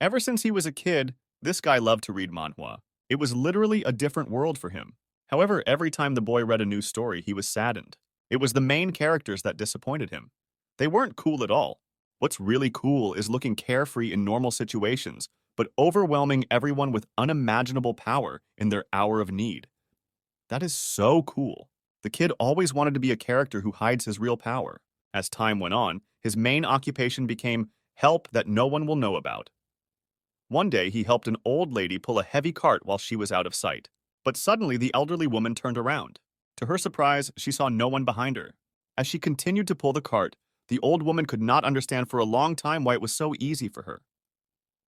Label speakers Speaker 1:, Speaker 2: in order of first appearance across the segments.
Speaker 1: Ever since he was a kid, this guy loved to read manhwa. It was literally a different world for him. However, every time the boy read a new story, he was saddened. It was the main characters that disappointed him. They weren't cool at all. What's really cool is looking carefree in normal situations, but overwhelming everyone with unimaginable power in their hour of need. That is so cool. The kid always wanted to be a character who hides his real power. As time went on, his main occupation became help that no one will know about. One day, he helped an old lady pull a heavy cart while she was out of sight. But suddenly, the elderly woman turned around. To her surprise, she saw no one behind her. As she continued to pull the cart, the old woman could not understand for a long time why it was so easy for her.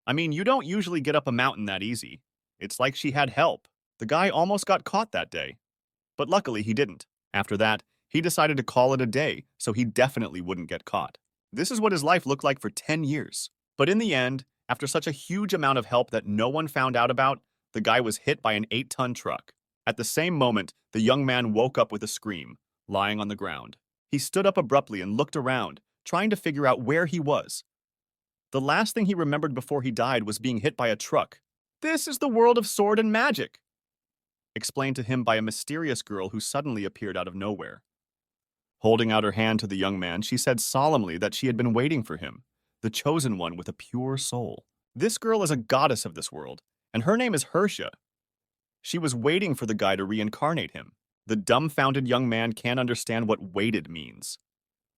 Speaker 1: I mean, you don't usually get up a mountain that easy. It's like she had help. The guy almost got caught that day. But luckily, he didn't. After that, he decided to call it a day, so he definitely wouldn't get caught. This is what his life looked like for 10 years. But in the end, after such a huge amount of help that no one found out about, the guy was hit by an 8-ton truck. At the same moment, the young man woke up with a scream, lying on the ground. He stood up abruptly and looked around, trying to figure out where he was. The last thing he remembered before he died was being hit by a truck. This is the world of sword and magic, explained to him by a mysterious girl who suddenly appeared out of nowhere. Holding out her hand to the young man, she said solemnly that she had been waiting for him, the chosen one with a pure soul. This girl is a goddess of this world, and her name is Hersha. She was waiting for the guy to reincarnate him. The dumbfounded young man can't understand what waited means.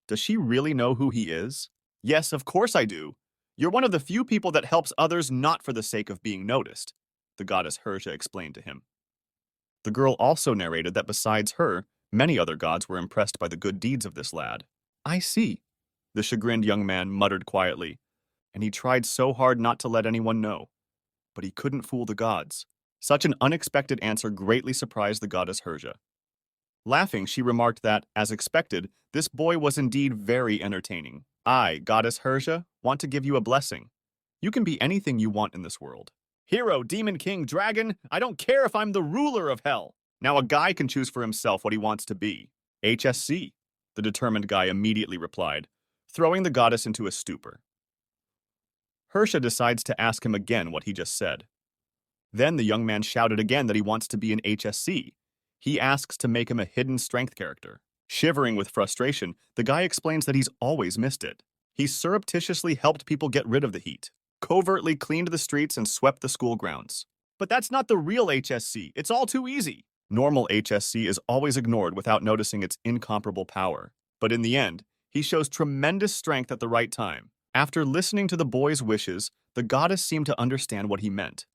Speaker 1: Does she really know who he is? Yes, of course I do. You're one of the few people that helps others not for the sake of being noticed, the goddess Hersha explained to him. The girl also narrated that besides her, many other gods were impressed by the good deeds of this lad. I see, the chagrined young man muttered quietly, and he tried so hard not to let anyone know. But he couldn't fool the gods. Such an unexpected answer greatly surprised the goddess Hersha. Laughing, she remarked that, as expected, this boy was indeed very entertaining. I, goddess Hersha, want to give you a blessing. You can be anything you want in this world. Hero, demon, king, dragon, I don't care if I'm the ruler of hell. Now a guy can choose for himself what he wants to be. HSC, the determined guy immediately replied, throwing the goddess into a stupor. Hersha decides to ask him again what he just said. Then the young man shouted again that he wants to be an HSC. He asks to make him a hidden strength character. Shivering with frustration, the guy explains that he's always missed it. He surreptitiously helped people get rid of the heat, covertly cleaned the streets and swept the school grounds. But that's not the real HSC. It's all too easy. Normal HSC is always ignored without noticing its incomparable power. But in the end, he shows tremendous strength at the right time. After listening to the boy's wishes, the goddess seemed to understand what he meant.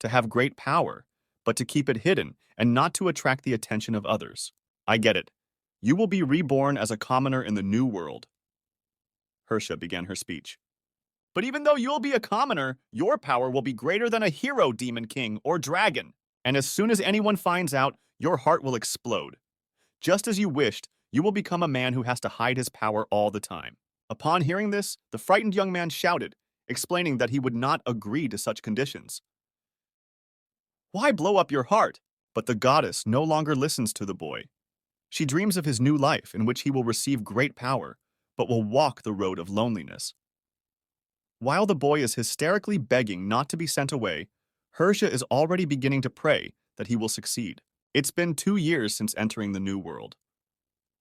Speaker 1: To have great power, but to keep it hidden and not to attract the attention of others. I get it. You will be reborn as a commoner in the new world. Hersha began her speech. But even though you'll be a commoner, your power will be greater than a hero, demon king, or dragon. And as soon as anyone finds out, your heart will explode. Just as you wished, you will become a man who has to hide his power all the time. Upon hearing this, the frightened young man shouted, explaining that he would not agree to such conditions. Why blow up your heart? But the goddess no longer listens to the boy. She dreams of his new life in which he will receive great power, but will walk the road of loneliness. While the boy is hysterically begging not to be sent away, Hersha is already beginning to pray that he will succeed. It's been 2 years since entering the new world.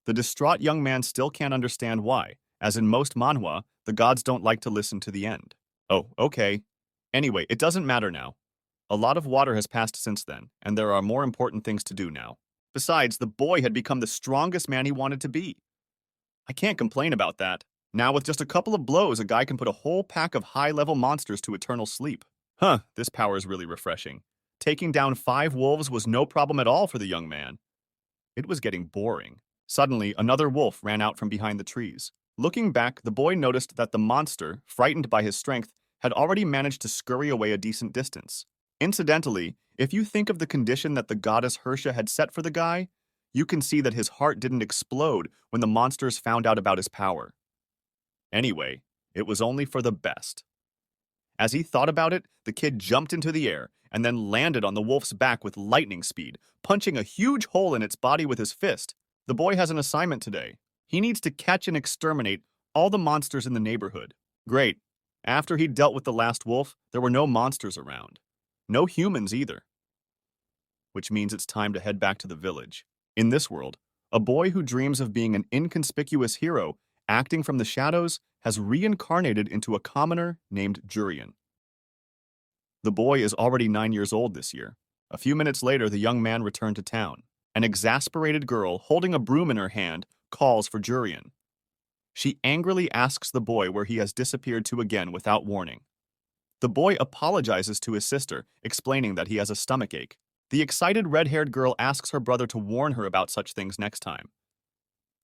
Speaker 1: The distraught young man still can't understand why. As in most manhwa, the gods don't like to listen to the end. Oh, okay. Anyway, it doesn't matter now. A lot of water has passed since then, and there are more important things to do now. Besides, the boy had become the strongest man he wanted to be. I can't complain about that. Now with just a couple of blows, a guy can put a whole pack of high-level monsters to eternal sleep. Huh, this power is really refreshing. Taking down 5 wolves was no problem at all for the young man. It was getting boring. Suddenly, another wolf ran out from behind the trees. Looking back, the boy noticed that the monster, frightened by his strength, had already managed to scurry away a decent distance. Incidentally, if you think of the condition that the goddess Hersha had set for the guy, you can see that his heart didn't explode when the monsters found out about his power. Anyway, it was only for the best. As he thought about it, the kid jumped into the air and then landed on the wolf's back with lightning speed, punching a huge hole in its body with his fist. The boy has an assignment today. He needs to catch and exterminate all the monsters in the neighborhood. Great. After he'd dealt with the last wolf, there were no monsters around. No humans either. Which means it's time to head back to the village. In this world, a boy who dreams of being an inconspicuous hero acting from the shadows has reincarnated into a commoner named Jurian. The boy is already 9 years old this year. A few minutes later, the young man returned to town. An exasperated girl holding a broom in her hand calls for Jurian. She angrily asks the boy where he has disappeared to again without warning. The boy apologizes to his sister, explaining that he has a stomachache. The excited red-haired girl asks her brother to warn her about such things next time.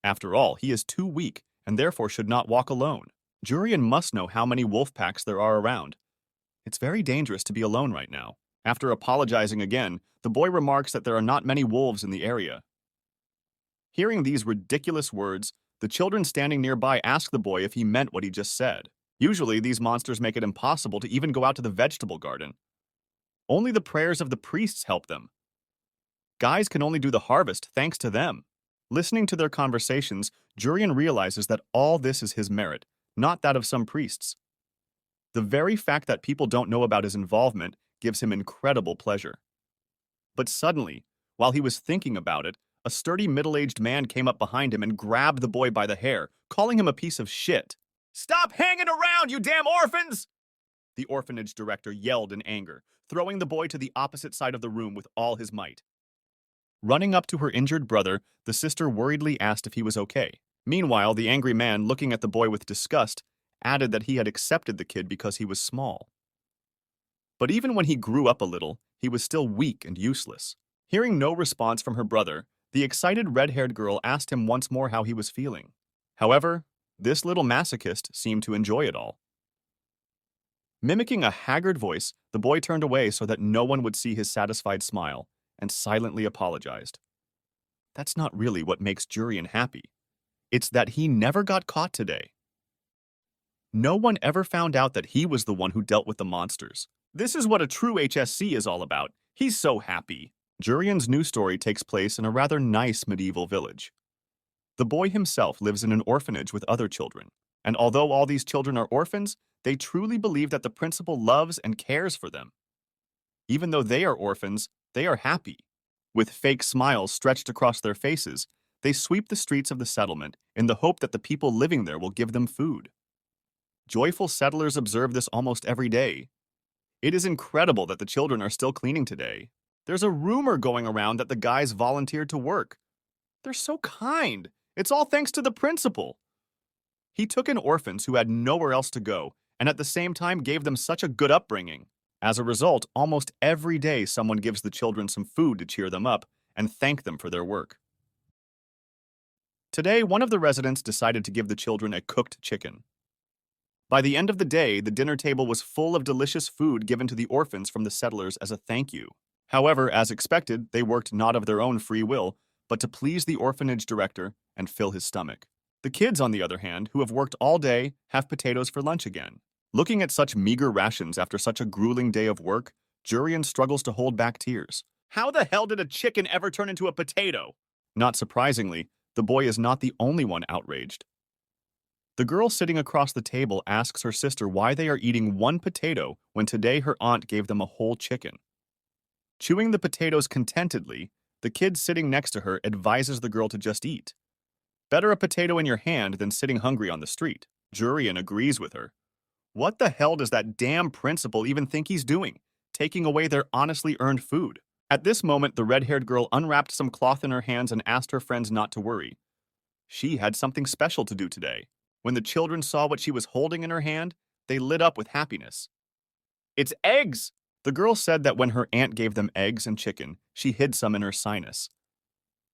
Speaker 1: After all, he is too weak and therefore should not walk alone. Jurian must know how many wolf packs there are around. It's very dangerous to be alone right now. After apologizing again, the boy remarks that there are not many wolves in the area. Hearing these ridiculous words, the children standing nearby ask the boy if he meant what he just said. Usually, these monsters make it impossible to even go out to the vegetable garden. Only the prayers of the priests help them. Guys can only do the harvest thanks to them. Listening to their conversations, Jurian realizes that all this is his merit, not that of some priests. The very fact that people don't know about his involvement gives him incredible pleasure. But suddenly, while he was thinking about it, a sturdy middle-aged man came up behind him and grabbed the boy by the hair, calling him a piece of shit. "Stop hanging around, you damn orphans!" The orphanage director yelled in anger, throwing the boy to the opposite side of the room with all his might. Running up to her injured brother, the sister worriedly asked if he was okay. Meanwhile, the angry man, looking at the boy with disgust, added that he had accepted the kid because he was small. But even when he grew up a little, he was still weak and useless. Hearing no response from her brother, the excited red-haired girl asked him once more how he was feeling. However, this little masochist seemed to enjoy it all. Mimicking a haggard voice, the boy turned away so that no one would see his satisfied smile, and silently apologized. That's not really what makes Jurian happy. It's that he never got caught today. No one ever found out that he was the one who dealt with the monsters. This is what a true HSC is all about. He's so happy. Jurian's new story takes place in a rather nice medieval village. The boy himself lives in an orphanage with other children, and although all these children are orphans, they truly believe that the principal loves and cares for them. Even though they are orphans, they are happy. With fake smiles stretched across their faces, they sweep the streets of the settlement in the hope that the people living there will give them food. Joyful settlers observe this almost every day. It is incredible that the children are still cleaning today. There's a rumor going around that the guys volunteered to work. They're so kind. It's all thanks to the principal. He took in orphans who had nowhere else to go, and at the same time gave them such a good upbringing. As a result, almost every day someone gives the children some food to cheer them up and thank them for their work. Today, one of the residents decided to give the children a cooked chicken. By the end of the day, the dinner table was full of delicious food given to the orphans from the settlers as a thank you. However, as expected, they worked not of their own free will, but to please the orphanage director and fill his stomach. The kids, on the other hand, who have worked all day, have potatoes for lunch again. Looking at such meager rations after such a grueling day of work, Jurian struggles to hold back tears. How the hell did a chicken ever turn into a potato? Not surprisingly, the boy is not the only one outraged. The girl sitting across the table asks her sister why they are eating one potato when today her aunt gave them a whole chicken. Chewing the potatoes contentedly, the kid sitting next to her advises the girl to just eat. Better a potato in your hand than sitting hungry on the street. Jurian agrees with her. What the hell does that damn principal even think he's doing, taking away their honestly earned food? At this moment, the red-haired girl unwrapped some cloth in her hands and asked her friends not to worry. She had something special to do today. When the children saw what she was holding in her hand, they lit up with happiness. It's eggs! The girl said that when her aunt gave them eggs and chicken, she hid some in her sinus.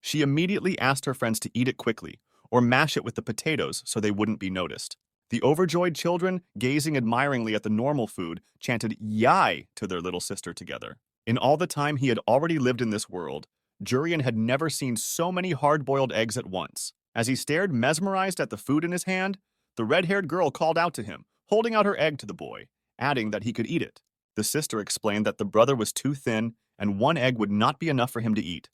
Speaker 1: She immediately asked her friends to eat it quickly, or mash it with the potatoes so they wouldn't be noticed. The overjoyed children, gazing admiringly at the normal food, chanted "Yai" to their little sister together. In all the time he had already lived in this world, Jurian had never seen so many hard-boiled eggs at once. As he stared mesmerized at the food in his hand, the red-haired girl called out to him, holding out her egg to the boy, adding that he could eat it. The sister explained that the brother was too thin and one egg would not be enough for him to eat.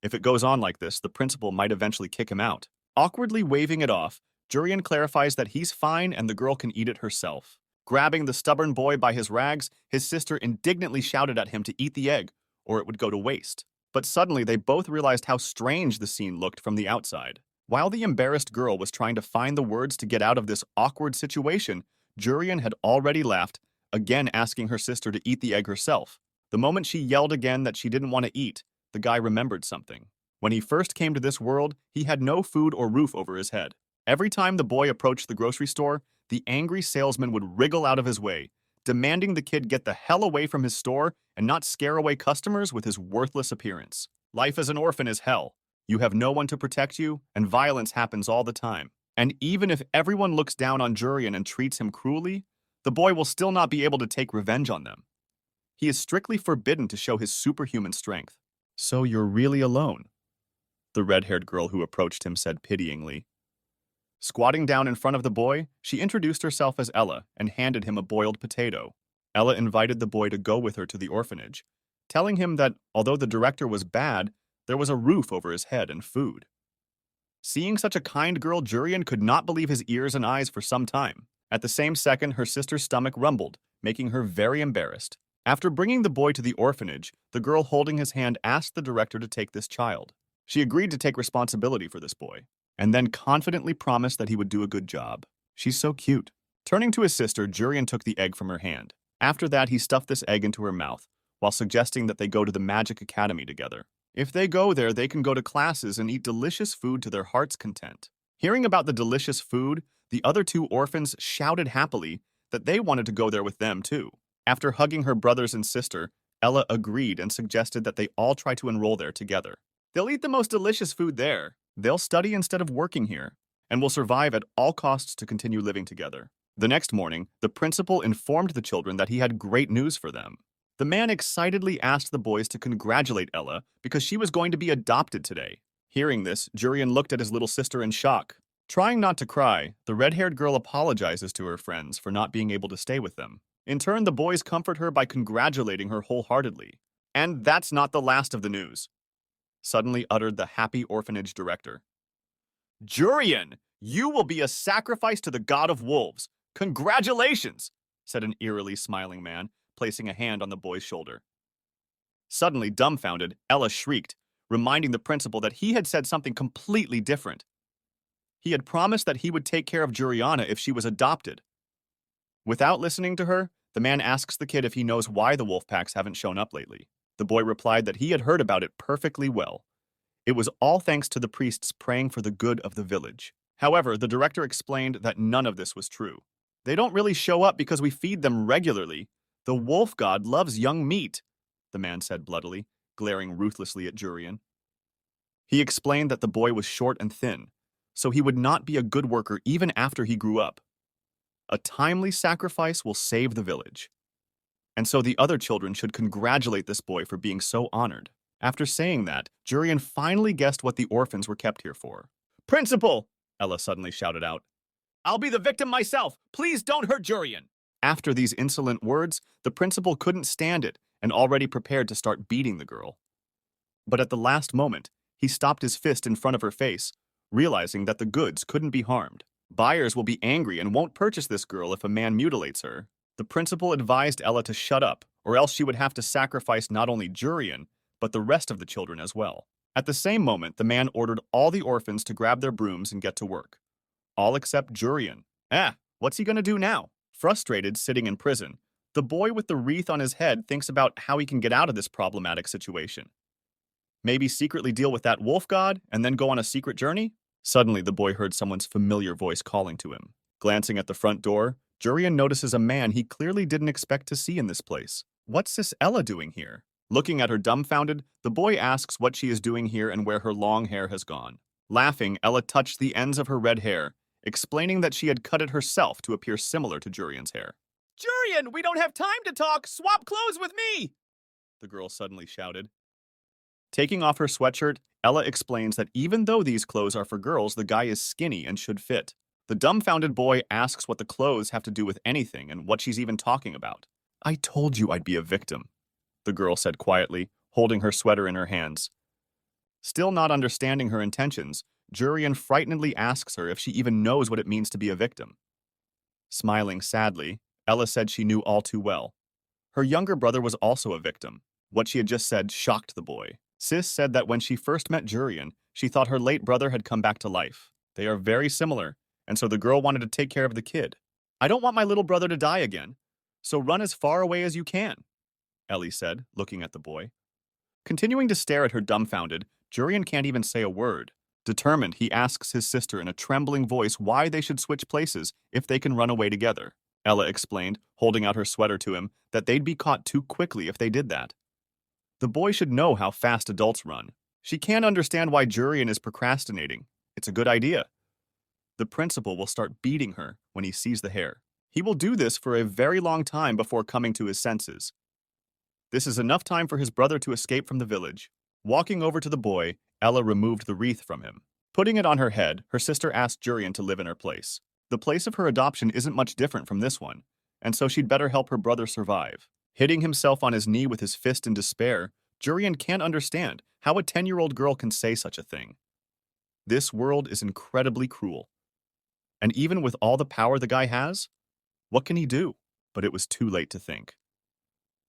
Speaker 1: If it goes on like this, the principal might eventually kick him out. Awkwardly waving it off, Jurian clarifies that he's fine and the girl can eat it herself. Grabbing the stubborn boy by his rags, his sister indignantly shouted at him to eat the egg, or it would go to waste. But suddenly they both realized how strange the scene looked from the outside. While the embarrassed girl was trying to find the words to get out of this awkward situation, Jurian had already laughed, again asking her sister to eat the egg herself. The moment she yelled again that she didn't want to eat, the guy remembered something. When he first came to this world, he had no food or roof over his head. Every time the boy approached the grocery store, the angry salesman would wriggle out of his way, demanding the kid get the hell away from his store and not scare away customers with his worthless appearance. Life as an orphan is hell. You have no one to protect you, and violence happens all the time. And even if everyone looks down on Jurian and treats him cruelly, the boy will still not be able to take revenge on them. He is strictly forbidden to show his superhuman strength. So you're really alone? The red-haired girl who approached him said pityingly. Squatting down in front of the boy, she introduced herself as Ella and handed him a boiled potato. Ella invited the boy to go with her to the orphanage, telling him that although the director was bad, there was a roof over his head and food. Seeing such a kind girl, Jurian could not believe his ears and eyes for some time. At the same second, her sister's stomach rumbled, making her very embarrassed. After bringing the boy to the orphanage, the girl holding his hand asked the director to take this child. She agreed to take responsibility for this boy, and then confidently promised that he would do a good job. She's so cute. Turning to his sister, Jurian took the egg from her hand. After that, he stuffed this egg into her mouth, while suggesting that they go to the Magic Academy together. If they go there, they can go to classes and eat delicious food to their heart's content. Hearing about the delicious food, the other two orphans shouted happily that they wanted to go there with them too. After hugging her brothers and sister, Ella agreed and suggested that they all try to enroll there together. They'll eat the most delicious food there. They'll study instead of working here, and will survive at all costs to continue living together. The next morning, the principal informed the children that he had great news for them. The man excitedly asked the boys to congratulate Ella because she was going to be adopted today. Hearing this, Jurian looked at his little sister in shock. Trying not to cry, the red-haired girl apologizes to her friends for not being able to stay with them. In turn, the boys comfort her by congratulating her wholeheartedly. And that's not the last of the news, suddenly uttered the happy orphanage director. Jurian, you will be a sacrifice to the god of wolves. Congratulations, said an eerily smiling man, placing a hand on the boy's shoulder. Suddenly dumbfounded, Ella shrieked, reminding the principal that he had said something completely different. He had promised that he would take care of Juriana if she was adopted. Without listening to her, the man asks the kid if he knows why the wolf packs haven't shown up lately. The boy replied that he had heard about it perfectly well. It was all thanks to the priests praying for the good of the village. However, the director explained that none of this was true. They don't really show up because we feed them regularly. The wolf god loves young meat, the man said bloodily, glaring ruthlessly at Jurian. He explained that the boy was short and thin, so he would not be a good worker even after he grew up. A timely sacrifice will save the village. And so the other children should congratulate this boy for being so honored. After saying that, Jurian finally guessed what the orphans were kept here for. Principal! Ella suddenly shouted out. I'll be the victim myself! Please don't hurt Jurian! After these insolent words, the principal couldn't stand it and already prepared to start beating the girl. But at the last moment, he stopped his fist in front of her face, realizing that the goods couldn't be harmed. Buyers will be angry and won't purchase this girl if a man mutilates her. The principal advised Ella to shut up, or else she would have to sacrifice not only Jurian, but the rest of the children as well. At the same moment, the man ordered all the orphans to grab their brooms and get to work. All except Jurian. What's he gonna do now? Frustrated, sitting in prison, the boy with the wreath on his head thinks about how he can get out of this problematic situation. Maybe secretly deal with that wolf god and then go on a secret journey? Suddenly, the boy heard someone's familiar voice calling to him. Glancing at the front door, Jurian notices a man he clearly didn't expect to see in this place. What's this Ella doing here? Looking at her dumbfounded, the boy asks what she is doing here and where her long hair has gone. Laughing, Ella touched the ends of her red hair, explaining that she had cut it herself to appear similar to Jurian's hair. Jurian, we don't have time to talk! Swap clothes with me! The girl suddenly shouted. Taking off her sweatshirt, Ella explains that even though these clothes are for girls, the guy is skinny and should fit. The dumbfounded boy asks what the clothes have to do with anything and what she's even talking about. I told you I'd be a victim, the girl said quietly, holding her sweater in her hands. Still not understanding her intentions, Jurian frightenedly asks her if she even knows what it means to be a victim. Smiling sadly, Ella said she knew all too well. Her younger brother was also a victim. What she had just said shocked the boy. Sis said that when she first met Jurian, she thought her late brother had come back to life. They are very similar, and so the girl wanted to take care of the kid. I don't want my little brother to die again, so run as far away as you can, Ellie said, looking at the boy. Continuing to stare at her dumbfounded, Jurian can't even say a word. Determined, he asks his sister in a trembling voice why they should switch places if they can run away together. Ella explained, holding out her sweater to him, that they'd be caught too quickly if they did that. The boy should know how fast adults run. She can't understand why Jurian is procrastinating. It's a good idea. The principal will start beating her when he sees the hair. He will do this for a very long time before coming to his senses. This is enough time for his brother to escape from the village. Walking over to the boy, Ella removed the wreath from him. Putting it on her head, her sister asked Jurian to live in her place. The place of her adoption isn't much different from this one, and so she'd better help her brother survive. Hitting himself on his knee with his fist in despair, Jurian can't understand how a 10-year-old girl can say such a thing. This world is incredibly cruel. And even with all the power the guy has, what can he do? But it was too late to think.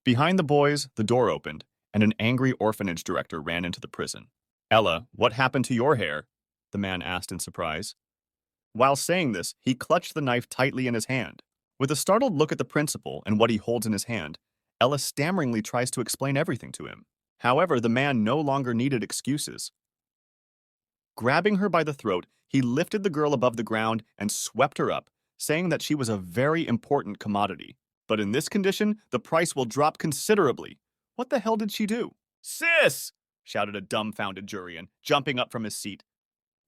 Speaker 1: Behind the boys, the door opened, and an angry orphanage director ran into the prison. Ella, what happened to your hair? The man asked in surprise. While saying this, he clutched the knife tightly in his hand. With a startled look at the principal and what he holds in his hand, Ella stammeringly tries to explain everything to him. However, the man no longer needed excuses. Grabbing her by the throat, he lifted the girl above the ground and swept her up, saying that she was a very important commodity. But in this condition, the price will drop considerably. What the hell did she do? Sis! Shouted a dumbfounded Jurian, jumping up from his seat.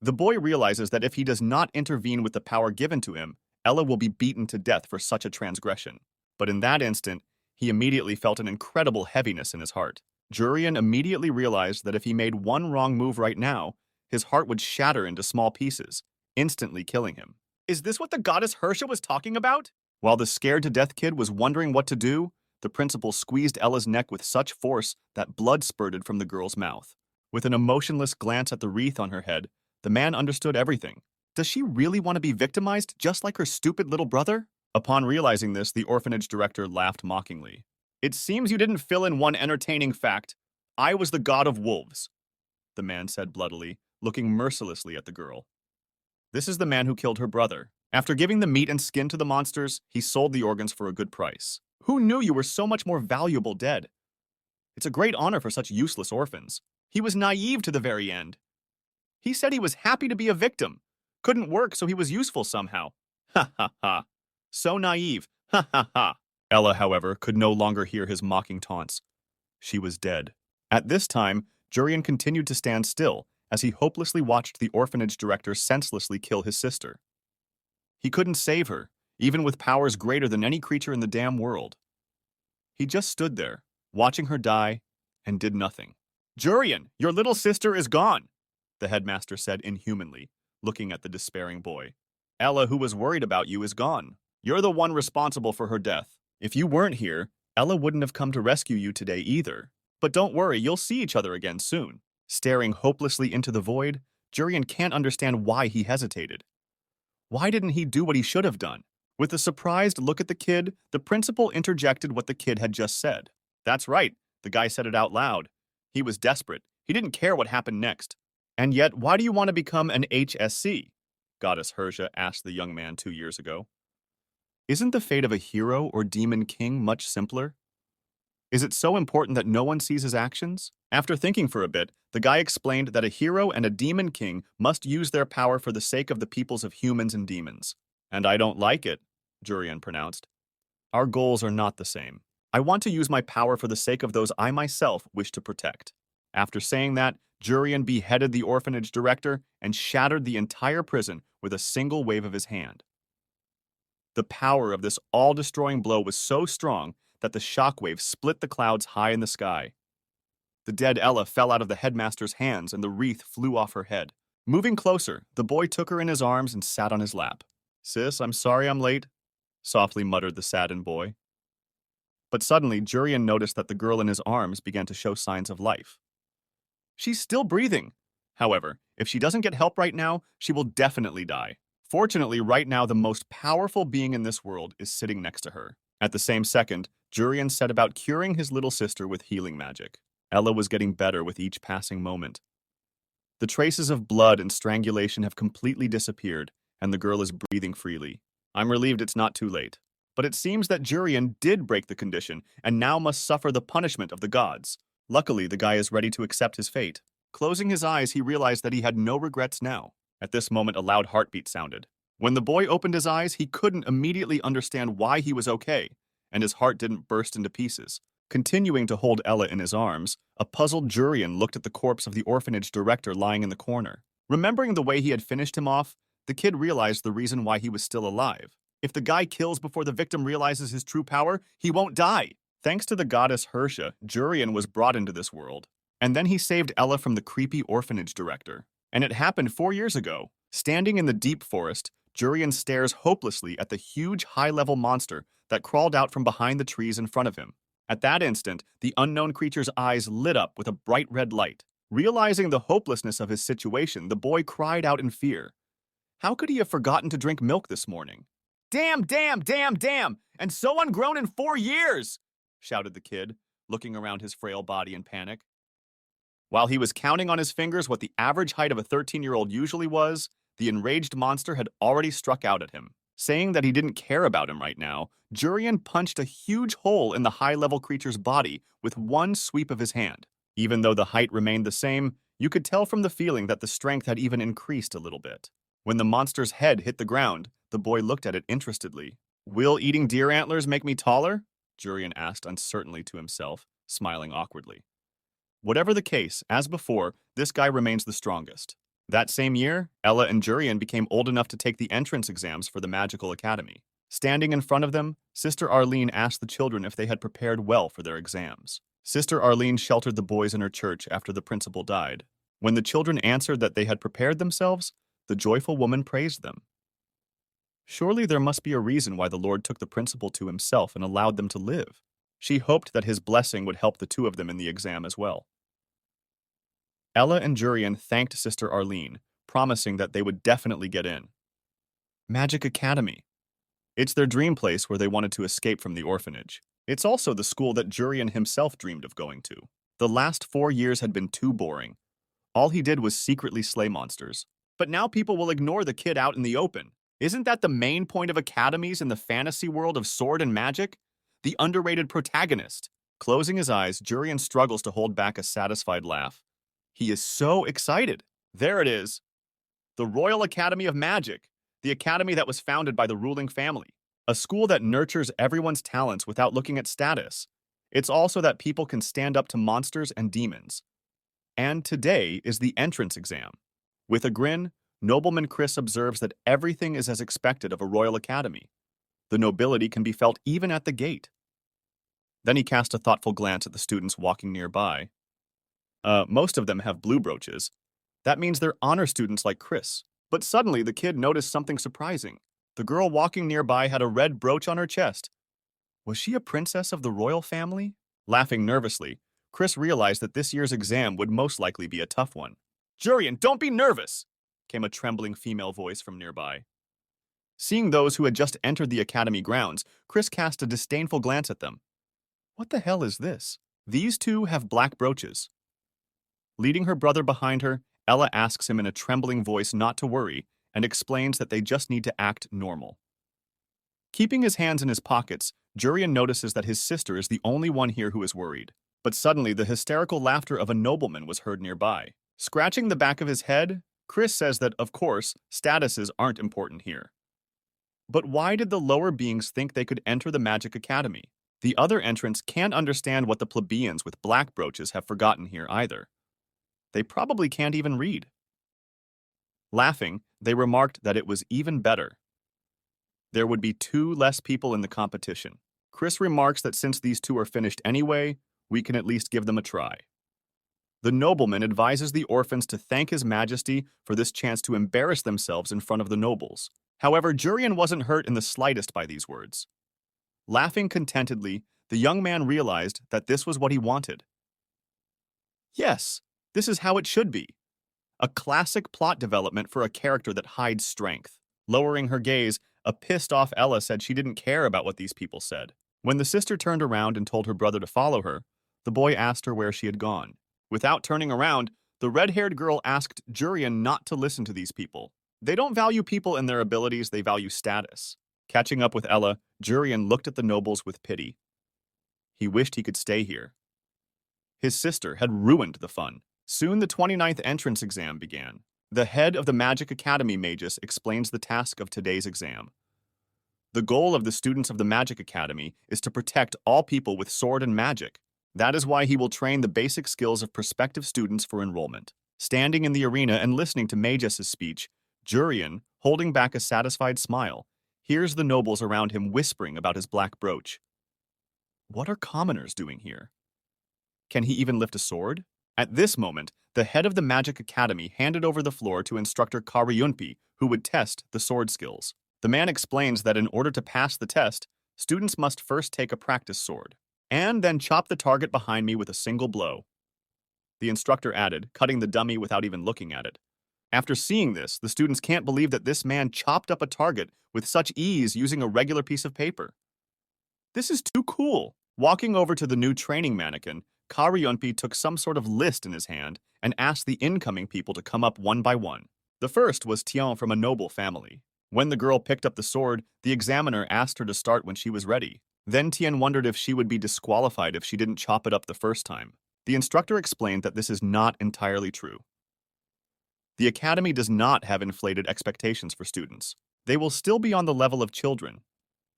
Speaker 1: The boy realizes that if he does not intervene with the power given to him, Ella will be beaten to death for such a transgression. But in that instant, he immediately felt an incredible heaviness in his heart. Jurian immediately realized that if he made one wrong move right now, his heart would shatter into small pieces, instantly killing him. Is this what the goddess Hersha was talking about? While the scared-to-death kid was wondering what to do, the principal squeezed Ella's neck with such force that blood spurted from the girl's mouth. With an emotionless glance at the wreath on her head, the man understood everything. Does she really want to be victimized just like her stupid little brother? Upon realizing this, the orphanage director laughed mockingly. It seems you didn't fill in one entertaining fact. I was the god of wolves, the man said bloodily, looking mercilessly at the girl. This is the man who killed her brother. After giving the meat and skin to the monsters, he sold the organs for a good price. Who knew you were so much more valuable dead? It's a great honor for such useless orphans. He was naive to the very end. He said he was happy to be a victim. Couldn't work, so he was useful somehow. Ha ha ha. So naive. Ha ha ha. Ella, however, could no longer hear his mocking taunts. She was dead. At this time, Jurian continued to stand still as he hopelessly watched the orphanage director senselessly kill his sister. He couldn't save her, even with powers greater than any creature in the damn world. He just stood there, watching her die, and did nothing. Jurian, your little sister is gone, the headmaster said inhumanly, looking at the despairing boy. Ella, who was worried about you, is gone. You're the one responsible for her death. If you weren't here, Ella wouldn't have come to rescue you today either. But don't worry, you'll see each other again soon. Staring hopelessly into the void, Jurian can't understand why he hesitated. Why didn't he do what he should have done? With a surprised look at the kid, the principal interjected what the kid had just said. That's right, the guy said it out loud. He was desperate. He didn't care what happened next. And yet, why do you want to become an HSC? Goddess Hersha asked the young man 2 years ago. Isn't the fate of a hero or demon king much simpler? Is it so important that no one sees his actions? After thinking for a bit, the guy explained that a hero and a demon king must use their power for the sake of the peoples of humans and demons. And I don't like it, Jurian pronounced. Our goals are not the same. I want to use my power for the sake of those I myself wish to protect. After saying that, Jurian beheaded the orphanage director and shattered the entire prison with a single wave of his hand. The power of this all-destroying blow was so strong that the shockwave split the clouds high in the sky. The dead Ella fell out of the headmaster's hands and the wreath flew off her head. Moving closer, the boy took her in his arms and sat on his lap. Sis, I'm sorry I'm late, softly muttered the saddened boy. But suddenly, Jurian noticed that the girl in his arms began to show signs of life. She's still breathing. However, If she doesn't get help right now, she will definitely die. Fortunately, right now, the most powerful being in this world is sitting next to her. At the same second, Jurian set about curing his little sister with healing magic. Ella was getting better with each passing moment. The traces of blood and strangulation have completely disappeared, and the girl is breathing freely. I'm relieved it's not too late. But it seems that Jurian did break the condition, and now must suffer the punishment of the gods. Luckily, the guy is ready to accept his fate. Closing his eyes, he realized that he had no regrets now. At this moment, a loud heartbeat sounded. When the boy opened his eyes, he couldn't immediately understand why he was okay, and his heart didn't burst into pieces. Continuing to hold Ella in his arms, a puzzled Jurian looked at the corpse of the orphanage director lying in the corner. Remembering the way he had finished him off, the kid realized the reason why he was still alive. If the guy kills before the victim realizes his true power, he won't die. Thanks to the goddess Hersha, Jurian was brought into this world. And then he saved Ella from the creepy orphanage director. And it happened 4 years ago. Standing in the deep forest, Jurian stares hopelessly at the huge high-level monster that crawled out from behind the trees in front of him. At that instant, the unknown creature's eyes lit up with a bright red light. Realizing the hopelessness of his situation, the boy cried out in fear. How could he have forgotten to drink milk this morning? Damn, damn, damn, damn! And so ungrown in 4 years! Shouted the kid, looking around his frail body in panic. While he was counting on his fingers what the average height of a 13-year-old usually was, the enraged monster had already struck out at him. Saying that he didn't care about him right now, Jurian punched a huge hole in the high-level creature's body with one sweep of his hand. Even though the height remained the same, you could tell from the feeling that the strength had even increased a little bit. When the monster's head hit the ground, the boy looked at it interestedly. Will eating deer antlers make me taller? Jurian asked uncertainly to himself, smiling awkwardly. Whatever the case, as before, this guy remains the strongest. That same year, Ella and Jurian became old enough to take the entrance exams for the Magical Academy. Standing in front of them, Sister Arlene asked the children if they had prepared well for their exams. Sister Arlene sheltered the boys in her church after the principal died. When the children answered that they had prepared themselves, the joyful woman praised them. Surely there must be a reason why the Lord took the principal to himself and allowed them to live. She hoped that his blessing would help the two of them in the exam as well. Ella and Jurian thanked Sister Arlene, promising that they would definitely get in. Magic Academy. It's their dream place where they wanted to escape from the orphanage. It's also the school that Jurian himself dreamed of going to. The last 4 years had been too boring. All he did was secretly slay monsters. But now people will ignore the kid out in the open. Isn't that the main point of academies in the fantasy world of sword and magic? The underrated protagonist. Closing his eyes, Jurian struggles to hold back a satisfied laugh. He is so excited. There it is. The Royal Academy of Magic, the academy that was founded by the ruling family. A school that nurtures everyone's talents without looking at status. It's also that people can stand up to monsters and demons. And today is the entrance exam. With a grin, Nobleman Chris observes that everything is as expected of a royal academy. The nobility can be felt even at the gate. Then he cast a thoughtful glance at the students walking nearby. Most of them have blue brooches. That means they're honor students like Chris. But suddenly, the kid noticed something surprising. The girl walking nearby had a red brooch on her chest. Was she a princess of the royal family? Laughing nervously, Chris realized that this year's exam would most likely be a tough one. Jurian, don't be nervous, came a trembling female voice from nearby. Seeing those who had just entered the academy grounds, Chris cast a disdainful glance at them. What the hell is this? These two have black brooches. Leading her brother behind her, Ella asks him in a trembling voice not to worry and explains that they just need to act normal. Keeping his hands in his pockets, Jurian notices that his sister is the only one here who is worried. But suddenly, the hysterical laughter of a nobleman was heard nearby. Scratching the back of his head, Chris says that, of course, statuses aren't important here. But why did the lower beings think they could enter the Magic Academy? The other entrants can't understand what the plebeians with black brooches have forgotten here either. They probably can't even read. Laughing, they remarked that it was even better. There would be 2 less people in the competition. Chris remarks that since these 2 are finished anyway, we can at least give them a try. The nobleman advises the orphans to thank His Majesty for this chance to embarrass themselves in front of the nobles. However, Jurian wasn't hurt in the slightest by these words. Laughing contentedly, the young man realized that this was what he wanted. Yes, this is how it should be. A classic plot development for a character that hides strength. Lowering her gaze, a pissed-off Ella said she didn't care about what these people said. When the sister turned around and told her brother to follow her, the boy asked her where she had gone. Without turning around, the red-haired girl asked Jurian not to listen to these people. They don't value people and their abilities, they value status. Catching up with Ella, Jurian looked at the nobles with pity. He wished he could stay here. His sister had ruined the fun. Soon the 29th entrance exam began. The head of the Magic Academy Magus explains the task of today's exam. The goal of the students of the Magic Academy is to protect all people with sword and magic. That is why he will train the basic skills of prospective students for enrollment. Standing in the arena and listening to Magus's speech, Jurian, holding back a satisfied smile, hears the nobles around him whispering about his black brooch. What are commoners doing here? Can he even lift a sword? At this moment, the head of the Magic Academy handed over the floor to instructor Karyunpi, who would test the sword skills. The man explains that in order to pass the test, students must first take a practice sword, and then chop the target behind me with a single blow. The instructor added, cutting the dummy without even looking at it. After seeing this, the students can't believe that this man chopped up a target with such ease using a regular piece of paper. This is too cool. Walking over to the new training mannequin, Karyunpi took some sort of list in his hand and asked the incoming people to come up one by one. The first was Tian from a noble family. When the girl picked up the sword, the examiner asked her to start when she was ready. Then Tian wondered if she would be disqualified if she didn't chop it up the first time. The instructor explained that this is not entirely true. The academy does not have inflated expectations for students. They will still be on the level of children.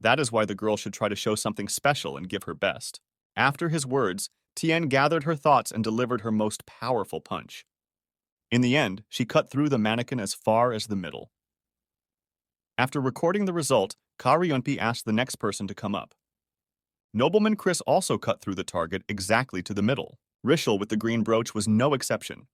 Speaker 1: That is why the girl should try to show something special and give her best. After his words, Tian gathered her thoughts and delivered her most powerful punch. In the end, she cut through the mannequin as far as the middle. After recording the result, Karyunpi asked the next person to come up. Nobleman Chris also cut through the target exactly to the middle. Rishel with the green brooch was no exception.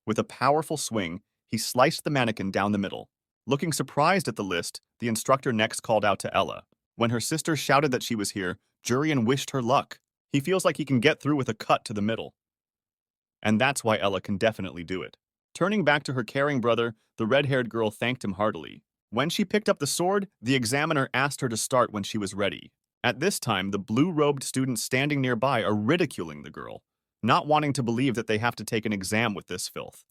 Speaker 1: With a powerful swing, he sliced the mannequin down the middle. Looking surprised at the list, the instructor next called out to Ella. When her sister shouted that she was here, Jurian wished her luck. He feels like he can get through with a cut to the middle. And that's why Ella can definitely do it. Turning back to her caring brother, the red-haired girl thanked him heartily. When she picked up the sword, the examiner asked her to start when she was ready. At this time, the blue-robed students standing nearby are ridiculing the girl, not wanting to believe that they have to take an exam with this filth.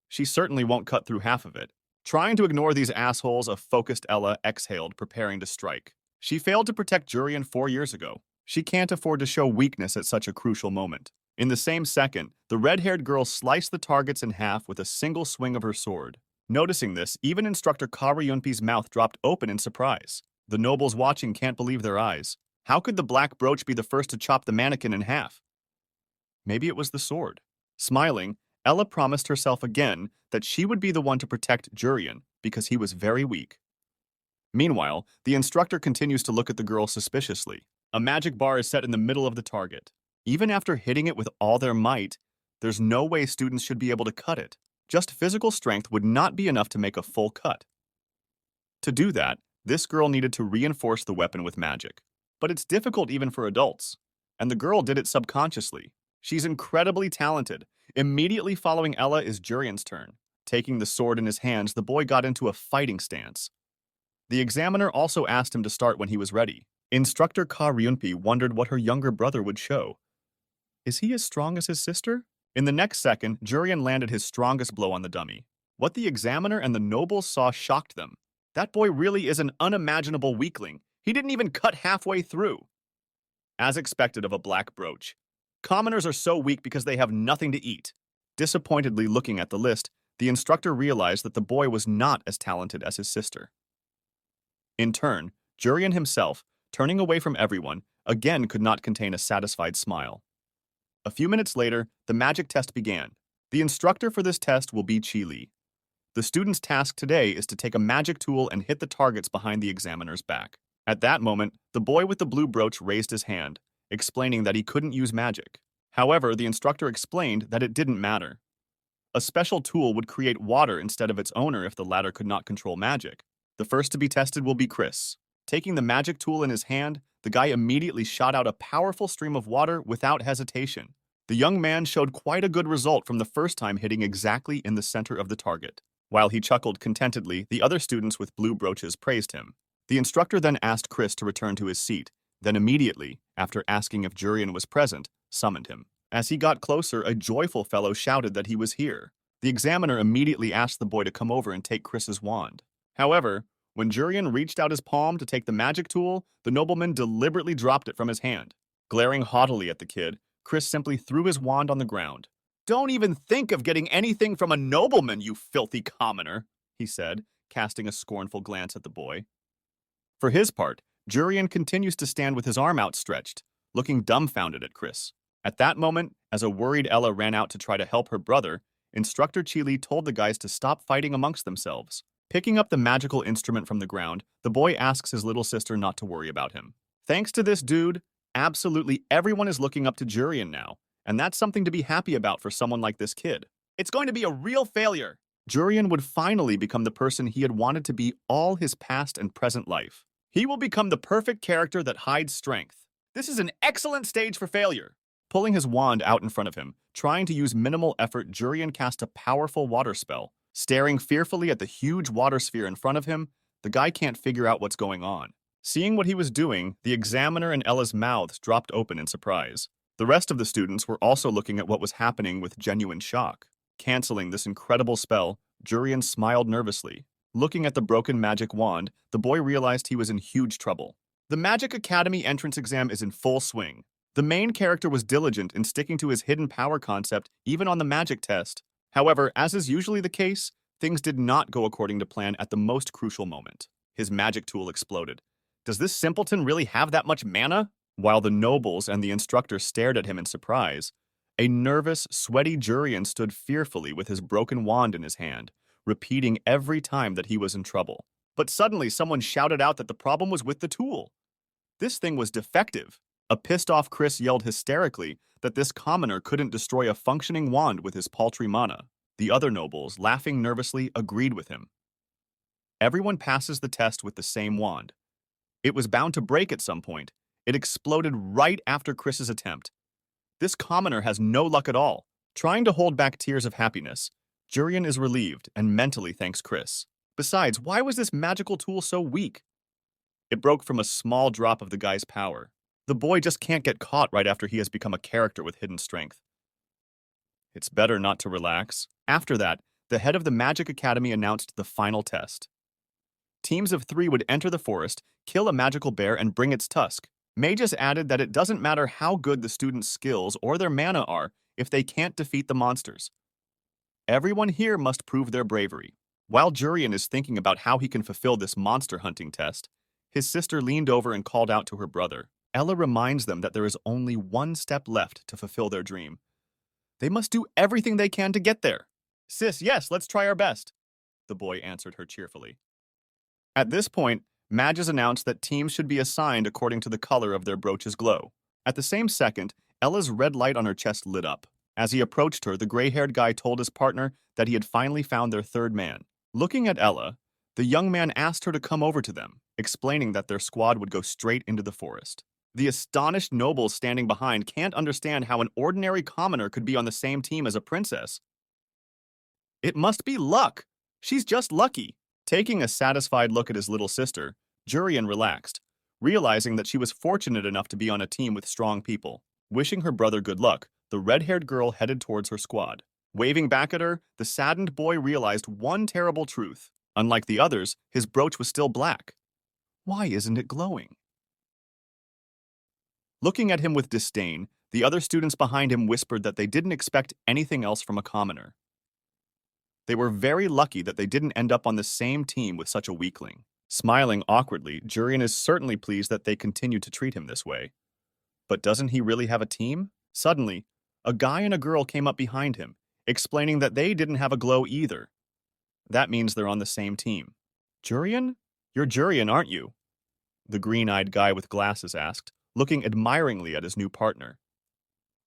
Speaker 1: She certainly won't cut through half of it. Trying to ignore these assholes, a focused Ella exhaled, preparing to strike. She failed to protect Jurian 4 years ago. She can't afford to show weakness at such a crucial moment. In the same second, the red-haired girl sliced the targets in half with a single swing of her sword. Noticing this, even instructor Karyunpi's mouth dropped open in surprise. The nobles watching can't believe their eyes. How could the black brooch be the first to chop the mannequin in half? Maybe it was the sword. Smiling, Ella promised herself again that she would be the one to protect Jurian because he was very weak. Meanwhile, the instructor continues to look at the girl suspiciously. A magic bar is set in the middle of the target. Even after hitting it with all their might, there's no way students should be able to cut it. Just physical strength would not be enough to make a full cut. To do that, this girl needed to reinforce the weapon with magic. But it's difficult even for adults. And the girl did it subconsciously. She's incredibly talented. Immediately following Ella is Jurian's turn. Taking the sword in his hands, the boy got into a fighting stance. The examiner also asked him to start when he was ready. Instructor Karyunpi wondered what her younger brother would show. Is he as strong as his sister? In the next second, Jurian landed his strongest blow on the dummy. What the examiner and the nobles saw shocked them. That boy really is an unimaginable weakling. He didn't even cut halfway through. As expected of a black brooch, commoners are so weak because they have nothing to eat. Disappointedly looking at the list, the instructor realized that the boy was not as talented as his sister. In turn, Jurian himself, turning away from everyone, again could not contain a satisfied smile. A few minutes later, the magic test began. The instructor for this test will be Chi Li. The student's task today is to take a magic tool and hit the targets behind the examiner's back. At that moment, the boy with the blue brooch raised his hand, explaining that he couldn't use magic. However, the instructor explained that it didn't matter. A special tool would create water instead of its owner if the latter could not control magic. The first to be tested will be Chris. Taking the magic tool in his hand, the guy immediately shot out a powerful stream of water without hesitation. The young man showed quite a good result from the first time hitting exactly in the center of the target. While he chuckled contentedly, the other students with blue brooches praised him. The instructor then asked Chris to return to his seat, then immediately, after asking if Jurian was present, summoned him. As he got closer, a joyful fellow shouted that he was here. The examiner immediately asked the boy to come over and take Chris's wand. However, when Jurian reached out his palm to take the magic tool, the nobleman deliberately dropped it from his hand. Glaring haughtily at the kid, Chris simply threw his wand on the ground. "Don't even think of getting anything from a nobleman, you filthy commoner," he said, casting a scornful glance at the boy. For his part, Jurian continues to stand with his arm outstretched, looking dumbfounded at Chris. At that moment, as a worried Ella ran out to try to help her brother, Instructor Chili told the guys to stop fighting amongst themselves. Picking up the magical instrument from the ground, the boy asks his little sister not to worry about him. Thanks to this dude, absolutely everyone is looking up to Jurian now, and that's something to be happy about for someone like this kid. It's going to be a real failure. Jurian would finally become the person he had wanted to be all his past and present life. He will become the perfect character that hides strength. This is an excellent stage for failure. Pulling his wand out in front of him, trying to use minimal effort, Jurian cast a powerful water spell. Staring fearfully at the huge water sphere in front of him, the guy can't figure out what's going on. Seeing what he was doing, the examiner and Ella's mouths dropped open in surprise. The rest of the students were also looking at what was happening with genuine shock. Canceling this incredible spell, Jurian smiled nervously. Looking at the broken magic wand, the boy realized he was in huge trouble. The Magic Academy entrance exam is in full swing. The main character was diligent in sticking to his hidden power concept even on the magic test. However, as is usually the case, things did not go according to plan at the most crucial moment. His magic tool exploded. Does this simpleton really have that much mana? While the nobles and the instructor stared at him in surprise, a nervous, sweaty Jurian stood fearfully with his broken wand in his hand, repeating every time that he was in trouble. But suddenly someone shouted out that the problem was with the tool. This thing was defective. A pissed-off Chris yelled hysterically that this commoner couldn't destroy a functioning wand with his paltry mana. The other nobles, laughing nervously, agreed with him. Everyone passes the test with the same wand. It was bound to break at some point. It exploded right after Chris's attempt. This commoner has no luck at all. Trying to hold back tears of happiness, Jurian is relieved and mentally thanks Chris. Besides, why was this magical tool so weak? It broke from a small drop of the guy's power. The boy just can't get caught right after he has become a character with hidden strength. It's better not to relax. After that, the head of the Magic Academy announced the final test. Teams of 3 would enter the forest, kill a magical bear, and bring its tusk. Magus added that it doesn't matter how good the students' skills or their mana are if they can't defeat the monsters. Everyone here must prove their bravery. While Jurian is thinking about how he can fulfill this monster hunting test, his sister leaned over and called out to her brother. Ella reminds them that there is only one step left to fulfill their dream. They must do everything they can to get there. "Sis, yes, let's try our best," the boy answered her cheerfully. At this point, Magus announced that teams should be assigned according to the color of their brooch's glow. At the same second, Ella's red light on her chest lit up. As he approached her, the gray-haired guy told his partner that he had finally found their third man. Looking at Ella, the young man asked her to come over to them, explaining that their squad would go straight into the forest. The astonished nobles standing behind can't understand how an ordinary commoner could be on the same team as a princess. It must be luck. She's just lucky. Taking a satisfied look at his little sister, Jurian relaxed, realizing that she was fortunate enough to be on a team with strong people. Wishing her brother good luck, the red-haired girl headed towards her squad. Waving back at her, the saddened boy realized one terrible truth. Unlike the others, his brooch was still black. Why isn't it glowing? Looking at him with disdain, the other students behind him whispered that they didn't expect anything else from a commoner. They were very lucky that they didn't end up on the same team with such a weakling. Smiling awkwardly, Jurian is certainly pleased that they continued to treat him this way. But doesn't he really have a team? Suddenly, a guy and a girl came up behind him, explaining that they didn't have a glow either. That means they're on the same team. "Jurian? You're Jurian, aren't you?" the green-eyed guy with glasses asked, looking admiringly at his new partner.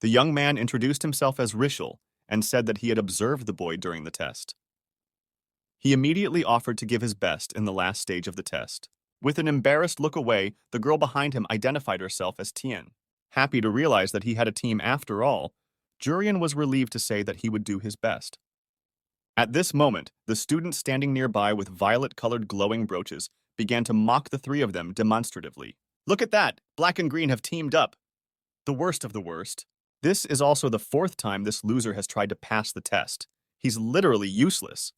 Speaker 1: The young man introduced himself as Rishal and said that he had observed the boy during the test. He immediately offered to give his best in the last stage of the test. With an embarrassed look away, the girl behind him identified herself as Tien. Happy to realize that he had a team after all, Jurian was relieved to say that he would do his best. At this moment, the student standing nearby with violet-colored glowing brooches began to mock the three of them demonstratively. Look at that! Black and green have teamed up. The worst of the worst. This is also the fourth time this loser has tried to pass the test. He's literally useless.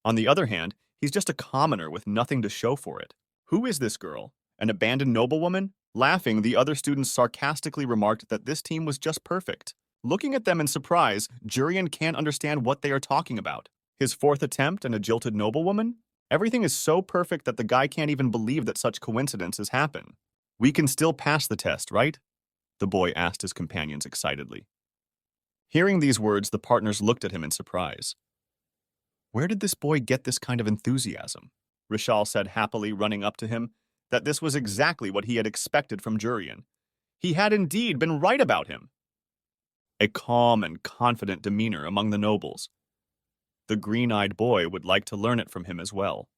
Speaker 1: On the other hand, he's just a commoner with nothing to show for it. Who is this girl? An abandoned noblewoman? Laughing, the other students sarcastically remarked that this team was just perfect. Looking at them in surprise, Jurian can't understand what they are talking about. His fourth attempt and a jilted noblewoman? Everything is so perfect that the guy can't even believe that such coincidences happen. We can still pass the test, right? The boy asked his companions excitedly. Hearing these words, the partners looked at him in surprise. Where did this boy get this kind of enthusiasm? Rishal said happily, running up to him, that this was exactly what he had expected from Jurian. He had indeed been right about him. A calm and confident demeanor among the nobles. The green-eyed boy would like to learn it from him as well.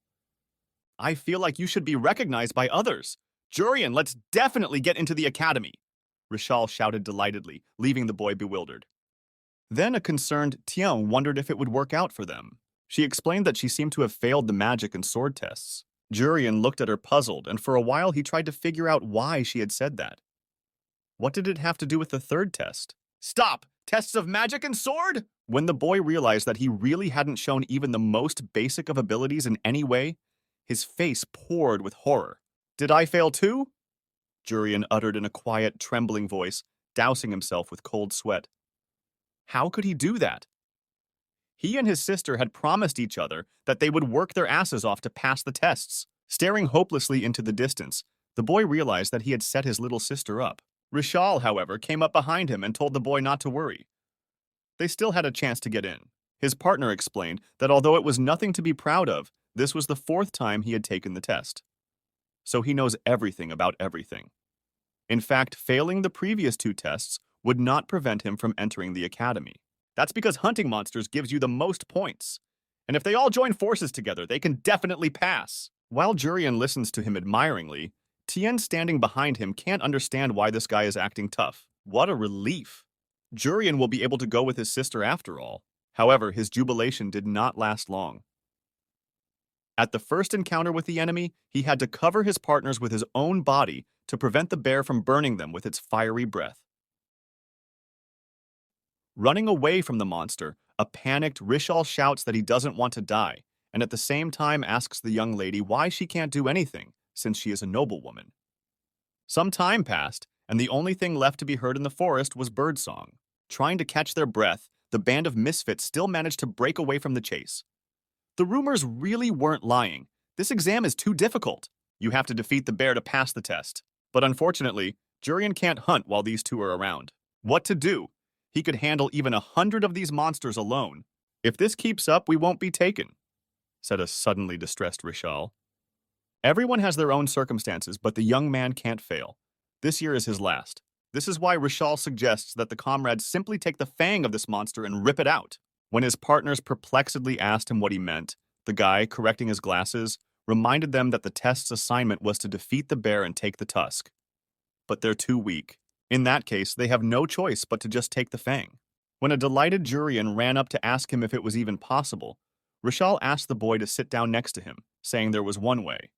Speaker 1: I feel like you should be recognized by others. Jurian, let's definitely get into the academy, Rishal shouted delightedly, leaving the boy bewildered. Then a concerned Tian wondered if it would work out for them. She explained that she seemed to have failed the magic and sword tests. Jurian looked at her puzzled, and for a while he tried to figure out why she had said that. What did it have to do with the third test? Stop! Tests of magic and sword? When the boy realized that he really hadn't shown even the most basic of abilities in any way, his face poured with horror. Did I fail too? Jurian uttered in a quiet, trembling voice, dousing himself with cold sweat. How could he do that? He and his sister had promised each other that they would work their asses off to pass the tests. Staring hopelessly into the distance, the boy realized that he had set his little sister up. Rishal, however, came up behind him and told the boy not to worry. They still had a chance to get in. His partner explained that although it was nothing to be proud of, this was the fourth time he had taken the test. So he knows everything about everything. In fact, failing the previous two tests would not prevent him from entering the academy. That's because hunting monsters gives you the most points. And if they all join forces together, they can definitely pass. While Jurian listens to him admiringly, Tien standing behind him can't understand why this guy is acting tough. What a relief. Jurian will be able to go with his sister after all. However, his jubilation did not last long. At the first encounter with the enemy, he had to cover his partners with his own body to prevent the bear from burning them with its fiery breath. Running away from the monster, a panicked Rishal shouts that he doesn't want to die, and at the same time asks the young lady why she can't do anything, since she is a noblewoman. Some time passed, and the only thing left to be heard in the forest was birdsong. Trying to catch their breath, the band of misfits still managed to break away from the chase. The rumors really weren't lying. This exam is too difficult. You have to defeat the bear to pass the test. But unfortunately, Jurian can't hunt while these two are around. What to do? He could handle even 100 of these monsters alone. If this keeps up, we won't be taken, said a suddenly distressed Rishal. Everyone has their own circumstances, but the young man can't fail. This year is his last. This is why Rishal suggests that the comrades simply take the fang of this monster and rip it out. When his partners perplexedly asked him what he meant, the guy, correcting his glasses, reminded them that the test's assignment was to defeat the bear and take the tusk. But they're too weak. In that case, they have no choice but to just take the fang. When a delighted Jurian ran up to ask him if it was even possible, Rishal asked the boy to sit down next to him, saying there was one way.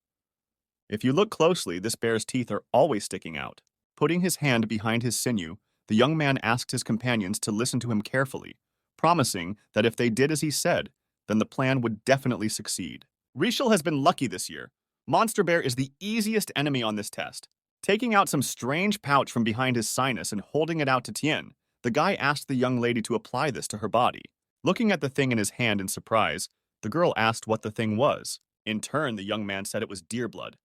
Speaker 1: If you look closely, this bear's teeth are always sticking out. Putting his hand behind his sinew, the young man asked his companions to listen to him carefully, promising that if they did as he said, then the plan would definitely succeed. Rishal has been lucky this year. Monster Bear is the easiest enemy on this test. Taking out some strange pouch from behind his sinus and holding it out to Tien, the guy asked the young lady to apply this to her body. Looking at the thing in his hand in surprise, the girl asked what the thing was. In turn, the young man said it was deer blood.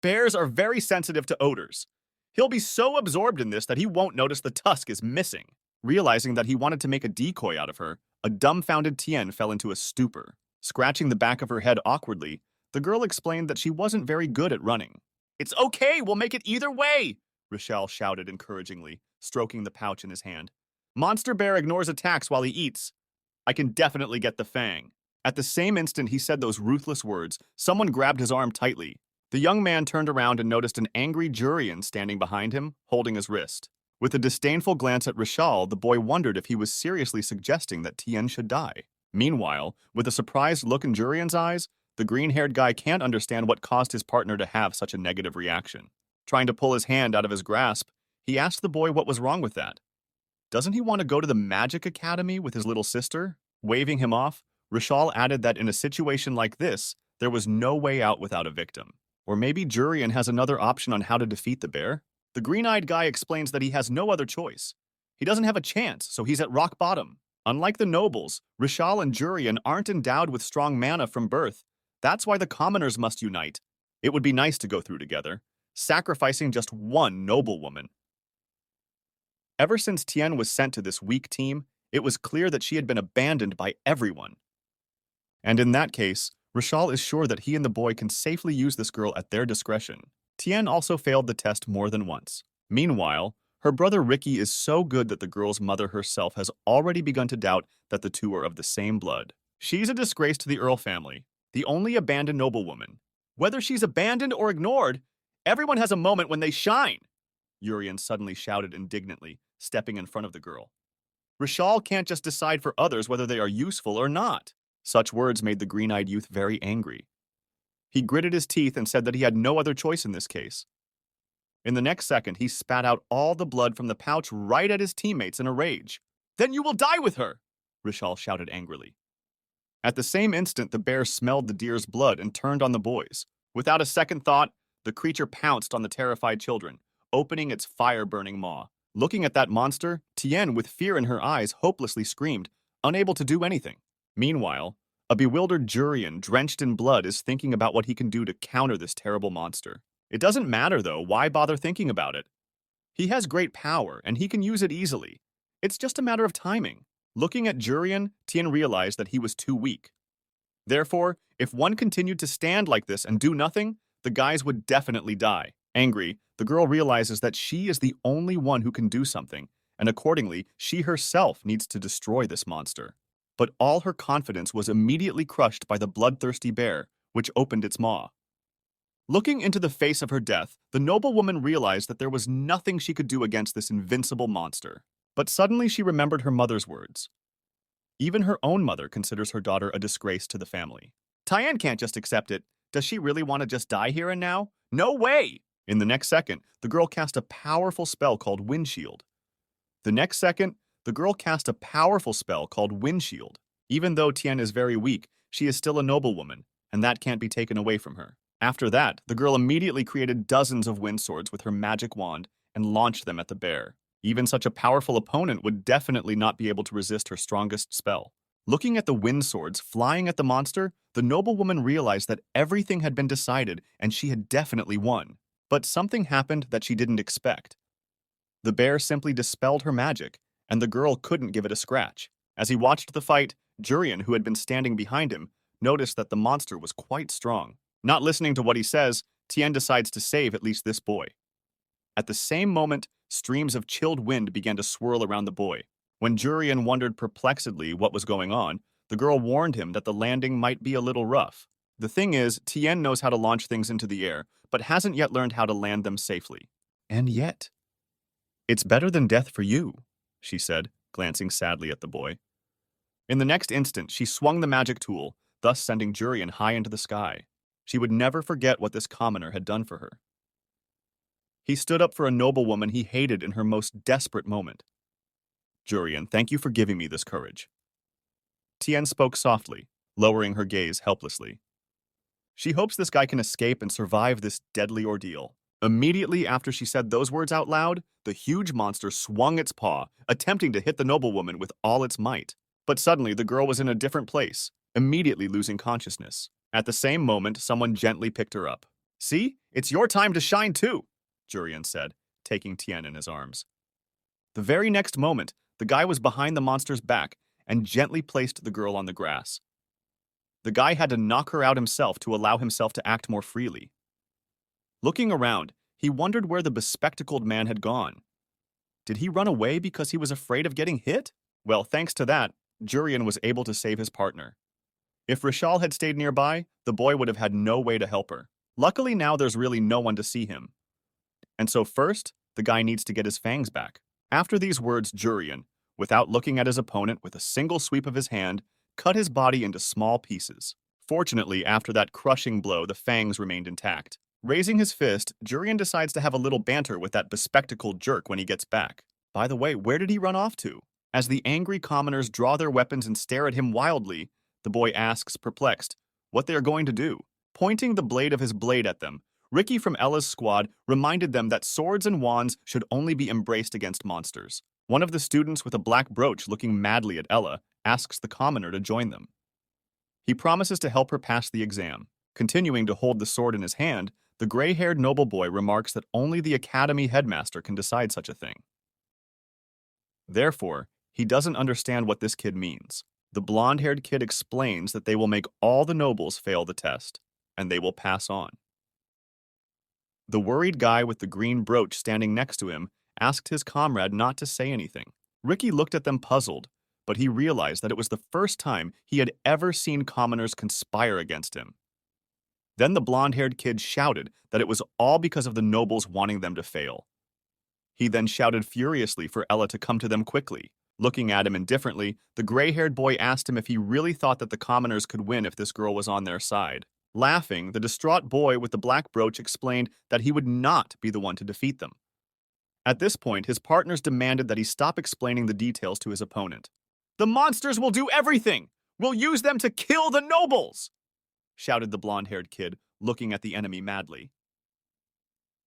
Speaker 1: Bears are very sensitive to odors. He'll be so absorbed in this that he won't notice the tusk is missing. Realizing that he wanted to make a decoy out of her, a dumbfounded Tien fell into a stupor. Scratching the back of her head awkwardly, the girl explained that she wasn't very good at running. It's okay, we'll make it either way, Rishal shouted encouragingly, stroking the pouch in his hand. Monster Bear ignores attacks while he eats. I can definitely get the fang. At the same instant he said those ruthless words, someone grabbed his arm tightly. The young man turned around and noticed an angry Jurian standing behind him, holding his wrist. With a disdainful glance at Rishal, the boy wondered if he was seriously suggesting that Tien should die. Meanwhile, with a surprised look in Jurian's eyes, the green-haired guy can't understand what caused his partner to have such a negative reaction. Trying to pull his hand out of his grasp, he asked the boy what was wrong with that. Doesn't he want to go to the Magic Academy with his little sister? Waving him off, Rishal added that in a situation like this, there was no way out without a victim. Or maybe Jurian has another option on how to defeat the bear? The green-eyed guy explains that he has no other choice. He doesn't have a chance, so he's at rock bottom. Unlike the nobles, Rishal and Jurian aren't endowed with strong mana from birth. That's why the commoners must unite. It would be nice to go through together, sacrificing just one noblewoman. Ever since Tien was sent to this weak team, it was clear that she had been abandoned by everyone. And in that case, Rishal is sure that he and the boy can safely use this girl at their discretion. Tien also failed the test more than once. Meanwhile, her brother Ricky is so good that the girl's mother herself has already begun to doubt that the two are of the same blood. She's a disgrace to the Earl family, the only abandoned noblewoman. Whether she's abandoned or ignored, everyone has a moment when they shine, Urian suddenly shouted indignantly, stepping in front of the girl. Rishal can't just decide for others whether they are useful or not. Such words made the green-eyed youth very angry. He gritted his teeth and said that he had no other choice in this case. In the next second, he spat out all the blood from the pouch right at his teammates in a rage. "Then you will die with her!" Rishal shouted angrily. At the same instant, the bear smelled the deer's blood and turned on the boys. Without a second thought, the creature pounced on the terrified children, opening its fire-burning maw. Looking at that monster, Tien, with fear in her eyes, hopelessly screamed, unable to do anything. Meanwhile, a bewildered Jurian, drenched in blood, is thinking about what he can do to counter this terrible monster. It doesn't matter, though. Why bother thinking about it? He has great power, and he can use it easily. It's just a matter of timing. Looking at Jurian, Tien realized that he was too weak. Therefore, if one continued to stand like this and do nothing, the guys would definitely die. Angry, the girl realizes that she is the only one who can do something, and accordingly, she herself needs to destroy this monster. But all her confidence was immediately crushed by the bloodthirsty bear, which opened its maw. Looking into the face of her death, the noblewoman realized that there was nothing she could do against this invincible monster. But suddenly she remembered her mother's words. Even her own mother considers her daughter a disgrace to the family. Tien can't just accept it. Does she really want to just die here and now? No way! In the next second, the girl cast a powerful spell called Windshield. Even though Tien is very weak, she is still a noblewoman, and that can't be taken away from her. After that, the girl immediately created dozens of wind swords with her magic wand and launched them at the bear. Even such a powerful opponent would definitely not be able to resist her strongest spell. Looking at the wind swords flying at the monster, the noblewoman realized that everything had been decided and she had definitely won. But something happened that she didn't expect. The bear simply dispelled her magic, and the girl couldn't give it a scratch. As he watched the fight, Jurian, who had been standing behind him, noticed that the monster was quite strong. Not listening to what he says, Tien decides to save at least this boy. At the same moment, streams of chilled wind began to swirl around the boy. When Jurian wondered perplexedly what was going on, the girl warned him that the landing might be a little rough. The thing is, Tien knows how to launch things into the air, but hasn't yet learned how to land them safely. And yet, "It's better than death for you," she said, glancing sadly at the boy. In the next instant, she swung the magic tool, thus sending Jurian high into the sky. She would never forget what this commoner had done for her. He stood up for a noblewoman he hated in her most desperate moment. "Jurian, thank you for giving me this courage." Tien spoke softly, lowering her gaze helplessly. She hopes this guy can escape and survive this deadly ordeal. Immediately after she said those words out loud, the huge monster swung its paw, attempting to hit the noblewoman with all its might. But suddenly, the girl was in a different place, immediately losing consciousness. At the same moment, someone gently picked her up. "See? It's your time to shine too," Jurian said, taking Tien in his arms. The very next moment, the guy was behind the monster's back and gently placed the girl on the grass. The guy had to knock her out himself to allow himself to act more freely. Looking around, he wondered where the bespectacled man had gone. Did he run away because he was afraid of getting hit? Well, thanks to that, Jurian was able to save his partner. If Rishal had stayed nearby, the boy would have had no way to help her. Luckily now there's really no one to see him. And so first, the guy needs to get his fangs back. After these words, Jurian, without looking at his opponent with a single sweep of his hand, cut his body into small pieces. Fortunately, after that crushing blow, the fangs remained intact. Raising his fist, Jurian decides to have a little banter with that bespectacled jerk when he gets back. By the way, where did he run off to? As the angry commoners draw their weapons and stare at him wildly, the boy asks, perplexed, what they are going to do. Pointing the blade of his blade at them, Ricky from Ella's squad reminded them that swords and wands should only be embraced against monsters. One of the students with a black brooch looking madly at Ella asks the commoner to join them. He promises to help her pass the exam. Continuing to hold the sword in his hand, the gray-haired noble boy remarks that only the academy headmaster can decide such a thing. Therefore, he doesn't understand what this kid means. The blonde-haired kid explains that they will make all the nobles fail the test, and they will pass on. The worried guy with the green brooch standing next to him asked his comrade not to say anything. Ricky looked at them puzzled, but he realized that it was the first time he had ever seen commoners conspire against him. Then the blonde-haired kid shouted that it was all because of the nobles wanting them to fail. He then shouted furiously for Ella to come to them quickly. Looking at him indifferently, the gray-haired boy asked him if he really thought that the commoners could win if this girl was on their side. Laughing, the distraught boy with the black brooch explained that he would not be the one to defeat them. At this point, his partners demanded that he stop explaining the details to his opponent. "The monsters will do everything! We'll use them to kill the nobles!" shouted the blonde-haired kid, looking at the enemy madly.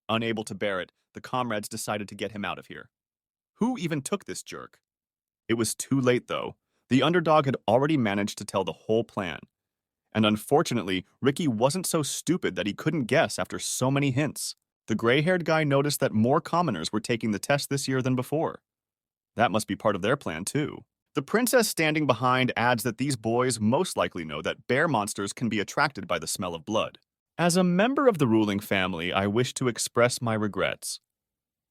Speaker 1: Unable to bear it, the comrades decided to get him out of here. Who even took this jerk? It was too late, though. The underdog had already managed to tell the whole plan. And unfortunately, Ricky wasn't so stupid that he couldn't guess after so many hints. The gray-haired guy noticed that more commoners were taking the test this year than before. That must be part of their plan, too. The princess standing behind adds that these boys most likely know that bear monsters can be attracted by the smell of blood. "As a member of the ruling family, I wish to express my regrets,"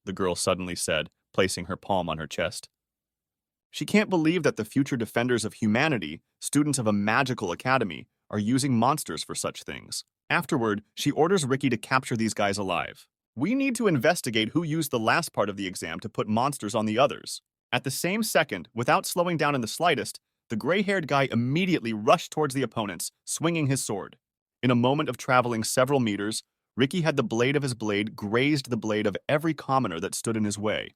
Speaker 1: the girl suddenly said, placing her palm on her chest. She can't believe that the future defenders of humanity, students of a magical academy, are using monsters for such things. Afterward, she orders Ricky to capture these guys alive. "We need to investigate who used the last part of the exam to put monsters on the others." At the same second, without slowing down in the slightest, the gray-haired guy immediately rushed towards the opponents, swinging his sword. In a moment of traveling several meters, Ricky had the blade of his blade grazed the blade of every commoner that stood in his way.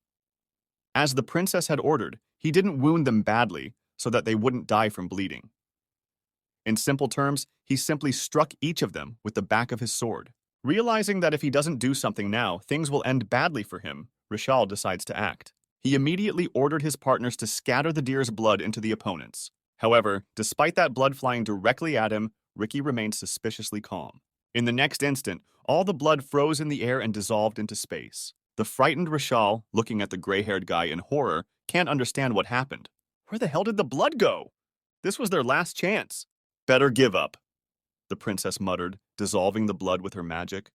Speaker 1: As the princess had ordered, he didn't wound them badly so that they wouldn't die from bleeding. In simple terms, he simply struck each of them with the back of his sword. Realizing that if he doesn't do something now, things will end badly for him, Rishal decides to act. He immediately ordered his partners to scatter the deer's blood into the opponents. However, despite that blood flying directly at him, Ricky remained suspiciously calm. In the next instant, all the blood froze in the air and dissolved into space. The frightened Rishal, looking at the gray-haired guy in horror, can't understand what happened. Where the hell did the blood go? This was their last chance. "Better give up," the princess muttered, dissolving the blood with her magic.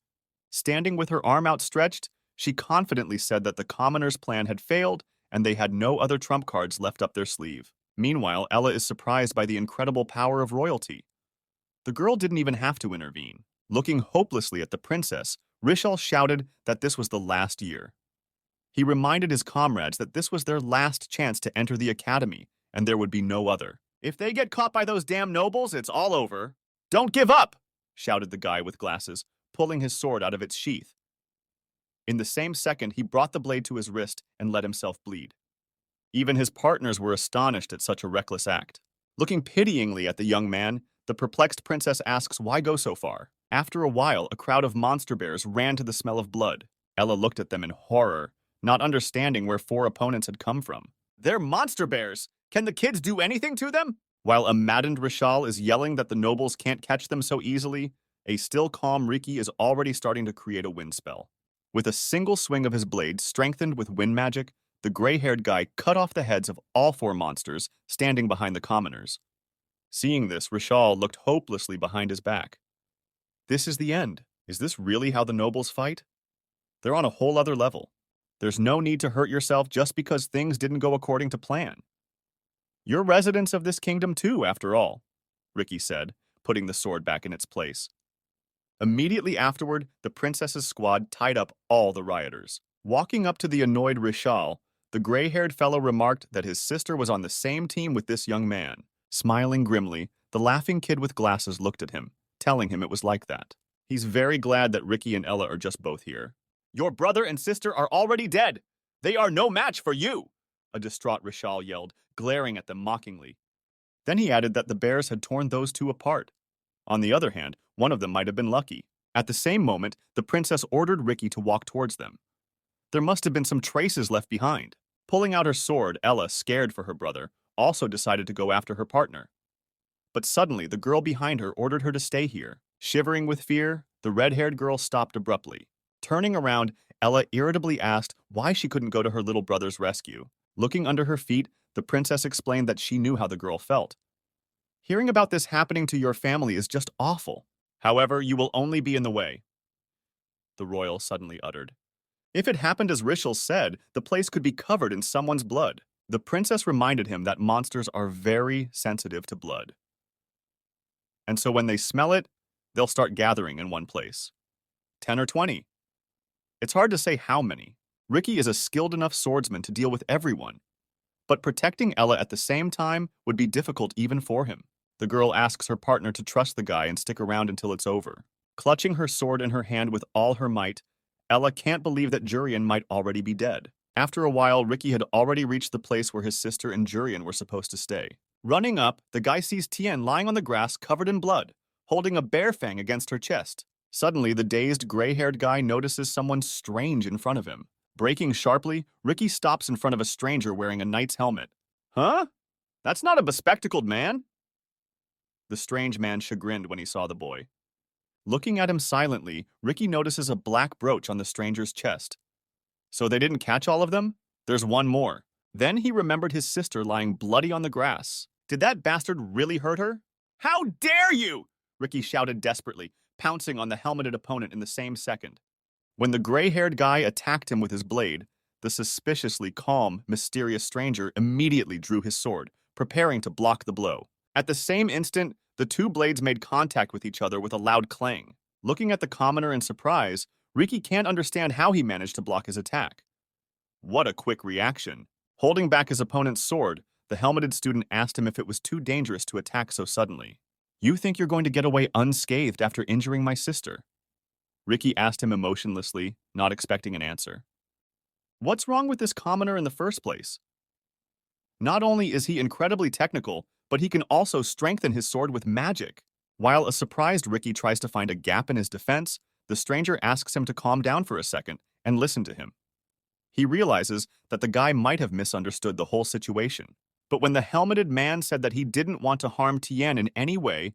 Speaker 1: Standing with her arm outstretched, she confidently said that the commoners' plan had failed and they had no other trump cards left up their sleeve. Meanwhile, Ella is surprised by the incredible power of royalty. The girl didn't even have to intervene. Looking hopelessly at the princess, Rishal shouted that this was the last year. He reminded his comrades that this was their last chance to enter the academy, and there would be no other. "If they get caught by those damn nobles, it's all over." "Don't give up!" shouted the guy with glasses, pulling his sword out of its sheath. In the same second, he brought the blade to his wrist and let himself bleed. Even his partners were astonished at such a reckless act. Looking pityingly at the young man, the perplexed princess asks why go so far. After a while, a crowd of monster bears ran to the smell of blood. Ella looked at them in horror, not understanding where 4 opponents had come from. "They're monster bears! Can the kids do anything to them?" While a maddened Rishal is yelling that the nobles can't catch them so easily, a still calm Ricky is already starting to create a wind spell. With a single swing of his blade, strengthened with wind magic, the gray-haired guy cut off the heads of all 4 monsters standing behind the commoners. Seeing this, Rishal looked hopelessly behind his back. This is the end. Is this really how the nobles fight? They're on a whole other level. There's no need to hurt yourself just because things didn't go according to plan. "You're residents of this kingdom too, after all," Ricky said, putting the sword back in its place. Immediately afterward, the princess's squad tied up all the rioters. Walking up to the annoyed Rishal, the The gray-haired fellow remarked that his sister was on the same team with this young man. Smiling grimly, the laughing kid with glasses looked at him, telling him it was like that. He's very glad that Ricky and Ella are just both here. Your brother and sister are already dead! They are no match for you! A distraught Rishal yelled, glaring at them mockingly. Then he added that the bears had torn those two apart. On the other hand, one of them might have been lucky. At the same moment, the princess ordered Ricky to walk towards them. There must have been some traces left behind. Pulling out her sword, Ella, scared for her brother, also decided to go after her partner. But suddenly, the girl behind her ordered her to stay here. Shivering with fear, the red-haired girl stopped abruptly. Turning around, Ella irritably asked why she couldn't go to her little brother's rescue. Looking under her feet, the princess explained that she knew how the girl felt. Hearing about this happening to your family is just awful. However, you will only be in the way, the royal suddenly uttered. If it happened as Rishal said, the place could be covered in someone's blood. The princess reminded him that monsters are very sensitive to blood. And so when they smell it, they'll start gathering in one place. 10 or 20. It's hard to say how many. Ricky is a skilled enough swordsman to deal with everyone. But protecting Ella at the same time would be difficult even for him. The girl asks her partner to trust the guy and stick around until it's over. Clutching her sword in her hand with all her might, Ella can't believe that Jurian might already be dead. After a while, Ricky had already reached the place where his sister and Jurian were supposed to stay. Running up, the guy sees Tien lying on the grass covered in blood, holding a bear fang against her chest. Suddenly, the dazed, gray-haired guy notices someone strange in front of him. Braking sharply, Ricky stops in front of a stranger wearing a knight's helmet. Huh? That's not a bespectacled man? The strange man chagrined when he saw the boy. Looking at him silently, Ricky notices a black brooch on the stranger's chest. So they didn't catch all of them? There's one more. Then he remembered his sister lying bloody on the grass. Did that bastard really hurt her? How dare you! Ricky shouted desperately, pouncing on the helmeted opponent in the same second. When the gray-haired guy attacked him with his blade, the suspiciously calm, mysterious stranger immediately drew his sword, preparing to block the blow. At the same instant, the two blades made contact with each other with a loud clang. Looking at the commoner in surprise, Ricky can't understand how he managed to block his attack. What a quick reaction. Holding back his opponent's sword, the helmeted student asked him if it was too dangerous to attack so suddenly. You think you're going to get away unscathed after injuring my sister? Ricky asked him emotionlessly, not expecting an answer. What's wrong with this commoner in the first place? Not only is he incredibly technical, but he can also strengthen his sword with magic. While a surprised Ricky tries to find a gap in his defense, the stranger asks him to calm down for a second and listen to him. He realizes that the guy might have misunderstood the whole situation. But when the helmeted man said that he didn't want to harm Tien in any way,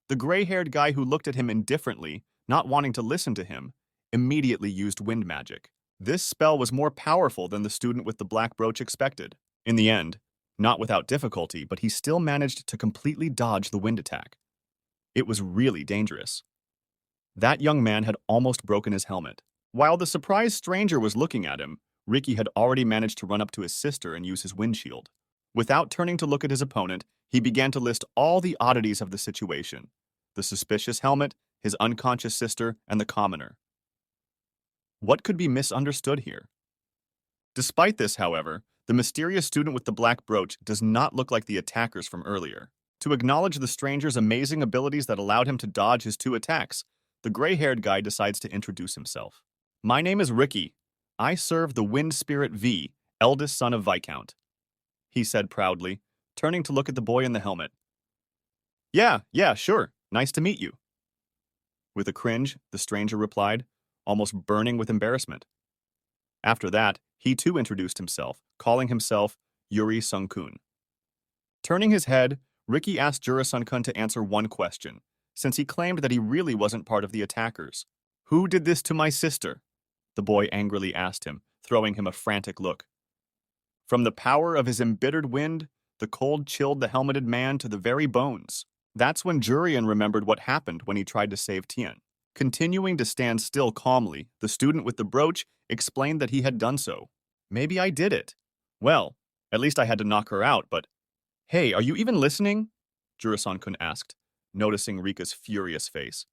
Speaker 1: the gray-haired guy who looked at him indifferently, not wanting to listen to him, immediately used wind magic. This spell was more powerful than the student with the black brooch expected. In the end, not without difficulty, but he still managed to completely dodge the wind attack. It was really dangerous. That young man had almost broken his helmet. While the surprised stranger was looking at him, Ricky had already managed to run up to his sister and use his windshield. Without turning to look at his opponent, he began to list all the oddities of the situation: the suspicious helmet, his unconscious sister, and the commoner. What could be misunderstood here? Despite this, however, the mysterious student with the black brooch does not look like the attackers from earlier. To acknowledge the stranger's amazing abilities that allowed him to dodge his two attacks, the gray-haired guy decides to introduce himself. My name is Ricky. I serve the Wind Spirit V, eldest son of Viscount, he said proudly, turning to look at the boy in the helmet. Yeah, sure. Nice to meet you. With a cringe, the stranger replied, almost burning with embarrassment. After that, he too introduced himself, calling himself Yuri Sung-kun. Turning his head, Ricky asked Jura Sun-kun to answer one question, since he claimed that he really wasn't part of the attackers. Who did this to my sister? The boy angrily asked him, throwing him a frantic look. From the power of his embittered wind, the cold chilled the helmeted man to the very bones. That's when Jurian remembered what happened when he tried to save Tien. Continuing to stand still calmly, the student with the brooch explained that he had done so. Maybe I did it. Well, at least I had to knock her out, but... Hey, are you even listening? Jurasan-kun asked, noticing Rika's furious face.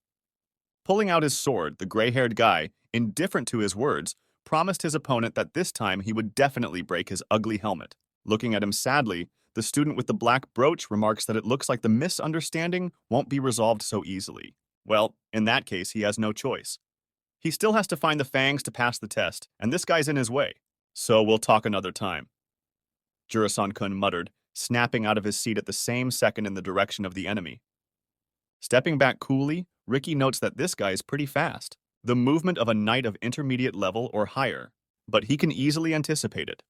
Speaker 1: Pulling out his sword, the gray-haired guy, indifferent to his words, promised his opponent that this time he would definitely break his ugly helmet. Looking at him sadly, the student with the black brooch remarks that it looks like the misunderstanding won't be resolved so easily. Well, in that case, he has no choice. He still has to find the fangs to pass the test, and this guy's in his way. So we'll talk another time. Jurasan-kun muttered, snapping out of his seat at the same second in the direction of the enemy. Stepping back coolly, Ricky notes that this guy is pretty fast. The movement of a knight of intermediate level or higher, but he can easily anticipate it.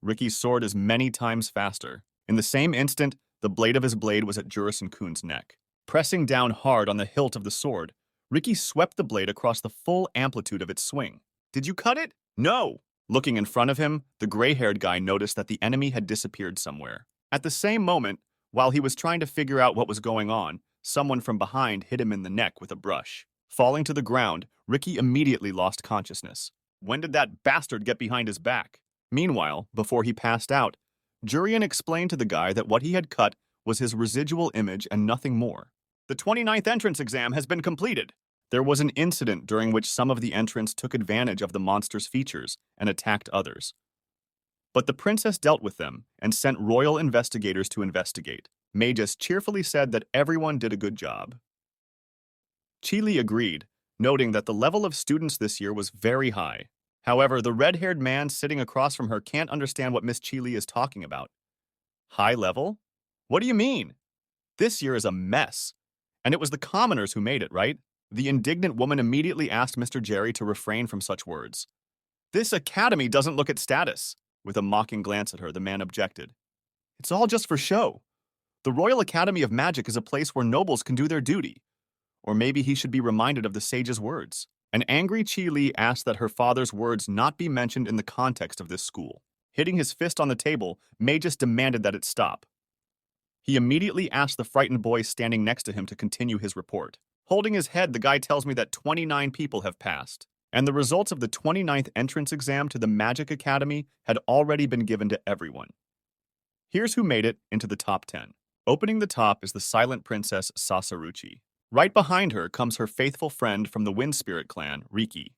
Speaker 1: Ricky's sword is many times faster. In the same instant, the blade of his blade was at Jurasan-kun's neck. Pressing down hard on the hilt of the sword, Ricky swept the blade across the full amplitude of its swing. Did you cut it? No! Looking in front of him, the gray-haired guy noticed that the enemy had disappeared somewhere. At the same moment, while he was trying to figure out what was going on, someone from behind hit him in the neck with a brush. Falling to the ground, Ricky immediately lost consciousness. When did that bastard get behind his back? Meanwhile, before he passed out, Jurian explained to the guy that what he had cut was his residual image and nothing more. The 29th entrance exam has been completed. There was an incident during which some of the entrants took advantage of the monster's features and attacked others. But the princess dealt with them and sent royal investigators to investigate. Magus cheerfully said that everyone did a good job. Chili agreed, noting that the level of students this year was very high. However, the red-haired man sitting across from her can't understand what Miss Chili is talking about. High level? What do you mean? This year is a mess. And it was the commoners who made it, right? The indignant woman immediately asked Mr. Jerry to refrain from such words. This academy doesn't look at status. With a mocking glance at her, the man objected. It's all just for show. The Royal Academy of Magic is a place where nobles can do their duty. Or maybe he should be reminded of the sage's words. An angry Chi Li asked that her father's words not be mentioned in the context of this school. Hitting his fist on the table, Magus demanded that it stop. He immediately asked the frightened boy standing next to him to continue his report. Holding his head, the guy tells me that 29 people have passed, and the results of the 29th entrance exam to the Magic Academy had already been given to everyone. Here's who made it into the top 10. Opening the top is the silent princess Sasaruchi. Right behind her comes her faithful friend from the Wind Spirit clan, Riki.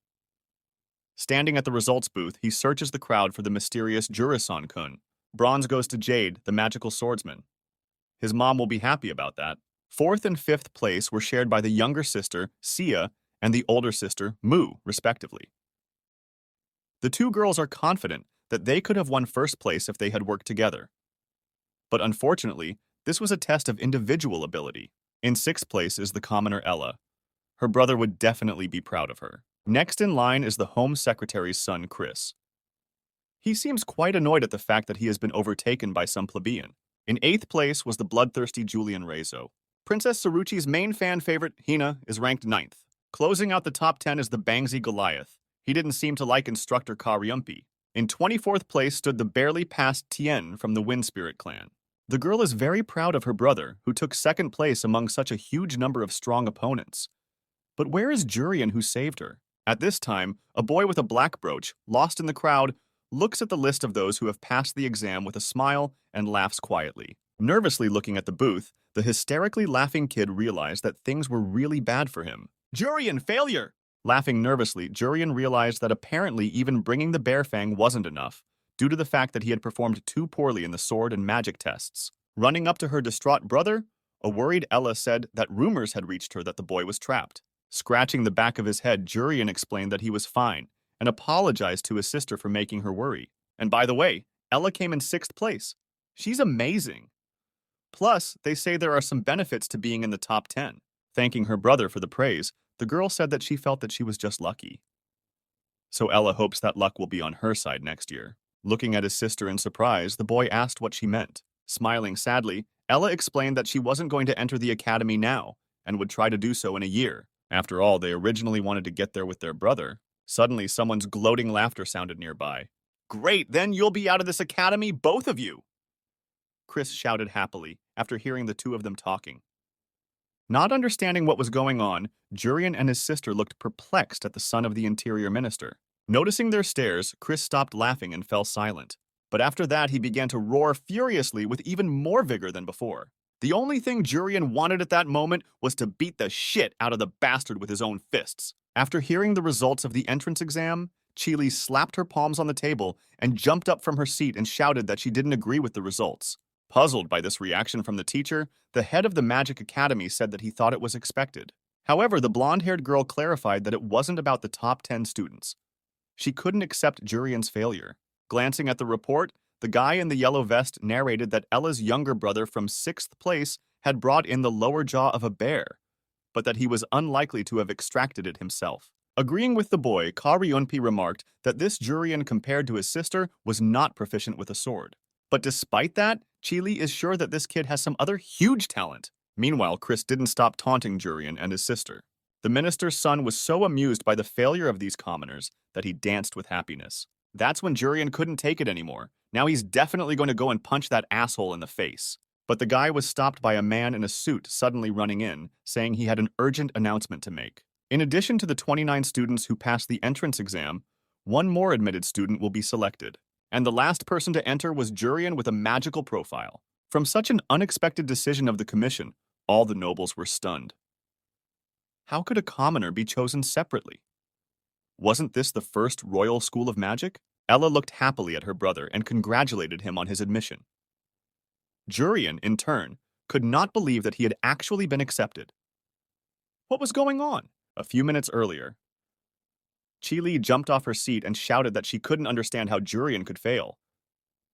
Speaker 1: Standing at the results booth, he searches the crowd for the mysterious Jurasan-kun. Bronze goes to Jade, the magical swordsman. His mom will be happy about that. Fourth and fifth place were shared by the younger sister, Sia, and the older sister, Mu, respectively. The two girls are confident that they could have won first place if they had worked together. But unfortunately, this was a test of individual ability. In sixth place is the commoner Ella. Her brother would definitely be proud of her. Next in line is the Home Secretary's son, Chris. He seems quite annoyed at the fact that he has been overtaken by some plebeian. In eighth place was the bloodthirsty Julian Rezo. Princess Saruchi's main fan favorite, Hina, is ranked 9th. Closing out the top 10 is the Bangsy Goliath. He didn't seem to like instructor Karyumpi. In 24th place stood the barely passed Tien from the Wind Spirit clan. The girl is very proud of her brother, who took second place among such a huge number of strong opponents. But where is Jurian, who saved her? At this time, a boy with a black brooch, lost in the crowd, looks at the list of those who have passed the exam with a smile and laughs quietly. Nervously looking at the booth, the hysterically laughing kid realized that things were really bad for him. Jurian, failure! Laughing nervously, Jurian realized that apparently even bringing the bear fang wasn't enough, due to the fact that he had performed too poorly in the sword and magic tests. Running up to her distraught brother, a worried Ella said that rumors had reached her that the boy was trapped. Scratching the back of his head, Jurian explained that he was fine, and apologized to his sister for making her worry. And by the way, Ella came in 6th place. She's amazing. Plus, they say there are some benefits to being in the top 10. Thanking her brother for the praise, the girl said that she felt that she was just lucky. So Ella hopes that luck will be on her side next year. Looking at his sister in surprise, the boy asked what she meant. Smiling sadly, Ella explained that she wasn't going to enter the academy now, and would try to do so in a year. After all, they originally wanted to get there with their brother. Suddenly, someone's gloating laughter sounded nearby. Great, then you'll be out of this academy, both of you! Chris shouted happily, after hearing the two of them talking. Not understanding what was going on, Jurian and his sister looked perplexed at the son of the interior minister. Noticing their stares, Chris stopped laughing and fell silent. But after that, he began to roar furiously with even more vigor than before. The only thing Jurian wanted at that moment was to beat the shit out of the bastard with his own fists. After hearing the results of the entrance exam, Chili slapped her palms on the table and jumped up from her seat and shouted that she didn't agree with the results. Puzzled by this reaction from the teacher, the head of the Magic Academy said that he thought it was expected. However, the blonde-haired girl clarified that it wasn't about the top 10 students. She couldn't accept Jurian's failure. Glancing at the report, the guy in the yellow vest narrated that Ella's younger brother from 6th place had brought in the lower jaw of a bear, but that he was unlikely to have extracted it himself. Agreeing with the boy, Ka Ryunpi remarked that this Jurian compared to his sister was not proficient with a sword. But despite that, Chili is sure that this kid has some other huge talent. Meanwhile, Chris didn't stop taunting Jurian and his sister. The minister's son was so amused by the failure of these commoners that he danced with happiness. That's when Jurian couldn't take it anymore. Now he's definitely going to go and punch that asshole in the face. But the guy was stopped by a man in a suit suddenly running in, saying he had an urgent announcement to make. In addition to the 29 students who passed the entrance exam, one more admitted student will be selected. And the last person to enter was Jurian with a magical profile. From such an unexpected decision of the commission, all the nobles were stunned. How could a commoner be chosen separately? Wasn't this the first Royal School of Magic? Ella looked happily at her brother and congratulated him on his admission. Jurian, in turn, could not believe that he had actually been accepted. What was going on? A few minutes earlier, Chili jumped off her seat and shouted that she couldn't understand how Jurian could fail.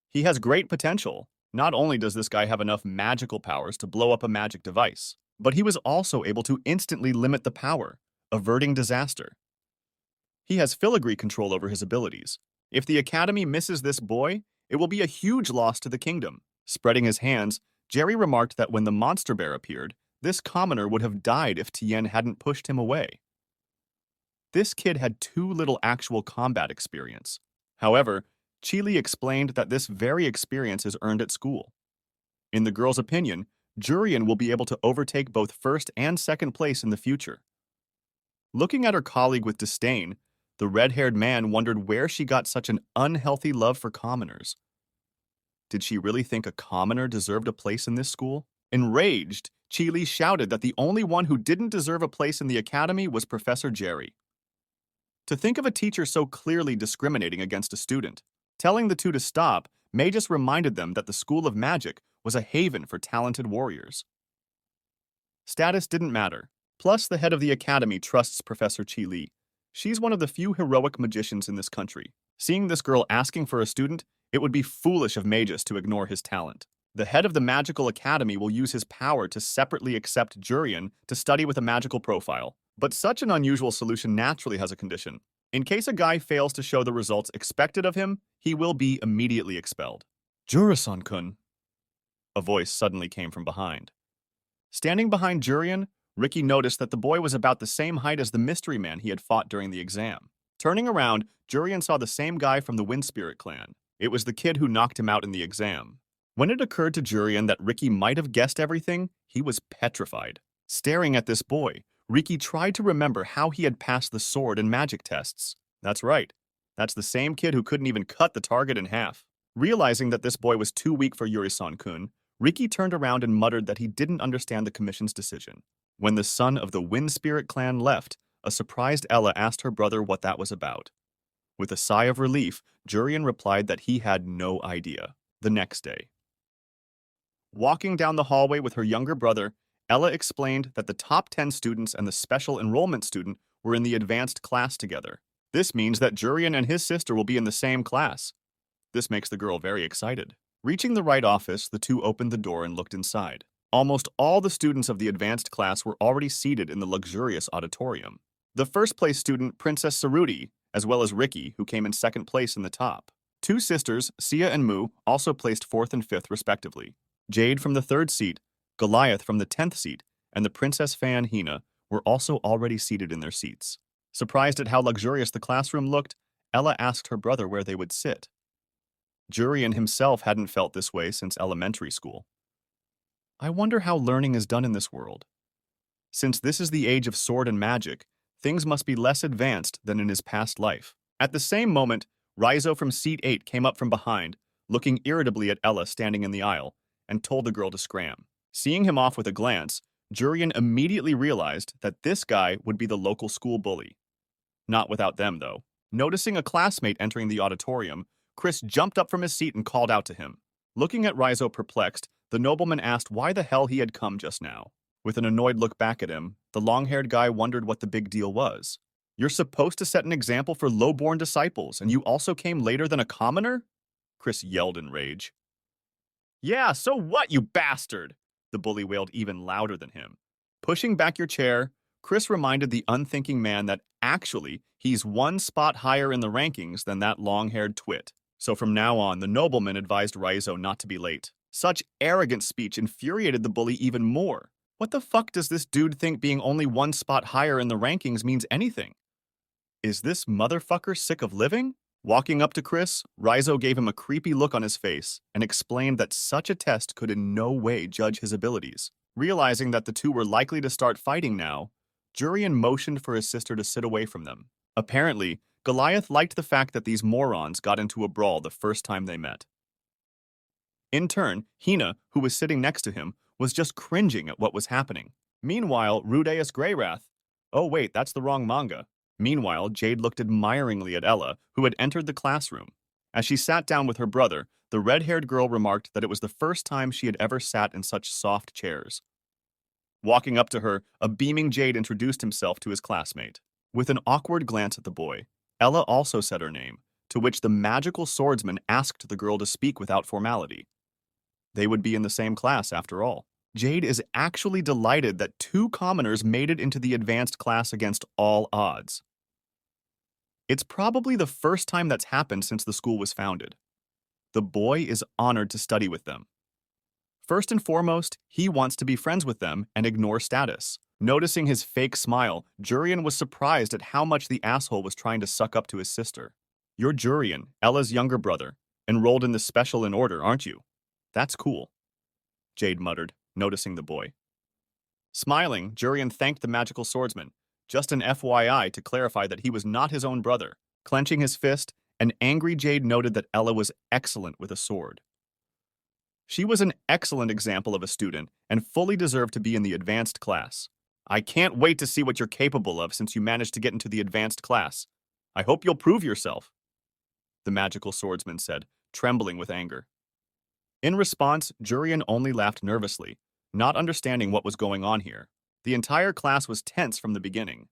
Speaker 1: He has great potential. Not only does this guy have enough magical powers to blow up a magic device, but he was also able to instantly limit the power, averting disaster. He has filigree control over his abilities. If the Academy misses this boy, it will be a huge loss to the kingdom. Spreading his hands, Jerry remarked that when the monster bear appeared, this commoner would have died if Tien hadn't pushed him away. This kid had too little actual combat experience. However, Chili explained that this very experience is earned at school. In the girl's opinion, Jurian will be able to overtake both first and second place in the future. Looking at her colleague with disdain, the red-haired man wondered where she got such an unhealthy love for commoners. Did she really think a commoner deserved a place in this school? Enraged, Chili shouted that the only one who didn't deserve a place in the academy was Professor Jerry. To think of a teacher so clearly discriminating against a student, telling the two to stop, May just reminded them that the School of Magic was a haven for talented warriors. Status didn't matter. Plus, the head of the academy trusts Professor Chili. She's one of the few heroic magicians in this country. Seeing this girl asking for a student, it would be foolish of Magus to ignore his talent. The head of the Magical Academy will use his power to separately accept Jurian to study with a magical profile. But such an unusual solution naturally has a condition. In case a guy fails to show the results expected of him, he will be immediately expelled. Jurisan-kun. A voice suddenly came from behind. Standing behind Jurian, Ricky noticed that the boy was about the same height as the mystery man he had fought during the exam. Turning around, Jurian saw the same guy from the Wind Spirit clan. It was the kid who knocked him out in the exam. When it occurred to Jurian that Ricky might have guessed everything, he was petrified. Staring at this boy, Ricky tried to remember how he had passed the sword and magic tests. That's right. That's the same kid who couldn't even cut the target in half. Realizing that this boy was too weak for Yuri-san-kun, Ricky turned around and muttered that he didn't understand the commission's decision. When the son of the Wind Spirit clan left, a surprised Ella asked her brother what that was about. With a sigh of relief, Jurian replied that he had no idea. The next day, walking down the hallway with her younger brother, Ella explained that the top 10 students and the special enrollment student were in the advanced class together. This means that Jurian and his sister will be in the same class. This makes the girl very excited. Reaching the right office, the two opened the door and looked inside. Almost all the students of the advanced class were already seated in the luxurious auditorium. The first-place student, Princess Saruti, as well as Ricky, who came in second place in the top. Two sisters, Sia and Mu, also placed 4th and 5th respectively. Jade from the 3rd seat, Goliath from the 10th seat, and the Princess Fan Hina were also already seated in their seats. Surprised at how luxurious the classroom looked, Ella asked her brother where they would sit. Jurian himself hadn't felt this way since elementary school. I wonder how learning is done in this world. Since this is the age of sword and magic, things must be less advanced than in his past life. At the same moment, Raizo from seat 8 came up from behind, looking irritably at Ella standing in the aisle, and told the girl to scram. Seeing him off with a glance, Jurian immediately realized that this guy would be the local school bully. Not without them, though. Noticing a classmate entering the auditorium, Chris jumped up from his seat and called out to him. Looking at Raizo perplexed, the nobleman asked why the hell he had come just now. With an annoyed look back at him, the long-haired guy wondered what the big deal was. You're supposed to set an example for low-born disciples, and you also came later than a commoner? Chris yelled in rage. Yeah, so what, you bastard? The bully wailed even louder than him. Pushing back your chair, Chris reminded the unthinking man that actually he's one spot higher in the rankings than that long-haired twit. So from now on, the nobleman advised Raizo not to be late. Such arrogant speech infuriated the bully even more. What the fuck does this dude think being only one spot higher in the rankings means anything? Is this motherfucker sick of living? Walking up to Chris, Raizo gave him a creepy look on his face and explained that such a test could in no way judge his abilities. Realizing that the two were likely to start fighting now, Jurian motioned for his sister to sit away from them. Apparently, Goliath liked the fact that these morons got into a brawl the first time they met. In turn, Hina, who was sitting next to him, was just cringing at what was happening. Meanwhile, Rudeus Greyrath... Oh wait, that's the wrong manga. Meanwhile, Jade looked admiringly at Ella, who had entered the classroom. As she sat down with her brother, the red-haired girl remarked that it was the first time she had ever sat in such soft chairs. Walking up to her, a beaming Jade introduced himself to his classmate. With an awkward glance at the boy, Ella also said her name, to which the magical swordsman asked the girl to speak without formality. They would be in the same class after all. Jade is actually delighted that two commoners made it into the advanced class against all odds. It's probably the first time that's happened since the school was founded. The boy is honored to study with them. First and foremost, he wants to be friends with them and ignore status. Noticing his fake smile, Jurian was surprised at how much the asshole was trying to suck up to his sister. You're Jurian, Ella's younger brother, enrolled in the special in order, aren't you? That's cool, Jade muttered, noticing the boy. Smiling, Jurian thanked the magical swordsman, just an FYI to clarify that he was not his own brother. Clenching his fist, an angry Jade noted that Ella was excellent with a sword. She was an excellent example of a student and fully deserved to be in the advanced class. I can't wait to see what you're capable of since you managed to get into the advanced class. I hope you'll prove yourself, the magical swordsman said, trembling with anger. In response, Jurian only laughed nervously, not understanding what was going on here. The entire class was tense from the beginning.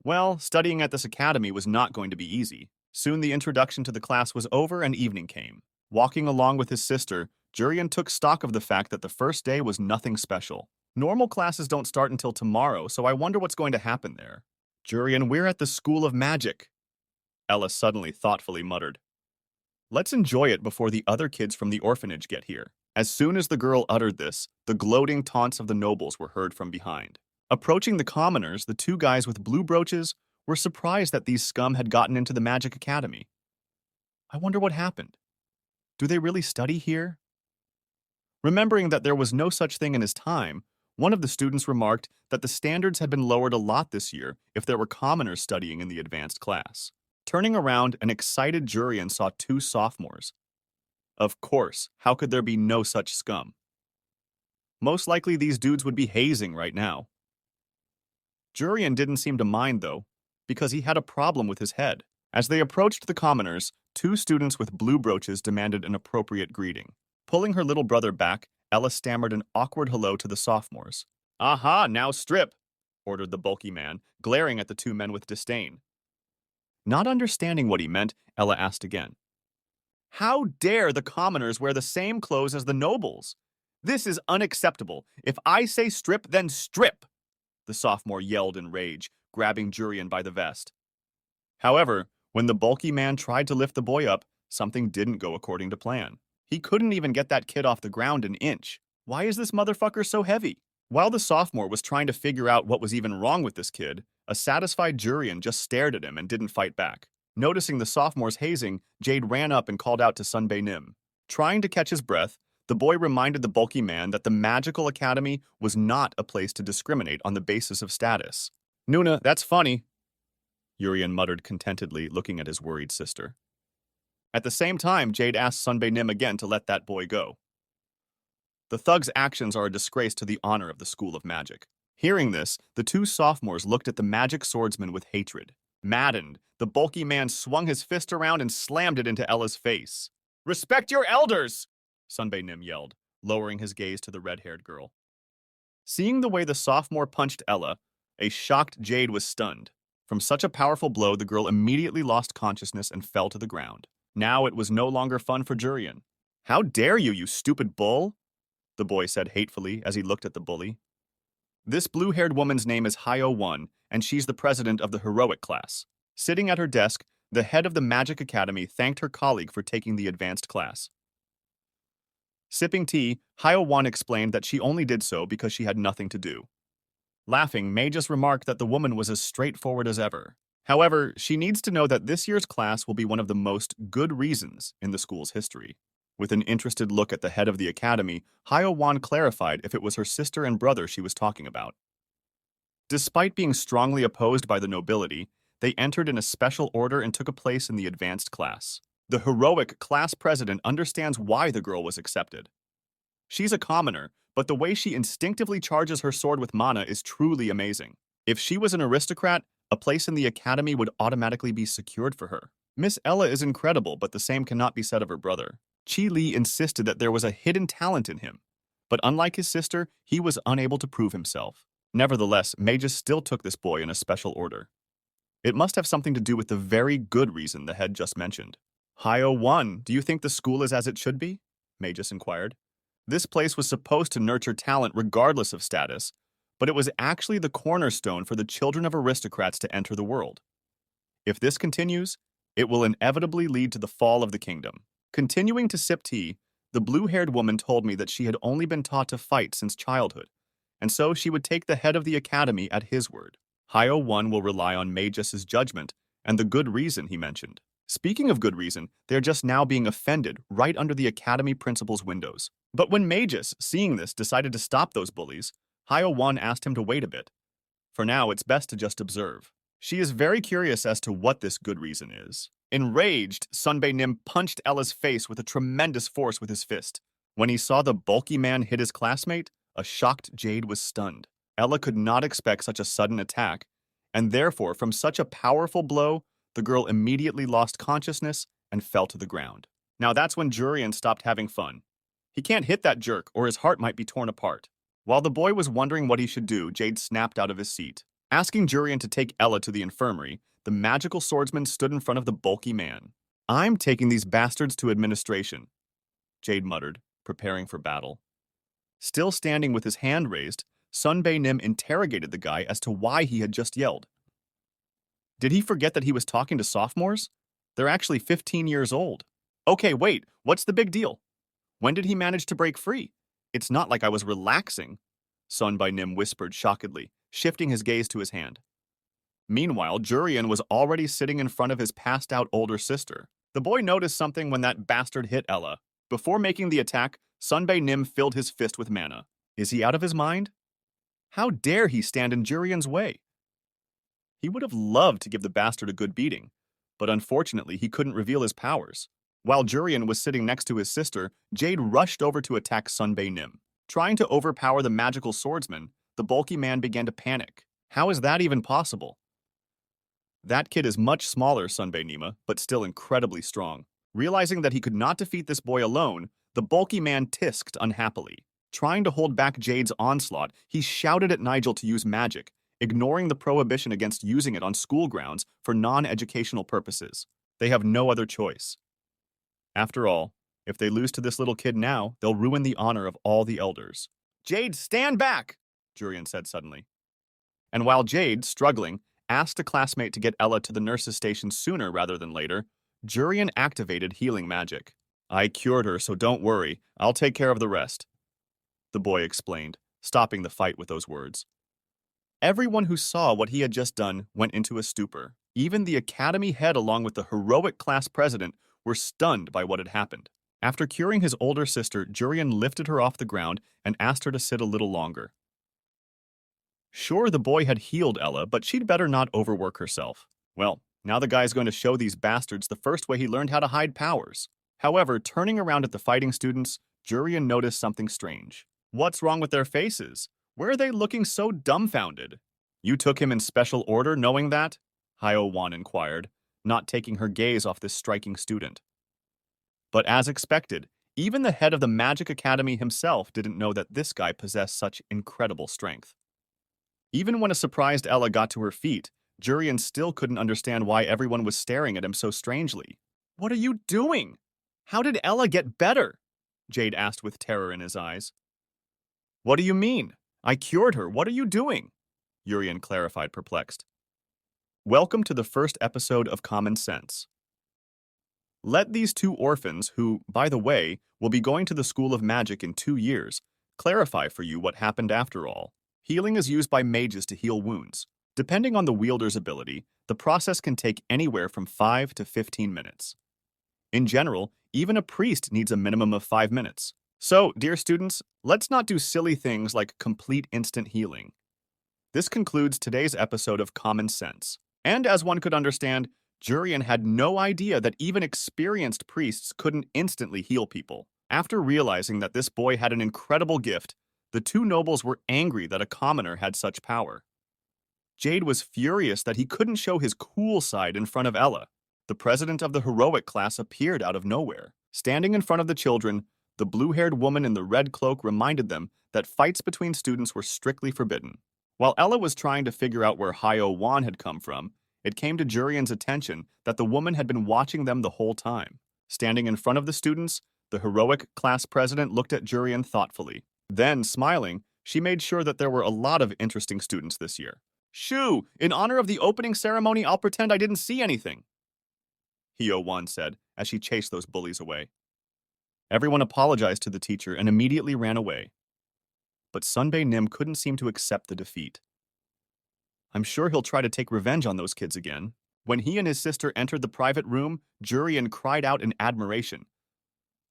Speaker 1: Well, studying at this academy was not going to be easy. Soon the introduction to the class was over and evening came. Walking along with his sister, Jurian took stock of the fact that the first day was nothing special. Normal classes don't start until tomorrow, so I wonder what's going to happen there. Jurian, we're at the School of Magic, Ella suddenly thoughtfully muttered. Let's enjoy it before the other kids from the orphanage get here. As soon as the girl uttered this, the gloating taunts of the nobles were heard from behind. Approaching the commoners, the two guys with blue brooches were surprised that these scum had gotten into the Magic Academy. I wonder what happened. Do they really study here? Remembering that there was no such thing in his time, one of the students remarked that the standards had been lowered a lot this year if there were commoners studying in the advanced class. Turning around, an excited Jurian saw two sophomores. Of course, how could there be no such scum? Most likely these dudes would be hazing right now. Jurian didn't seem to mind, though, because he had a problem with his head. As they approached the commoners, two students with blue brooches demanded an appropriate greeting. Pulling her little brother back, Ella stammered an awkward hello to the sophomores. Aha, now strip, ordered the bulky man, glaring at the two men with disdain. Not understanding what he meant, Ella asked again. How dare the commoners wear the same clothes as the nobles? This is unacceptable. If I say strip, then strip, the sophomore yelled in rage, grabbing Jurian by the vest. However, when the bulky man tried to lift the boy up, something didn't go according to plan. He couldn't even get that kid off the ground an inch. Why is this motherfucker so heavy? While the sophomore was trying to figure out what was even wrong with this kid, a satisfied Jurian just stared at him and didn't fight back. Noticing the sophomore's hazing, Jade ran up and called out to Sunbae Nim. Trying to catch his breath, the boy reminded the bulky man that the magical academy was not a place to discriminate on the basis of status. Nuna, that's funny, Jurian muttered contentedly, looking at his worried sister. At the same time, Jade asked Sunbae Nim again to let that boy go. The thug's actions are a disgrace to the honor of the School of Magic. Hearing this, the two sophomores looked at the magic swordsman with hatred. Maddened, the bulky man swung his fist around and slammed it into Ella's face. "Respect your elders!" Sunbae Nim yelled, lowering his gaze to the red-haired girl. Seeing the way the sophomore punched Ella, a shocked Jade was stunned. From such a powerful blow, the girl immediately lost consciousness and fell to the ground. Now it was no longer fun for Jurian. "How dare you, you stupid bull!" the boy said hatefully as he looked at the bully. This blue-haired woman's name is Hyo-1, and she's the president of the heroic class. Sitting at her desk, the head of the Magic Academy thanked her colleague for taking the advanced class. Sipping tea, Hyo-1 explained that she only did so because she had nothing to do. Laughing, May just remarked that the woman was as straightforward as ever. However, she needs to know that this year's class will be one of the most good reasons in the school's history. With an interested look at the head of the academy, Hyo-1 clarified if it was her sister and brother she was talking about. Despite being strongly opposed by the nobility, they entered in a special order and took a place in the advanced class. The heroic class president understands why the girl was accepted. She's a commoner, but the way she instinctively charges her sword with mana is truly amazing. If she was an aristocrat, a place in the academy would automatically be secured for her. Miss Ella is incredible, but the same cannot be said of her brother. Chi Li insisted that there was a hidden talent in him, but unlike his sister, he was unable to prove himself. Nevertheless, Magus still took this boy in a special order. It must have something to do with the very good reason the head just mentioned. "Hyo-1, do you think the school is as it should be?" Magus inquired. This place was supposed to nurture talent regardless of status, but it was actually the cornerstone for the children of aristocrats to enter the world. If this continues, it will inevitably lead to the fall of the kingdom. Continuing to sip tea, the blue-haired woman told me that she had only been taught to fight since childhood, and so she would take the head of the academy at his word. Hyo-1 will rely on Magus's judgment and the good reason he mentioned. Speaking of good reason, they're just now being offended right under the academy principal's windows. But when Magus, seeing this, decided to stop those bullies, Hyo-1 asked him to wait a bit. For now, it's best to just observe. She is very curious as to what this good reason is. Enraged, Sunbae Nim punched Ella's face with a tremendous force with his fist. When he saw the bulky man hit his classmate, a shocked Jade was stunned. Ella could not expect such a sudden attack, and therefore, from such a powerful blow, the girl immediately lost consciousness and fell to the ground. Now that's when Jurian stopped having fun. He can't hit that jerk or his heart might be torn apart. While the boy was wondering what he should do, Jade snapped out of his seat. Asking Jurian to take Ella to the infirmary, the magical swordsman stood in front of the bulky man. "I'm taking these bastards to administration," Jade muttered, preparing for battle. Still standing with his hand raised, Sunbae Nim interrogated the guy as to why he had just yelled. Did he forget that he was talking to sophomores? They're actually 15 years old. Okay, wait, what's the big deal? When did he manage to break free? It's not like I was relaxing, Sunbae Nim whispered shockedly, shifting his gaze to his hand. Meanwhile, Jurian was already sitting in front of his passed-out older sister. The boy noticed something when that bastard hit Ella. Before making the attack, Sunbae Nim filled his fist with mana. Is he out of his mind? How dare he stand in Jurian's way? He would have loved to give the bastard a good beating, but unfortunately he couldn't reveal his powers. While Jurian was sitting next to his sister, Jade rushed over to attack Sunbae Nim. Trying to overpower the magical swordsman, the bulky man began to panic. How is that even possible? That kid is much smaller, Sunbae Nima, but still incredibly strong. Realizing that he could not defeat this boy alone, the bulky man tisked unhappily. Trying to hold back Jade's onslaught, he shouted at Nigel to use magic, ignoring the prohibition against using it on school grounds for non-educational purposes. They have no other choice. After all, if they lose to this little kid now, they'll ruin the honor of all the elders. Jade, stand back! Jurian said suddenly. And while Jade, struggling, asked a classmate to get Ella to the nurse's station sooner rather than later, Jurian activated healing magic. I cured her, so don't worry. I'll take care of the rest, the boy explained, stopping the fight with those words. Everyone who saw what he had just done went into a stupor. Even the academy head along with the heroic class president were stunned by what had happened. After curing his older sister, Jurian lifted her off the ground and asked her to sit a little longer. Sure, the boy had healed Ella, but she'd better not overwork herself. Well, now the guy's going to show these bastards the first way he learned how to hide powers. However, turning around at the fighting students, Jurian noticed something strange. What's wrong with their faces? Where are they looking so dumbfounded? You took him in special order knowing that? Hyo-won inquired, not taking her gaze off this striking student. But as expected, even the head of the Magic Academy himself didn't know that this guy possessed such incredible strength. Even when a surprised Ella got to her feet, Jurian still couldn't understand why everyone was staring at him so strangely. "What are you doing? How did Ella get better?" Jade asked with terror in his eyes. "What do you mean? I cured her. What are you doing?" Jurian clarified, perplexed. "Welcome to the first episode of Common Sense. Let these two orphans, who, by the way, will be going to the School of Magic in 2 years, clarify for you what happened after all. Healing is used by mages to heal wounds. Depending on the wielder's ability, the process can take anywhere from 5 to 15 minutes. In general, even a priest needs a minimum of 5 minutes. So, dear students, let's not do silly things like complete instant healing. This concludes today's episode of Common Sense. And as one could understand, Jurian had no idea that even experienced priests couldn't instantly heal people. After realizing that this boy had an incredible gift, the two nobles were angry that a commoner had such power. Jade was furious that he couldn't show his cool side in front of Ella. The president of the heroic class appeared out of nowhere. Standing in front of the children, the blue-haired woman in the red cloak reminded them that fights between students were strictly forbidden. While Ella was trying to figure out where Hyo-won had come from, it came to Jurian's attention that the woman had been watching them the whole time. Standing in front of the students, the heroic class president looked at Jurian thoughtfully. Then, smiling, she made sure that there were a lot of interesting students this year. "Shoo! In honor of the opening ceremony, I'll pretend I didn't see anything," Hyo-won said as she chased those bullies away. Everyone apologized to the teacher and immediately ran away. But Sunbae Nim couldn't seem to accept the defeat. "I'm sure he'll try to take revenge on those kids again." When he and his sister entered the private room, Jurian cried out in admiration.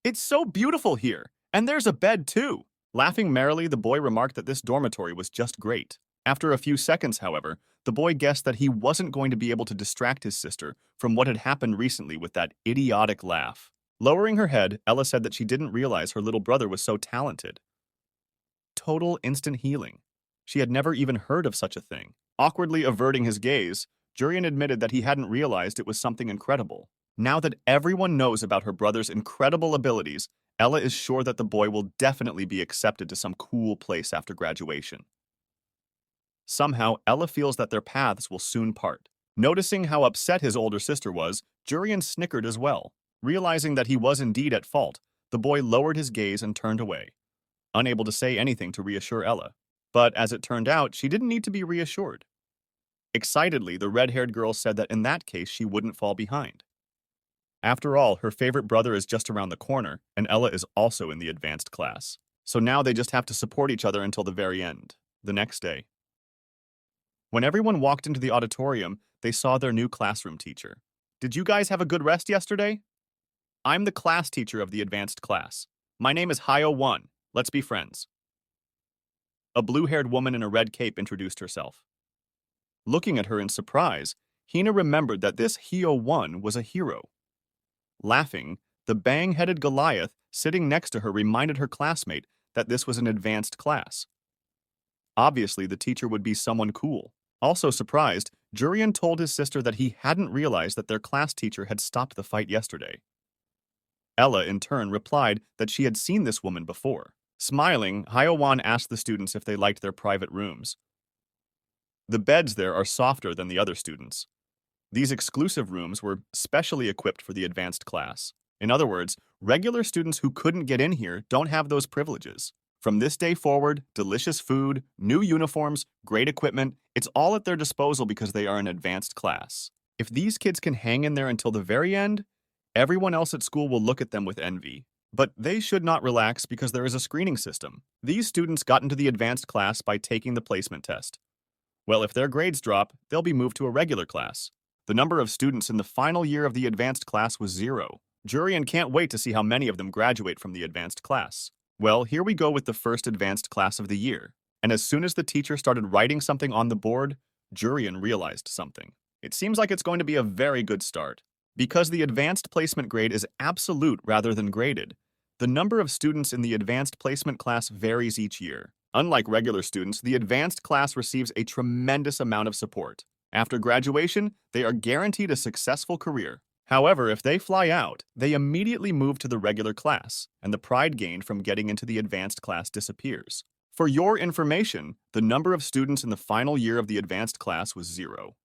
Speaker 1: "It's so beautiful here, and there's a bed too." Laughing merrily, the boy remarked that this dormitory was just great. After a few seconds, however, the boy guessed that he wasn't going to be able to distract his sister from what had happened recently with that idiotic laugh. Lowering her head, Ella said that she didn't realize her little brother was so talented. Total instant healing. She had never even heard of such a thing. Awkwardly averting his gaze, Jurian admitted that he hadn't realized it was something incredible. Now that everyone knows about her brother's incredible abilities, Ella is sure that the boy will definitely be accepted to some cool place after graduation. Somehow, Ella feels that their paths will soon part. Noticing how upset his older sister was, Jurian snickered as well. Realizing that he was indeed at fault, the boy lowered his gaze and turned away, unable to say anything to reassure Ella. But as it turned out, she didn't need to be reassured. Excitedly, the red-haired girl said that in that case she wouldn't fall behind. After all, her favorite brother is just around the corner, and Ella is also in the advanced class. So now they just have to support each other until the very end, the next day. When everyone walked into the auditorium, they saw their new classroom teacher. "Did you guys have a good rest yesterday? I'm the class teacher of the advanced class. My name is Hyo-won. Let's be friends." A blue-haired woman in a red cape introduced herself. Looking at her in surprise, Hina remembered that this Hyo-won was a hero. Laughing, the bang-headed Goliath sitting next to her reminded her classmate that this was an advanced class. Obviously, the teacher would be someone cool. Also surprised, Jurian told his sister that he hadn't realized that their class teacher had stopped the fight yesterday. Ella, in turn, replied that she had seen this woman before. Smiling, Hyo-won asked the students if they liked their private rooms. The beds there are softer than the other students. These exclusive rooms were specially equipped for the advanced class. In other words, regular students who couldn't get in here don't have those privileges. From this day forward, delicious food, new uniforms, great equipment, it's all at their disposal because they are an advanced class. If these kids can hang in there until the very end, everyone else at school will look at them with envy. But they should not relax because there is a screening system. These students got into the advanced class by taking the placement test. Well, if their grades drop, they'll be moved to a regular class. The number of students in the final year of the advanced class was 0. Jurian can't wait to see how many of them graduate from the advanced class. Well, here we go with the first advanced class of the year. And as soon as the teacher started writing something on the board, Jurian realized something. It seems like it's going to be a very good start. Because the advanced placement grade is absolute rather than graded, the number of students in the advanced placement class varies each year. Unlike regular students, the advanced class receives a tremendous amount of support. After graduation, they are guaranteed a successful career. However, if they fly out, they immediately move to the regular class, and the pride gained from getting into the advanced class disappears. For your information, the number of students in the final year of the advanced class was 0.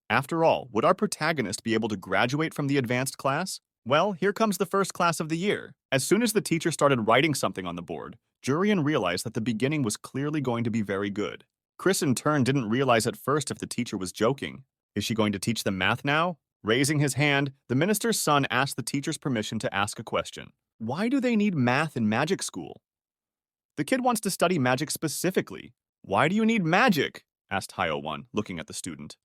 Speaker 1: After all, would our protagonist be able to graduate from the advanced class? Well, here comes the first class of the year. As soon as the teacher started writing something on the board, Jurian realized that the beginning was clearly going to be very good. Chris, in turn, didn't realize at first if the teacher was joking. Is she going to teach them math now? Raising his hand, the minister's son asked the teacher's permission to ask a question. Why do they need math in magic school? The kid wants to study magic specifically. Why do you need magic? Asked Hyo-won, looking at the student.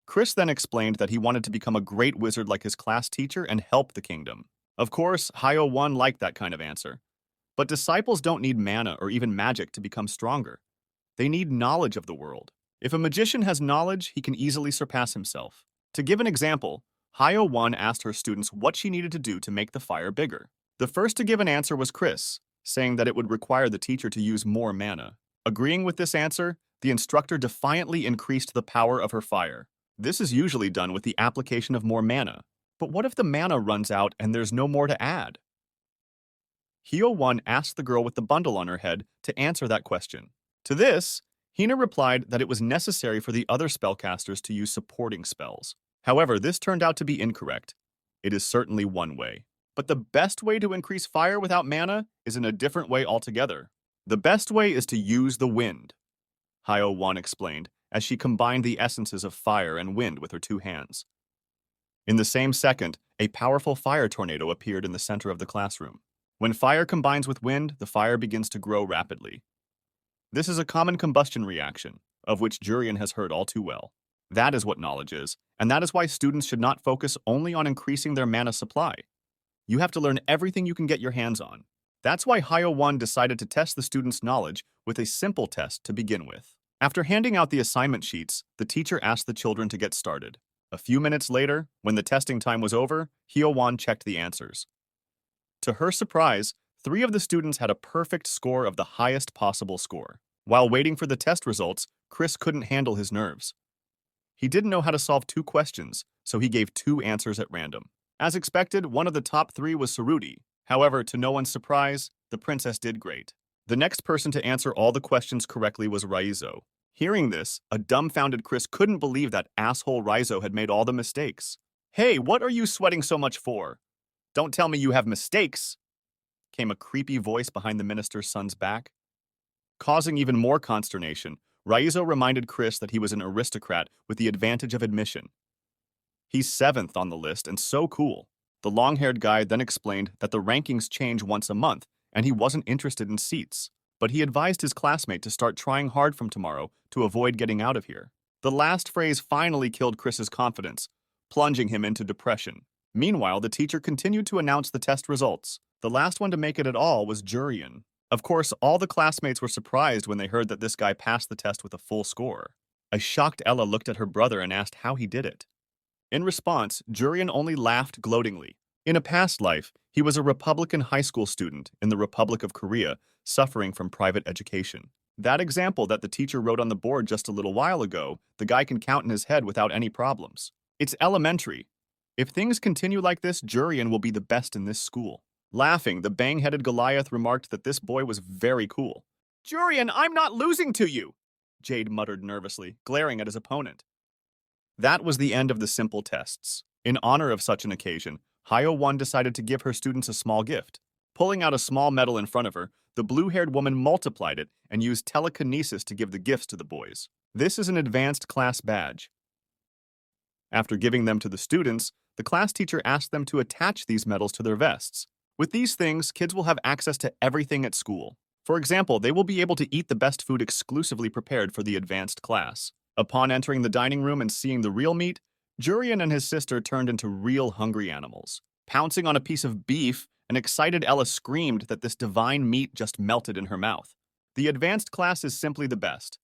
Speaker 1: Chris then explained that he wanted to become a great wizard like his class teacher and help the kingdom. Of course, Hyo-won liked that kind of answer. But disciples don't need mana or even magic to become stronger. They need knowledge of the world. If a magician has knowledge, he can easily surpass himself. To give an example, Hyo-won asked her students what she needed to do to make the fire bigger. The first to give an answer was Chris, saying that it would require the teacher to use more mana. Agreeing with this answer, the instructor defiantly increased the power of her fire. This is usually done with the application of more mana. But what if the mana runs out and there's no more to add? Hyo-won asked the girl with the bundle on her head to answer that question. To this, Hina replied that it was necessary for the other spellcasters to use supporting spells. However, this turned out to be incorrect. It is certainly one way. But the best way to increase fire without mana is in a different way altogether. The best way is to use the wind, Hyo-won explained, as she combined the essences of fire and wind with her two hands. In the same second, a powerful fire tornado appeared in the center of the classroom. When fire combines with wind, the fire begins to grow rapidly. This is a common combustion reaction, of which Jurian has heard all too well. That is what knowledge is, and that is why students should not focus only on increasing their mana supply. You have to learn everything you can get your hands on. That's why Hyo-won decided to test the students' knowledge with a simple test to begin with. After handing out the assignment sheets, the teacher asked the children to get started. A few minutes later, when the testing time was over, Hyo-won checked the answers. To her surprise, 3 of the students had a perfect score of the highest possible score. While waiting for the test results, Chris couldn't handle his nerves. He didn't know how to solve 2 questions, so he gave 2 answers at random. As expected, one of the top 3 was Suruti. However, to no one's surprise, the princess did great. The next person to answer all the questions correctly was Raizo. Hearing this, a dumbfounded Chris couldn't believe that asshole Raizo had made all the mistakes. Hey, what are you sweating so much for? Don't tell me you have mistakes, came a creepy voice behind the minister's son's back. Causing even more consternation, Raizo reminded Chris that he was an aristocrat with the advantage of admission. He's 7th on the list and so cool. The long-haired guy then explained that the rankings change once a month and he wasn't interested in seats, but he advised his classmate to start trying hard from tomorrow to avoid getting out of here. The last phrase finally killed Chris's confidence, plunging him into depression. Meanwhile, the teacher continued to announce the test results. The last one to make it at all was Jurian. Of course, all the classmates were surprised when they heard that this guy passed the test with a full score. A shocked Ella looked at her brother and asked how he did it. In response, Jurian only laughed gloatingly. In a past life, he was a Republican high school student in the Republic of Korea, suffering from private education. That example that the teacher wrote on the board just a little while ago, the guy can count in his head without any problems. It's elementary. If things continue like this, Jurian will be the best in this school. Laughing, the bang-headed Goliath remarked that this boy was very cool. Jurian, I'm not losing to you, Jade muttered nervously, glaring at his opponent. That was the end of the simple tests. In honor of such an occasion, Hyo-won decided to give her students a small gift. Pulling out a small medal in front of her, the blue-haired woman multiplied it and used telekinesis to give the gifts to the boys. This is an advanced class badge. After giving them to the students, the class teacher asked them to attach these medals to their vests. With these things, kids will have access to everything at school. For example, they will be able to eat the best food exclusively prepared for the advanced class. Upon entering the dining room and seeing the real meat, Jurian and his sister turned into real hungry animals. Pouncing on a piece of beef, an excited Ella screamed that this divine meat just melted in her mouth. The advanced class is simply the best.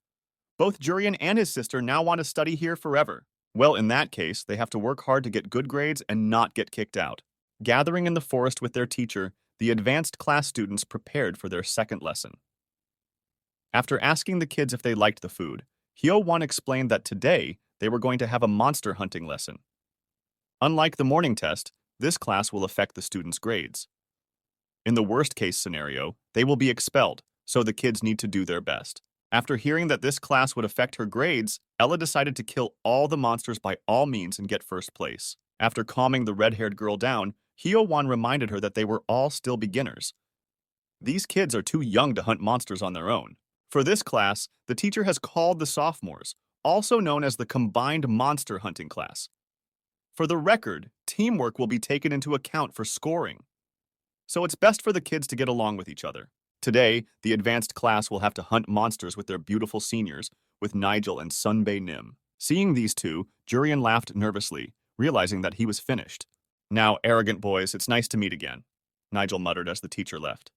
Speaker 1: Both Jurian and his sister now want to study here forever. Well, in that case, they have to work hard to get good grades and not get kicked out. Gathering in the forest with their teacher, the advanced class students prepared for their second lesson. After asking the kids if they liked the food, Hyo-won explained that today They were going to have a monster hunting lesson. Unlike the morning test, this class will affect the students' grades. In the worst-case scenario, they will be expelled, so the kids need to do their best. After hearing that this class would affect her grades, Ella decided to kill all the monsters by all means and get first place. After calming the red-haired girl down, Hyo-won reminded her that they were all still beginners. These kids are too young to hunt monsters on their own. For this class, the teacher has called the sophomores, also known as the Combined Monster Hunting class. For the record, teamwork will be taken into account for scoring. So it's best for the kids to get along with each other. Today, the advanced class will have to hunt monsters with their beautiful seniors, with Nigel and Sunbae Nim. Seeing these two, Jurian laughed nervously, realizing that he was finished. "Now, arrogant boys, it's nice to meet again," Nigel muttered as the teacher left.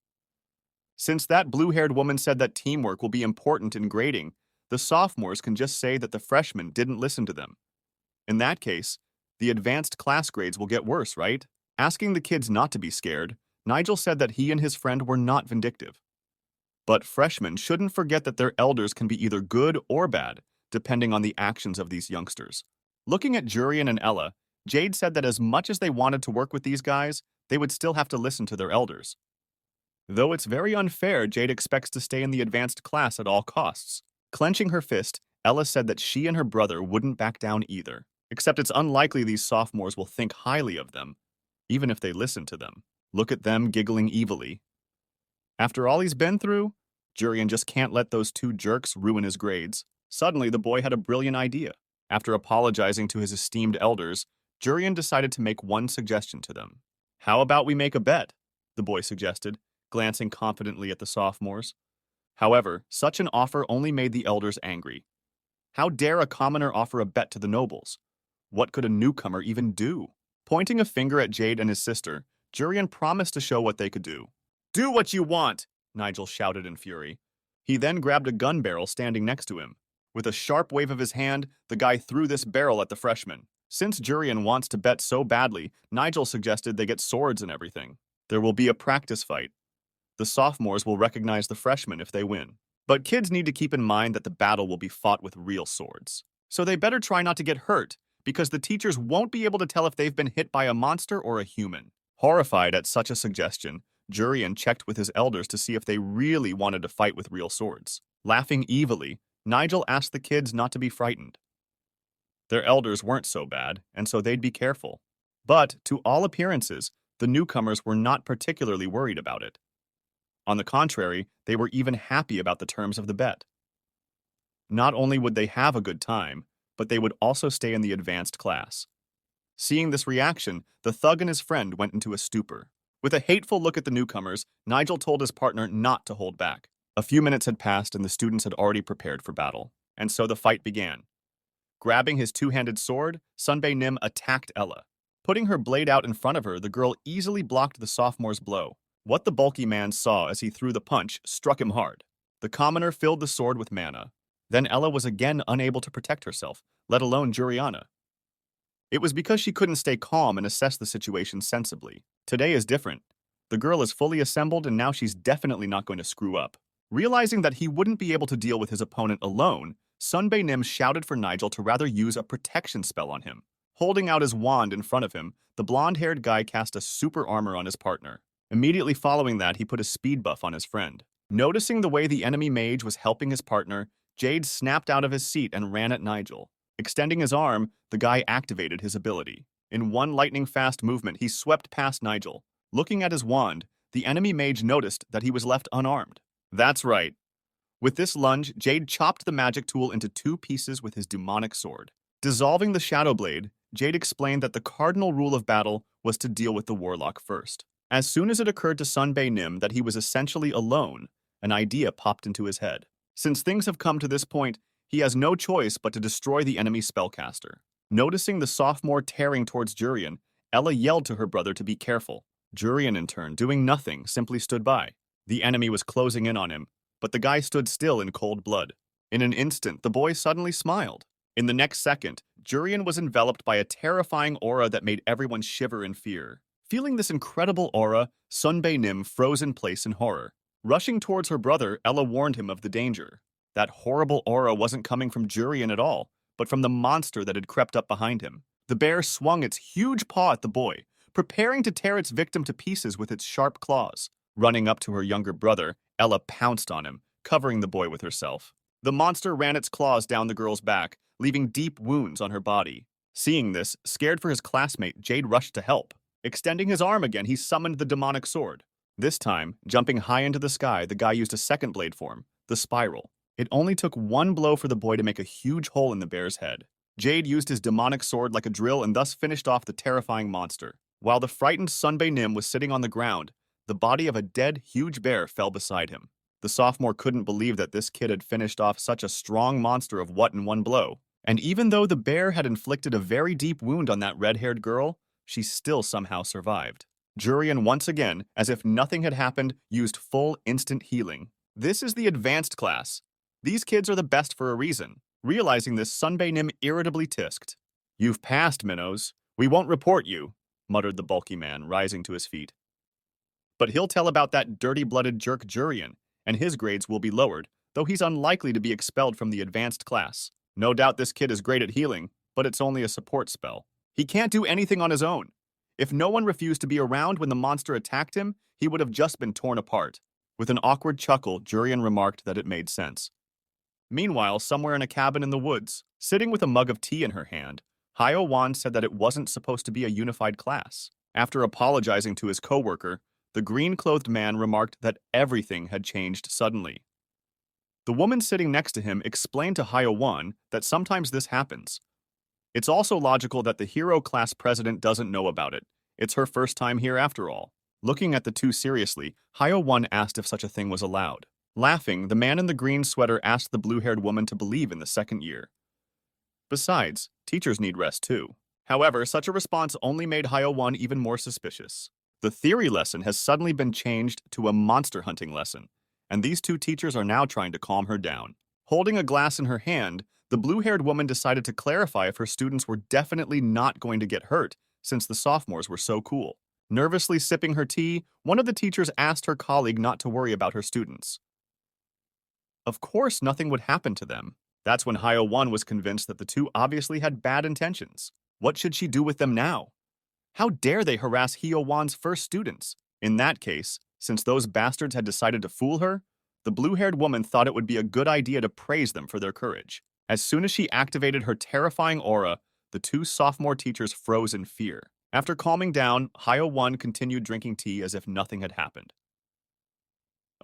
Speaker 1: Since that blue-haired woman said that teamwork will be important in grading, the sophomores can just say that the freshmen didn't listen to them. In that case, the advanced class grades will get worse, right? Asking the kids not to be scared, Nigel said that he and his friend were not vindictive. But freshmen shouldn't forget that their elders can be either good or bad, depending on the actions of these youngsters. Looking at Jurian and Ella, Jade said that as much as they wanted to work with these guys, they would still have to listen to their elders. Though it's very unfair, Jade expects to stay in the advanced class at all costs. Clenching her fist, Ella said that she and her brother wouldn't back down either, except it's unlikely these sophomores will think highly of them, even if they listen to them. Look at them giggling evilly. After all he's been through, Jurian just can't let those two jerks ruin his grades. Suddenly, the boy had a brilliant idea. After apologizing to his esteemed elders, Jurian decided to make one suggestion to them. "How about we make a bet?" the boy suggested, glancing confidently at the sophomores. However, such an offer only made the elders angry. How dare a commoner offer a bet to the nobles? What could a newcomer even do? Pointing a finger at Jade and his sister, Jurian promised to show what they could do. "Do what you want!" Nigel shouted in fury. He then grabbed a gun barrel standing next to him. With a sharp wave of his hand, the guy threw this barrel at the freshman. Since Jurian wants to bet so badly, Nigel suggested they get swords and everything. There will be a practice fight. The sophomores will recognize the freshmen if they win. But kids need to keep in mind that the battle will be fought with real swords. So they better try not to get hurt, because the teachers won't be able to tell if they've been hit by a monster or a human. Horrified at such a suggestion, Jurian checked with his elders to see if they really wanted to fight with real swords. Laughing evilly, Nigel asked the kids not to be frightened. Their elders weren't so bad, and so they'd be careful. But, to all appearances, the newcomers were not particularly worried about it. On the contrary, they were even happy about the terms of the bet. Not only would they have a good time, but they would also stay in the advanced class. Seeing this reaction, the thug and his friend went into a stupor. With a hateful look at the newcomers, Nigel told his partner not to hold back. A few minutes had passed and the students had already prepared for battle, and so the fight began. Grabbing his two-handed sword, Sunbae Nim attacked Ella. Putting her blade out in front of her, the girl easily blocked the sophomore's blow. What the bulky man saw as he threw the punch struck him hard. The commoner filled the sword with mana. Then Ella was again unable to protect herself, let alone Juriana. It was because she couldn't stay calm and assess the situation sensibly. Today is different. The girl is fully assembled and now she's definitely not going to screw up. Realizing that he wouldn't be able to deal with his opponent alone, Sunbae Nim shouted for Nigel to rather use a protection spell on him. Holding out his wand in front of him, the blonde-haired guy cast a super armor on his partner. Immediately following that, he put a speed buff on his friend. Noticing the way the enemy mage was helping his partner, Jade snapped out of his seat and ran at Nigel. Extending his arm, the guy activated his ability. In one lightning-fast movement, he swept past Nigel. Looking at his wand, the enemy mage noticed that he was left unarmed. That's right. With this lunge, Jade chopped the magic tool into two pieces with his demonic sword. Dissolving the Shadow Blade, Jade explained that the cardinal rule of battle was to deal with the warlock first. As soon as it occurred to Sunbae Nim that he was essentially alone, an idea popped into his head. Since things have come to this point, he has no choice but to destroy the enemy spellcaster. Noticing the sophomore tearing towards Jurian, Ella yelled to her brother to be careful. Jurian, in turn, doing nothing, simply stood by. The enemy was closing in on him, but the guy stood still in cold blood. In an instant, the boy suddenly smiled. In the next second, Jurian was enveloped by a terrifying aura that made everyone shiver in fear. Feeling this incredible aura, Sunbae Nim froze in place in horror. Rushing towards her brother, Ella warned him of the danger. That horrible aura wasn't coming from Jurian at all, but from the monster that had crept up behind him. The bear swung its huge paw at the boy, preparing to tear its victim to pieces with its sharp claws. Running up to her younger brother, Ella pounced on him, covering the boy with herself. The monster ran its claws down the girl's back, leaving deep wounds on her body. Seeing this, scared for his classmate, Jade rushed to help. Extending his arm again, he summoned the demonic sword. This time, jumping high into the sky, the guy used a second blade form, the spiral. It only took one blow for the boy to make a huge hole in the bear's head. Jade used his demonic sword like a drill and thus finished off the terrifying monster. While the frightened Sunbae Nim was sitting on the ground, the body of a dead, huge bear fell beside him. The sophomore couldn't believe that this kid had finished off such a strong monster of what in one blow. And even though the bear had inflicted a very deep wound on that red-haired girl, she still somehow survived. Jurian once again, as if nothing had happened, used full instant healing. This is the advanced class. These kids are the best for a reason. Realizing this, Sunbae Nim irritably tisked. "You've passed, minnows. We won't report you," muttered the bulky man, rising to his feet. "But he'll tell about that dirty-blooded jerk Jurian, and his grades will be lowered, though he's unlikely to be expelled from the advanced class. No doubt this kid is great at healing, but it's only a support spell. He can't do anything on his own. If no one refused to be around when the monster attacked him, he would have just been torn apart." With an awkward chuckle, Jurian remarked that it made sense. Meanwhile, somewhere in a cabin in the woods, sitting with a mug of tea in her hand, Hyo Wan said that it wasn't supposed to be a unified class. After apologizing to his coworker, the green-clothed man remarked that everything had changed suddenly. The woman sitting next to him explained to Hyo Wan that sometimes this happens. It's also logical that the hero class president doesn't know about it. It's her first time here after all. Looking at the two seriously, Hyo Wan asked if such a thing was allowed. Laughing, the man in the green sweater asked the blue-haired woman to believe in the second year. Besides, teachers need rest too. However, such a response only made Hyo Wan even more suspicious. The theory lesson has suddenly been changed to a monster hunting lesson, and these two teachers are now trying to calm her down. Holding a glass in her hand, the blue-haired woman decided to clarify if her students were definitely not going to get hurt, since the sophomores were so cool. Nervously sipping her tea, one of the teachers asked her colleague not to worry about her students. Of course, nothing would happen to them. That's when Hyo Wan was convinced that the two obviously had bad intentions. What should she do with them now? How dare they harass Hyo Wan's first students? In that case, since those bastards had decided to fool her, the blue-haired woman thought it would be a good idea to praise them for their courage. As soon as she activated her terrifying aura, the two sophomore teachers froze in fear. After calming down, Hyo Wan continued drinking tea as if nothing had happened.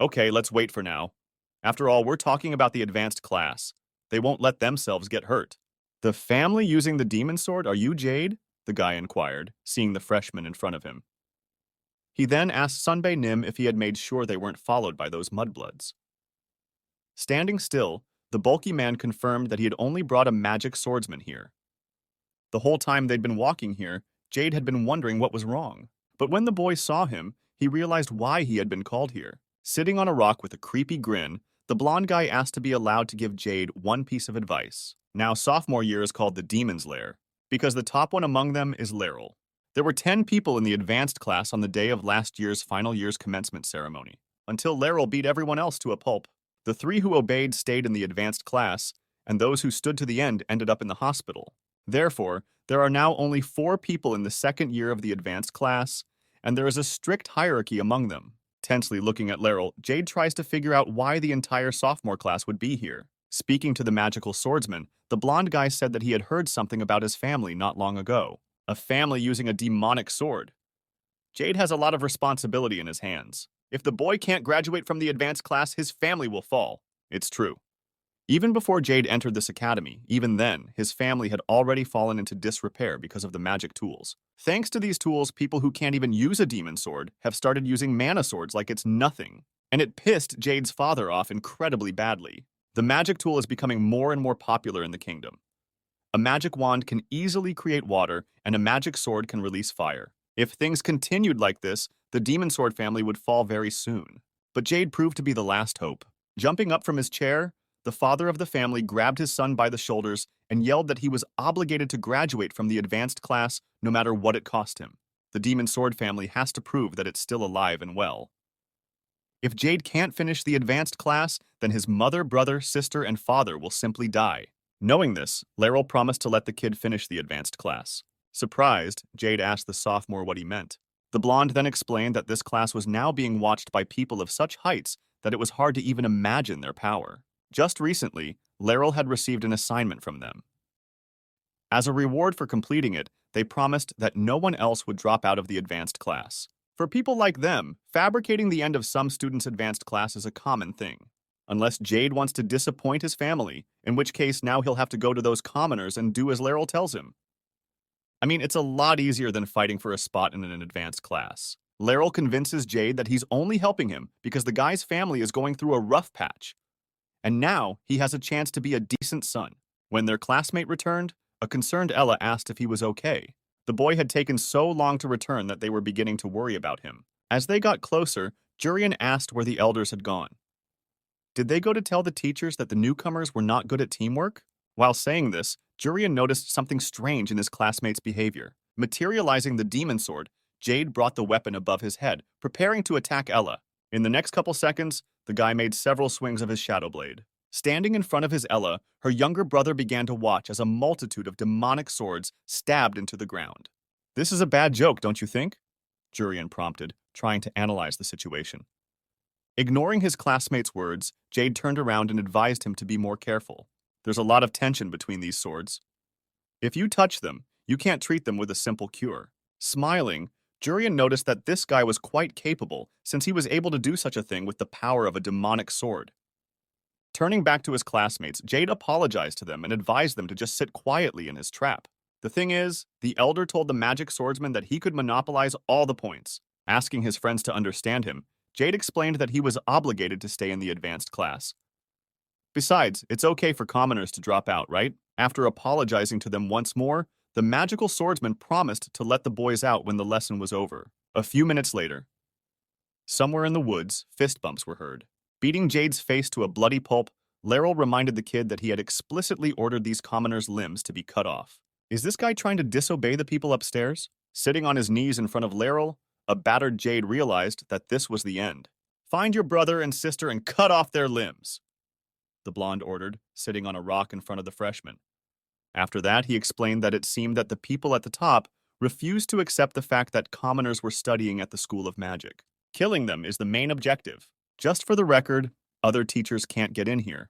Speaker 1: "Okay, let's wait for now. After all, we're talking about the advanced class. They won't let themselves get hurt." "The family using the demon sword, are you Jade?" the guy inquired, seeing the freshman in front of him. He then asked Sunbae Nim if he had made sure they weren't followed by those mudbloods. Standing still, the bulky man confirmed that he had only brought a magic swordsman here. The whole time they'd been walking here, Jade had been wondering what was wrong. But when the boy saw him, he realized why he had been called here. Sitting on a rock with a creepy grin, the blonde guy asked to be allowed to give Jade one piece of advice. Now, sophomore year is called the Demon's Lair, because the top one among them is Laryl. There were 10 people in the advanced class on the day of last year's final year's commencement ceremony, until Laryl beat everyone else to a pulp. The 3 who obeyed stayed in the advanced class, and those who stood to the end ended up in the hospital. Therefore, there are now only 4 people in the second year of the advanced class, and there is a strict hierarchy among them. Tensely looking at Laryl, Jade tries to figure out why the entire sophomore class would be here. Speaking to the magical swordsman, the blonde guy said that he had heard something about his family not long ago. A family using a demonic sword. Jade has a lot of responsibility in his hands. If the boy can't graduate from the advanced class, his family will fall. It's true. Even before Jade entered this academy, even then, his family had already fallen into disrepair because of the magic tools. Thanks to these tools, people who can't even use a demon sword have started using mana swords like it's nothing. And it pissed Jade's father off incredibly badly. The magic tool is becoming more and more popular in the kingdom. A magic wand can easily create water, and a magic sword can release fire. If things continued like this, the demon sword family would fall very soon. But Jade proved to be the last hope. Jumping up from his chair, the father of the family grabbed his son by the shoulders and yelled that he was obligated to graduate from the advanced class no matter what it cost him. The demon sword family has to prove that it's still alive and well. If Jade can't finish the advanced class, then his mother, brother, sister, and father will simply die. Knowing this, Laryl promised to let the kid finish the advanced class. Surprised, Jade asked the sophomore what he meant. The blonde then explained that this class was now being watched by people of such heights that it was hard to even imagine their power. Just recently, Laryl had received an assignment from them. As a reward for completing it, they promised that no one else would drop out of the advanced class. For people like them, fabricating the end of some students' advanced class is a common thing. Unless Jade wants to disappoint his family, in which case now he'll have to go to those commoners and do as Laryl tells him. I mean, it's a lot easier than fighting for a spot in an advanced class. Laryl convinces Jade that he's only helping him because the guy's family is going through a rough patch. And now he has a chance to be a decent son. When their classmate returned, a concerned Ella asked if he was okay. The boy had taken so long to return that they were beginning to worry about him. As they got closer, Jurian asked where the elders had gone. Did they go to tell the teachers that the newcomers were not good at teamwork? While saying this, Jurian noticed something strange in his classmate's behavior. Materializing the demon sword, Jade brought the weapon above his head, preparing to attack Ella. In the next couple seconds, the guy made several swings of his shadow blade. Standing in front of his Ella, her younger brother began to watch as a multitude of demonic swords stabbed into the ground. This is a bad joke, don't you think? Jurian prompted, trying to analyze the situation. Ignoring his classmate's words, Jade turned around and advised him to be more careful. There's a lot of tension between these swords. If you touch them, you can't treat them with a simple cure. Smiling, Jurian noticed that this guy was quite capable since he was able to do such a thing with the power of a demonic sword. Turning back to his classmates, Jade apologized to them and advised them to just sit quietly in his trap. The thing is, the elder told the magic swordsman that he could monopolize all the points. Asking his friends to understand him, Jade explained that he was obligated to stay in the advanced class. Besides, it's okay for commoners to drop out, right? After apologizing to them once more, the magical swordsman promised to let the boys out when the lesson was over. A few minutes later, somewhere in the woods, fist bumps were heard. Beating Jade's face to a bloody pulp, Laryl reminded the kid that he had explicitly ordered these commoners' limbs to be cut off. Is this guy trying to disobey the people upstairs? Sitting on his knees in front of Laryl, a battered Jade realized that this was the end. Find your brother and sister and cut off their limbs, the blonde ordered, sitting on a rock in front of the freshman. After that, he explained that it seemed that the people at the top refused to accept the fact that commoners were studying at the School of Magic. Killing them is the main objective. Just for the record, other teachers can't get in here.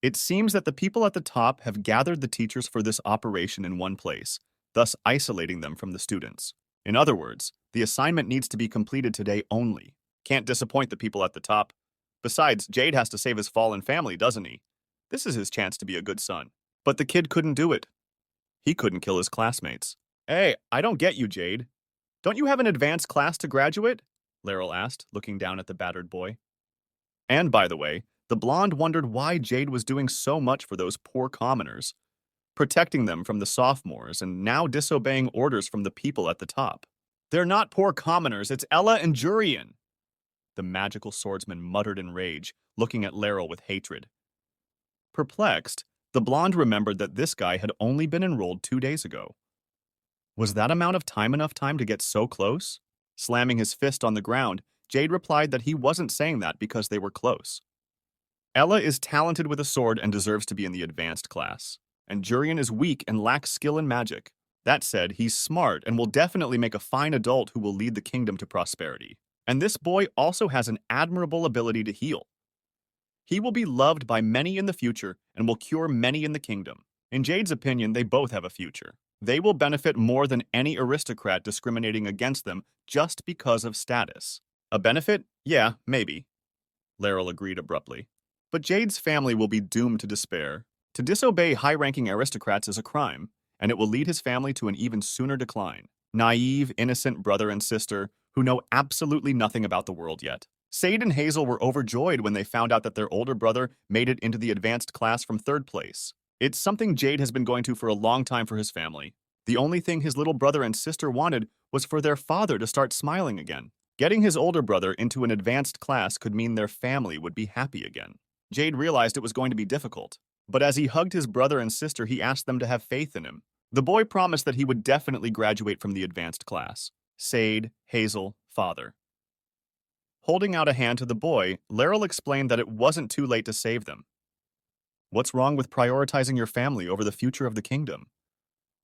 Speaker 1: It seems that the people at the top have gathered the teachers for this operation in one place, thus isolating them from the students. In other words, the assignment needs to be completed today only. Can't disappoint the people at the top. Besides, Jade has to save his fallen family, doesn't he? This is his chance to be a good son. But the kid couldn't do it. He couldn't kill his classmates. Hey, I don't get you, Jade. Don't you have an advanced class to graduate? Laryl asked, looking down at the battered boy. And by the way, the blonde wondered why Jade was doing so much for those poor commoners, protecting them from the sophomores and now disobeying orders from the people at the top. They're not poor commoners, it's Ella and Jurian, the magical swordsman muttered in rage, looking at Laryl with hatred. Perplexed, the blonde remembered that this guy had only been enrolled 2 days ago. Was that amount of time enough time to get so close? Slamming his fist on the ground, Jade replied that he wasn't saying that because they were close. Ella is talented with a sword and deserves to be in the advanced class, and Jurian is weak and lacks skill in magic. That said, he's smart and will definitely make a fine adult who will lead the kingdom to prosperity. And this boy also has an admirable ability to heal. He will be loved by many in the future and will cure many in the kingdom. In Jade's opinion, they both have a future. They will benefit more than any aristocrat discriminating against them just because of status. A benefit? Yeah, maybe. Laryl agreed abruptly. But Jade's family will be doomed to despair. To disobey high-ranking aristocrats is a crime, and it will lead his family to an even sooner decline. Naive, innocent brother and sister who know absolutely nothing about the world yet. Sade and Hazel were overjoyed when they found out that their older brother made it into the advanced class from 3rd place. It's something Jade has been going to for a long time for his family. The only thing his little brother and sister wanted was for their father to start smiling again. Getting his older brother into an advanced class could mean their family would be happy again. Jade realized it was going to be difficult, but as he hugged his brother and sister, he asked them to have faith in him. The boy promised that he would definitely graduate from the advanced class. Sade, Hazel, father. Holding out a hand to the boy, Laryl explained that it wasn't too late to save them. What's wrong with prioritizing your family over the future of the kingdom?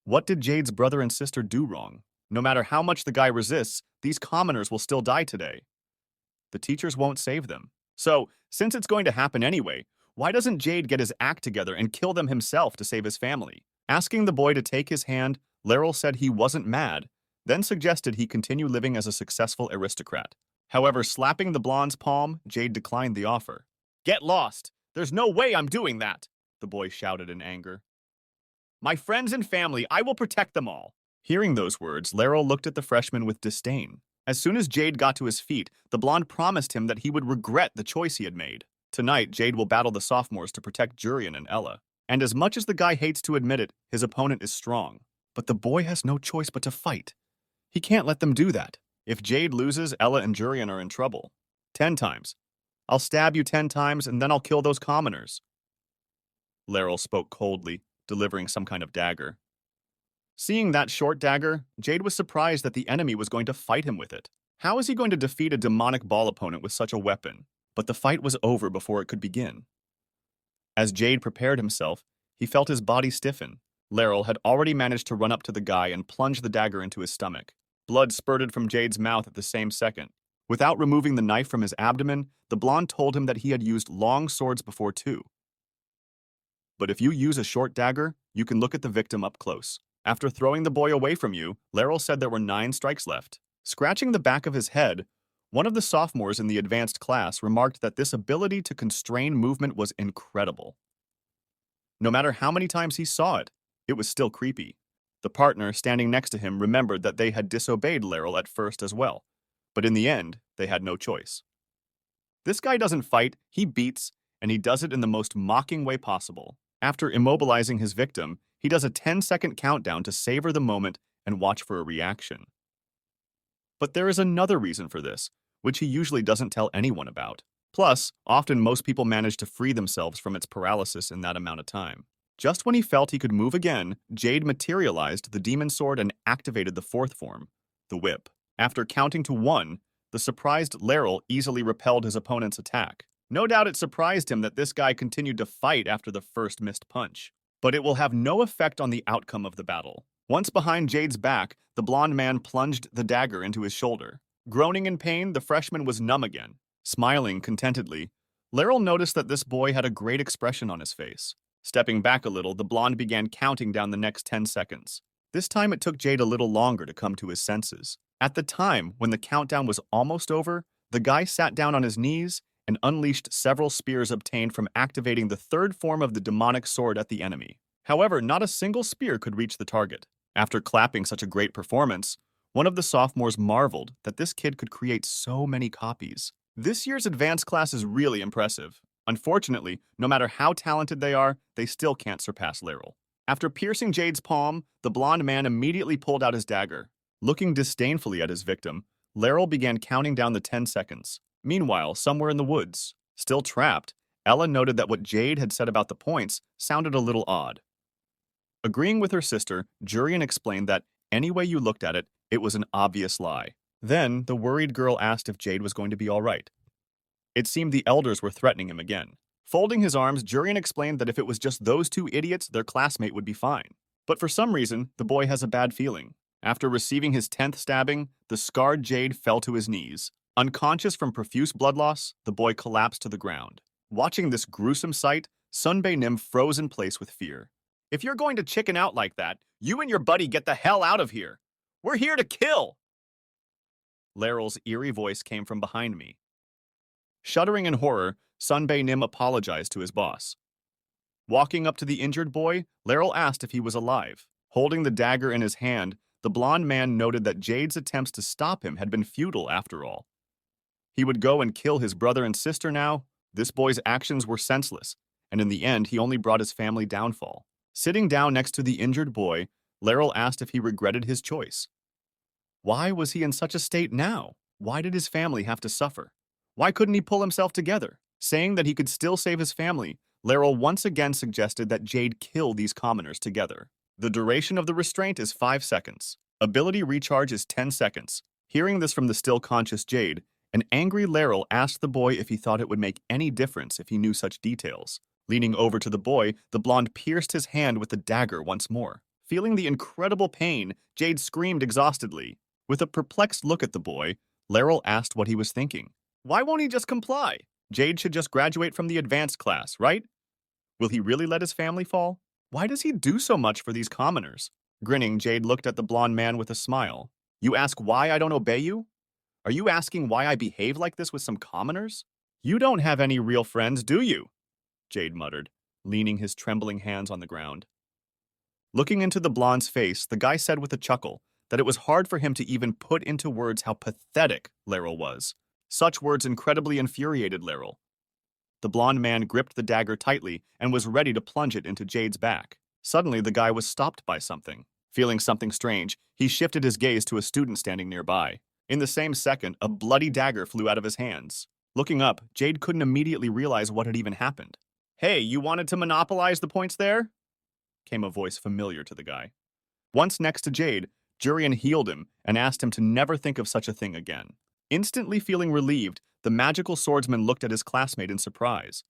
Speaker 1: What did Jade's brother and sister do wrong? No matter how much the guy resists, these commoners will still die today. The teachers won't save them. So, since it's going to happen anyway, why doesn't Jade get his act together and kill them himself to save his family? Asking the boy to take his hand, Laryl said he wasn't mad, then suggested he continue living as a successful aristocrat. However, slapping the blonde's palm, Jade declined the offer. Get lost! There's no way I'm doing that! The boy shouted in anger. My friends and family, I will protect them all. Hearing those words, Laryl looked at the freshman with disdain. As soon as Jade got to his feet, the blonde promised him that he would regret the choice he had made. Tonight, Jade will battle the sophomores to protect Jurian and Ella. And as much as the guy hates to admit it, his opponent is strong. But the boy has no choice but to fight. He can't let them do that. If Jade loses, Ella and Jurian are in trouble. 10 times. I'll stab you 10 times and then I'll kill those commoners. Laryl spoke coldly, delivering some kind of dagger. Seeing that short dagger, Jade was surprised that the enemy was going to fight him with it. How is he going to defeat a demonic ball opponent with such a weapon? But the fight was over before it could begin. As Jade prepared himself, he felt his body stiffen. Laryl had already managed to run up to the guy and plunge the dagger into his stomach. Blood spurted from Jade's mouth at the same second. Without removing the knife from his abdomen, the blonde told him that he had used long swords before too. But if you use a short dagger, you can look at the victim up close. After throwing the boy away from you, Laryl said there were 9 strikes left. Scratching the back of his head, one of the sophomores in the advanced class remarked that this ability to constrain movement was incredible. No matter how many times he saw it, it was still creepy. The partner standing next to him remembered that they had disobeyed Laryl at first as well, but in the end, they had no choice. This guy doesn't fight, he beats, and he does it in the most mocking way possible. After immobilizing his victim, he does a 10-second countdown to savor the moment and watch for a reaction. But there is another reason for this, which he usually doesn't tell anyone about. Plus, often most people manage to free themselves from its paralysis in that amount of time. Just when he felt he could move again, Jade materialized the demon sword and activated the 4th form, the whip. After counting to 1, the surprised Laryl easily repelled his opponent's attack. No doubt it surprised him that this guy continued to fight after the first missed punch. But it will have no effect on the outcome of the battle. Once behind Jade's back, the blonde man plunged the dagger into his shoulder. Groaning in pain, the freshman was numb again. Smiling contentedly, Laryl noticed that this boy had a great expression on his face. Stepping back a little, the blonde began counting down the next 10 seconds. This time it took Jade a little longer to come to his senses. At the time, when the countdown was almost over, the guy sat down on his knees and unleashed several spears obtained from activating the 3rd form of the demonic sword at the enemy. However, not a single spear could reach the target. After clapping such a great performance, one of the sophomores marveled that this kid could create so many copies. This year's advanced class is really impressive. Unfortunately, no matter how talented they are, they still can't surpass Laryl. After piercing Jade's palm, the blonde man immediately pulled out his dagger. Looking disdainfully at his victim, Laryl began counting down the 10 seconds. Meanwhile, somewhere in the woods, still trapped, Ella noted that what Jade had said about the points sounded a little odd. Agreeing with her sister, Jurian explained that any way you looked at it, it was an obvious lie. Then, the worried girl asked if Jade was going to be all right. It seemed the elders were threatening him again. Folding his arms, Jurian explained that if it was just those 2 idiots, their classmate would be fine. But for some reason, the boy has a bad feeling. After receiving his 10th stabbing, the scarred Jade fell to his knees. Unconscious from profuse blood loss, the boy collapsed to the ground. Watching this gruesome sight, Sunbae Nim froze in place with fear. If you're going to chicken out like that, you and your buddy get the hell out of here. We're here to kill! Laryl's eerie voice came from behind me. Shuddering in horror, Sunbae Nim apologized to his boss. Walking up to the injured boy, Laryl asked if he was alive. Holding the dagger in his hand, the blonde man noted that Jade's attempts to stop him had been futile after all. He would go and kill his brother and sister now. This boy's actions were senseless, and in the end, he only brought his family downfall. Sitting down next to the injured boy, Laryl asked if he regretted his choice. Why was he in such a state now? Why did his family have to suffer? Why couldn't he pull himself together? Saying that he could still save his family, Laryl once again suggested that Jade kill these commoners together. The duration of the restraint is 5 seconds. Ability recharge is 10 seconds. Hearing this from the still conscious Jade, an angry Laryl asked the boy if he thought it would make any difference if he knew such details. Leaning over to the boy, the blonde pierced his hand with the dagger once more. Feeling the incredible pain, Jade screamed exhaustedly. With a perplexed look at the boy, Laryl asked what he was thinking. Why won't he just comply? Jade should just graduate from the advanced class, right? Will he really let his family fall? Why does he do so much for these commoners? Grinning, Jade looked at the blonde man with a smile. You ask why I don't obey you? Are you asking why I behave like this with some commoners? You don't have any real friends, do you? Jade muttered, leaning his trembling hands on the ground. Looking into the blonde's face, the guy said with a chuckle that it was hard for him to even put into words how pathetic Laryl was. Such words incredibly infuriated Laryl. The blonde man gripped the dagger tightly and was ready to plunge it into Jade's back. Suddenly, the guy was stopped by something. Feeling something strange, he shifted his gaze to a student standing nearby. In the same second, a bloody dagger flew out of his hands. Looking up, Jade couldn't immediately realize what had even happened. Hey, you wanted to monopolize the points there? Came a voice familiar to the guy. Once next to Jade, Jurian healed him and asked him to never think of such a thing again. Instantly feeling relieved, the magical swordsman looked at his classmate in surprise.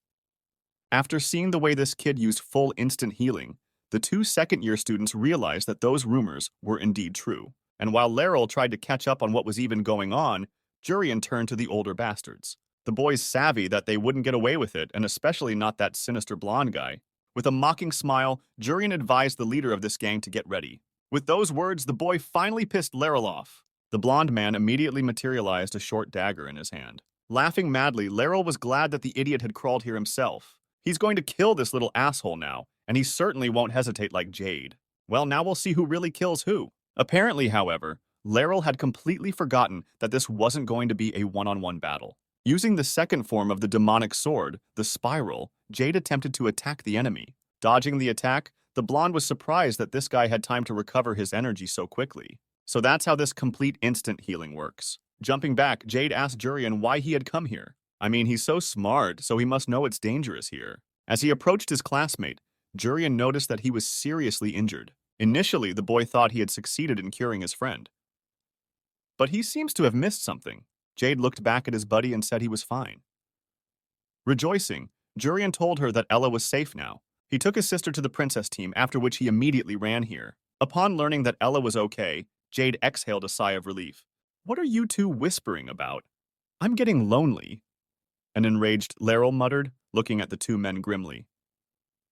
Speaker 1: After seeing the way this kid used full instant healing, the two second-year students realized that those rumors were indeed true. And while Laryl tried to catch up on what was even going on, Jurian turned to the older bastards. The boys savvy that they wouldn't get away with it, and especially not that sinister blonde guy. With a mocking smile, Jurian advised the leader of this gang to get ready. With those words, the boy finally pissed Laryl off. The blonde man immediately materialized a short dagger in his hand. Laughing madly, Laryl was glad that the idiot had crawled here himself. He's going to kill this little asshole now, and he certainly won't hesitate like Jade. Well, now we'll see who really kills who. Apparently, however, Laryl had completely forgotten that this wasn't going to be a one-on-one battle. Using the second form of the demonic sword, the spiral, Jade attempted to attack the enemy. Dodging the attack, the blonde was surprised that this guy had time to recover his energy so quickly. So that's how this complete instant healing works. Jumping back, Jade asked Jurian why he had come here. I mean, he's so smart, so he must know it's dangerous here. As he approached his classmate, Jurian noticed that he was seriously injured. Initially, the boy thought he had succeeded in curing his friend. But he seems to have missed something. Jade looked back at his buddy and said he was fine. Rejoicing, Jurian told her that Ella was safe now. He took his sister to the princess team, after which he immediately ran here. Upon learning that Ella was okay, Jade exhaled a sigh of relief. What are you two whispering about? I'm getting lonely. An enraged Laryl muttered, looking at the two men grimly.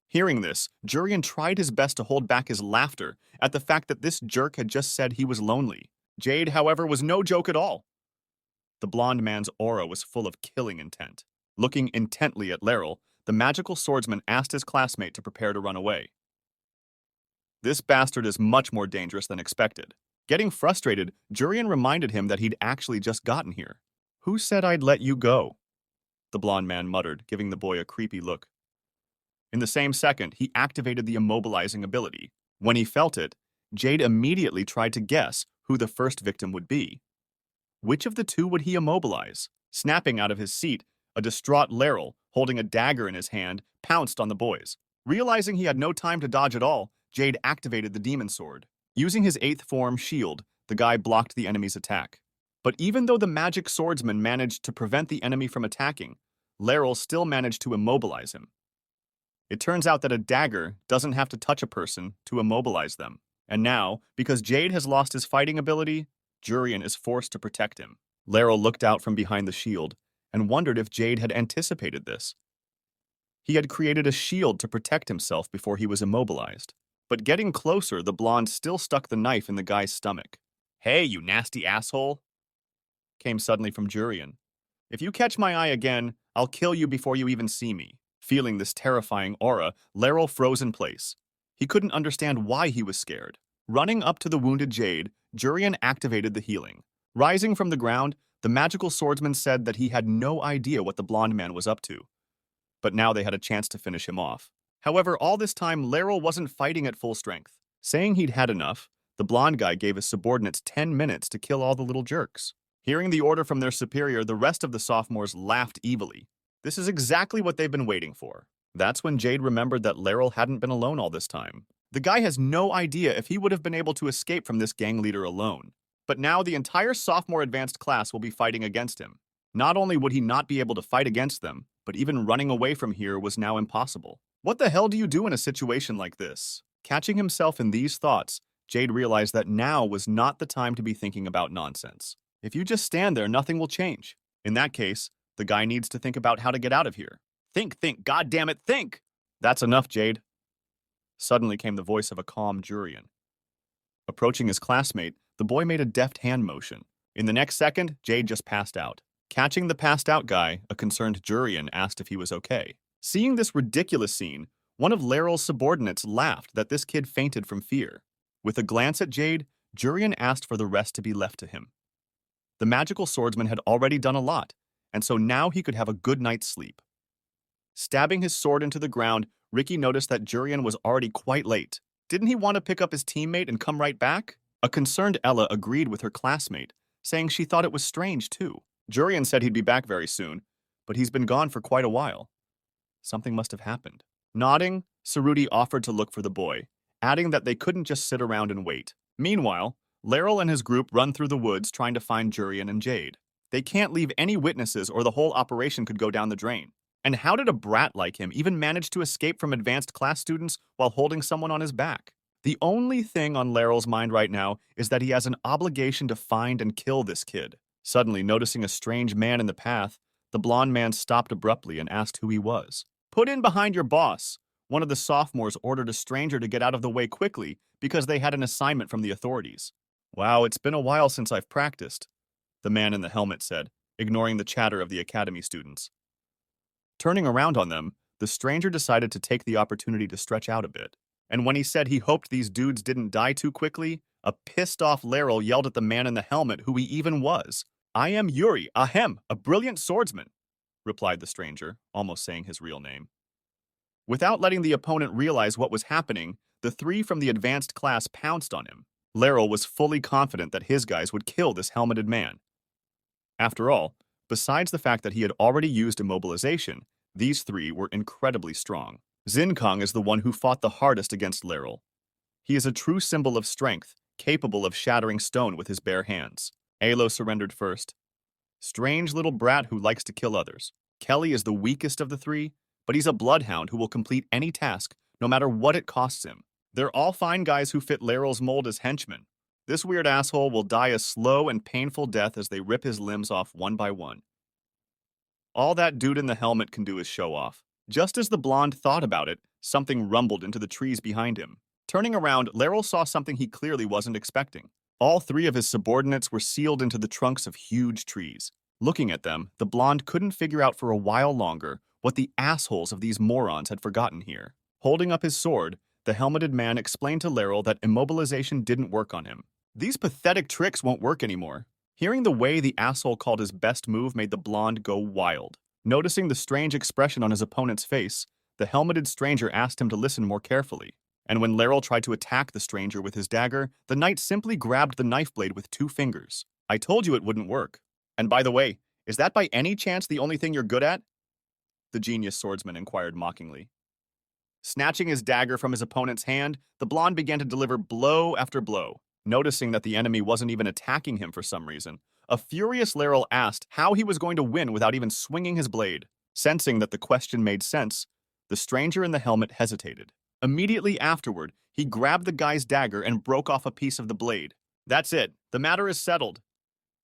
Speaker 1: Hearing this, Jurian tried his best to hold back his laughter at the fact that this jerk had just said he was lonely. Jade, however, was no joke at all. The blonde man's aura was full of killing intent. Looking intently at Laryl, the magical swordsman asked his classmate to prepare to run away. This bastard is much more dangerous than expected. Getting frustrated, Jurian reminded him that he'd actually just gotten here. Who said I'd let you go? The blonde man muttered, giving the boy a creepy look. In the same second, he activated the immobilizing ability. When he felt it, Jade immediately tried to guess who the first victim would be. Which of the two would he immobilize? Snapping out of his seat, a distraught Laryl, holding a dagger in his hand, pounced on the boys. Realizing he had no time to dodge at all, Jade activated the demon sword. Using his 8th form shield, the guy blocked the enemy's attack. But even though the magic swordsman managed to prevent the enemy from attacking, Laryl still managed to immobilize him. It turns out that a dagger doesn't have to touch a person to immobilize them. And now, because Jade has lost his fighting ability, Jurian is forced to protect him. Laryl looked out from behind the shield and wondered if Jade had anticipated this. He had created a shield to protect himself before he was immobilized. But getting closer, the blonde still stuck the knife in the guy's stomach. Hey, you nasty asshole! Came suddenly from Jurian. If you catch my eye again, I'll kill you before you even see me. Feeling this terrifying aura, Laryl froze in place. He couldn't understand why he was scared. Running up to the wounded Jade, Jurian activated the healing. Rising from the ground, the magical swordsman said that he had no idea what the blonde man was up to. But now they had a chance to finish him off. However, all this time, Laryl wasn't fighting at full strength. Saying he'd had enough, the blonde guy gave his subordinates 10 minutes to kill all the little jerks. Hearing the order from their superior, the rest of the sophomores laughed evilly. This is exactly what they've been waiting for. That's when Jade remembered that Laryl hadn't been alone all this time. The guy has no idea if he would have been able to escape from this gang leader alone. But now the entire sophomore advanced class will be fighting against him. Not only would he not be able to fight against them, but even running away from here was now impossible. What the hell do you do in a situation like this? Catching himself in these thoughts, Jade realized that now was not the time to be thinking about nonsense. If you just stand there, nothing will change. In that case, the guy needs to think about how to get out of here. Think, goddammit, think! That's enough, Jade. Suddenly came the voice of a calm Jurian. Approaching his classmate, the boy made a deft hand motion. In the next second, Jade just passed out. Catching the passed out guy, a concerned Jurian asked if he was okay. Seeing this ridiculous scene, one of Laryl's subordinates laughed that this kid fainted from fear. With a glance at Jade, Jurian asked for the rest to be left to him. The magical swordsman had already done a lot, and so now he could have a good night's sleep. Stabbing his sword into the ground, Ricky noticed that Jurian was already quite late. Didn't he want to pick up his teammate and come right back? A concerned Ella agreed with her classmate, saying she thought it was strange too. Jurian said he'd be back very soon, but he's been gone for quite a while. Something must have happened. Nodding, Saruti offered to look for the boy, adding that they couldn't just sit around and wait. Meanwhile, Laryl and his group run through the woods trying to find Jurian and Jade. They can't leave any witnesses or the whole operation could go down the drain. And how did a brat like him even manage to escape from advanced class students while holding someone on his back? The only thing on Laryl's mind right now is that he has an obligation to find and kill this kid. Suddenly, noticing a strange man in the path, the blonde man stopped abruptly and asked who he was. "Put in behind your boss." One of the sophomores ordered a stranger to get out of the way quickly because they had an assignment from the authorities. "Wow, it's been a while since I've practiced," the man in the helmet said, ignoring the chatter of the academy students. Turning around on them, the stranger decided to take the opportunity to stretch out a bit. And when he said he hoped these dudes didn't die too quickly, a pissed-off Laryl yelled at the man in the helmet who he even was. "I am Yuri, ahem, a brilliant swordsman," replied the stranger, almost saying his real name. Without letting the opponent realize what was happening, the three from the advanced class pounced on him. Laryl was fully confident that his guys would kill this helmeted man. After all, besides the fact that he had already used immobilization, these three were incredibly strong. Zinkong is the one who fought the hardest against Laryl. He is a true symbol of strength, capable of shattering stone with his bare hands. Alo surrendered first. Strange little brat who likes to kill others. Kelly is the weakest of the three, but he's a bloodhound who will complete any task, no matter what it costs him. They're all fine guys who fit Laryl's mold as henchmen. This weird asshole will die a slow and painful death as they rip his limbs off one by one. All that dude in the helmet can do is show off. Just as the blonde thought about it, something rumbled into the trees behind him. Turning around, Laryl saw something he clearly wasn't expecting. All three of his subordinates were sealed into the trunks of huge trees. Looking at them, the blonde couldn't figure out for a while longer what the assholes of these morons had forgotten here. Holding up his sword, the helmeted man explained to Laryl that immobilization didn't work on him. "These pathetic tricks won't work anymore." Hearing the way the asshole called his best move made the blonde go wild. Noticing the strange expression on his opponent's face, the helmeted stranger asked him to listen more carefully. And when Laryl tried to attack the stranger with his dagger, the knight simply grabbed the knife blade with 2 fingers. "I told you it wouldn't work. And by the way, is that by any chance the only thing you're good at?" the genius swordsman inquired mockingly. Snatching his dagger from his opponent's hand, the blonde began to deliver blow after blow. Noticing that the enemy wasn't even attacking him for some reason, a furious Laryl asked how he was going to win without even swinging his blade. Sensing that the question made sense, the stranger in the helmet hesitated. Immediately afterward, he grabbed the guy's dagger and broke off a piece of the blade. "That's it. The matter is settled.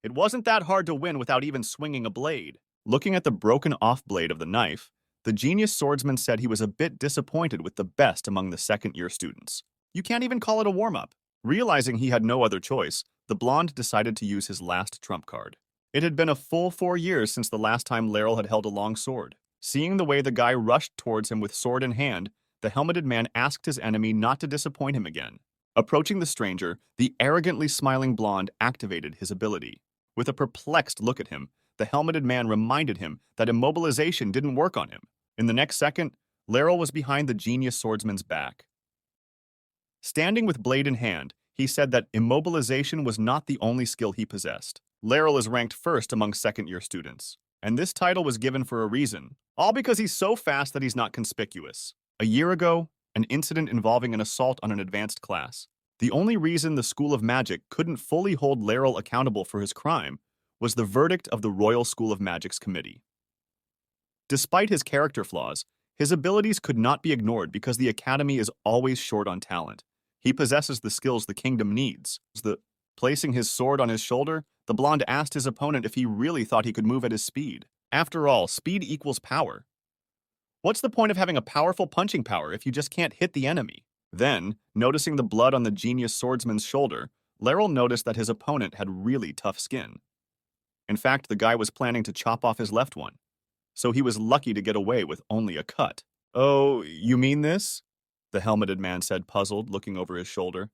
Speaker 1: It wasn't that hard to win without even swinging a blade." Looking at the broken-off blade of the knife, the genius swordsman said he was a bit disappointed with the best among the second-year students. You can't even call it a warm-up. Realizing he had no other choice, the blonde decided to use his last trump card. It had been a full 4 years since the last time Laryl had held a long sword. Seeing the way the guy rushed towards him with sword in hand, the helmeted man asked his enemy not to disappoint him again. Approaching the stranger, the arrogantly smiling blonde activated his ability. With a perplexed look at him, the helmeted man reminded him that immobilization didn't work on him. In the next second, Laryl was behind the genius swordsman's back. Standing with blade in hand, he said that immobilization was not the only skill he possessed. Laryl is ranked first among second-year students, and this title was given for a reason, all because he's so fast that he's not conspicuous. A year ago, an incident involving an assault on an advanced class. The only reason the School of Magic couldn't fully hold Laryl accountable for his crime was the verdict of the Royal School of Magic's committee. Despite his character flaws, his abilities could not be ignored because the Academy is always short on talent. He possesses the skills the kingdom needs. Placing his sword on his shoulder, the blonde asked his opponent if he really thought he could move at his speed. After all, speed equals power. What's the point of having a powerful punching power if you just can't hit the enemy? Then, noticing the blood on the genius swordsman's shoulder, Laryl noticed that his opponent had really tough skin. In fact, the guy was planning to chop off his left one, so he was lucky to get away with only a cut. "Oh, you mean this?" the helmeted man said, puzzled, looking over his shoulder.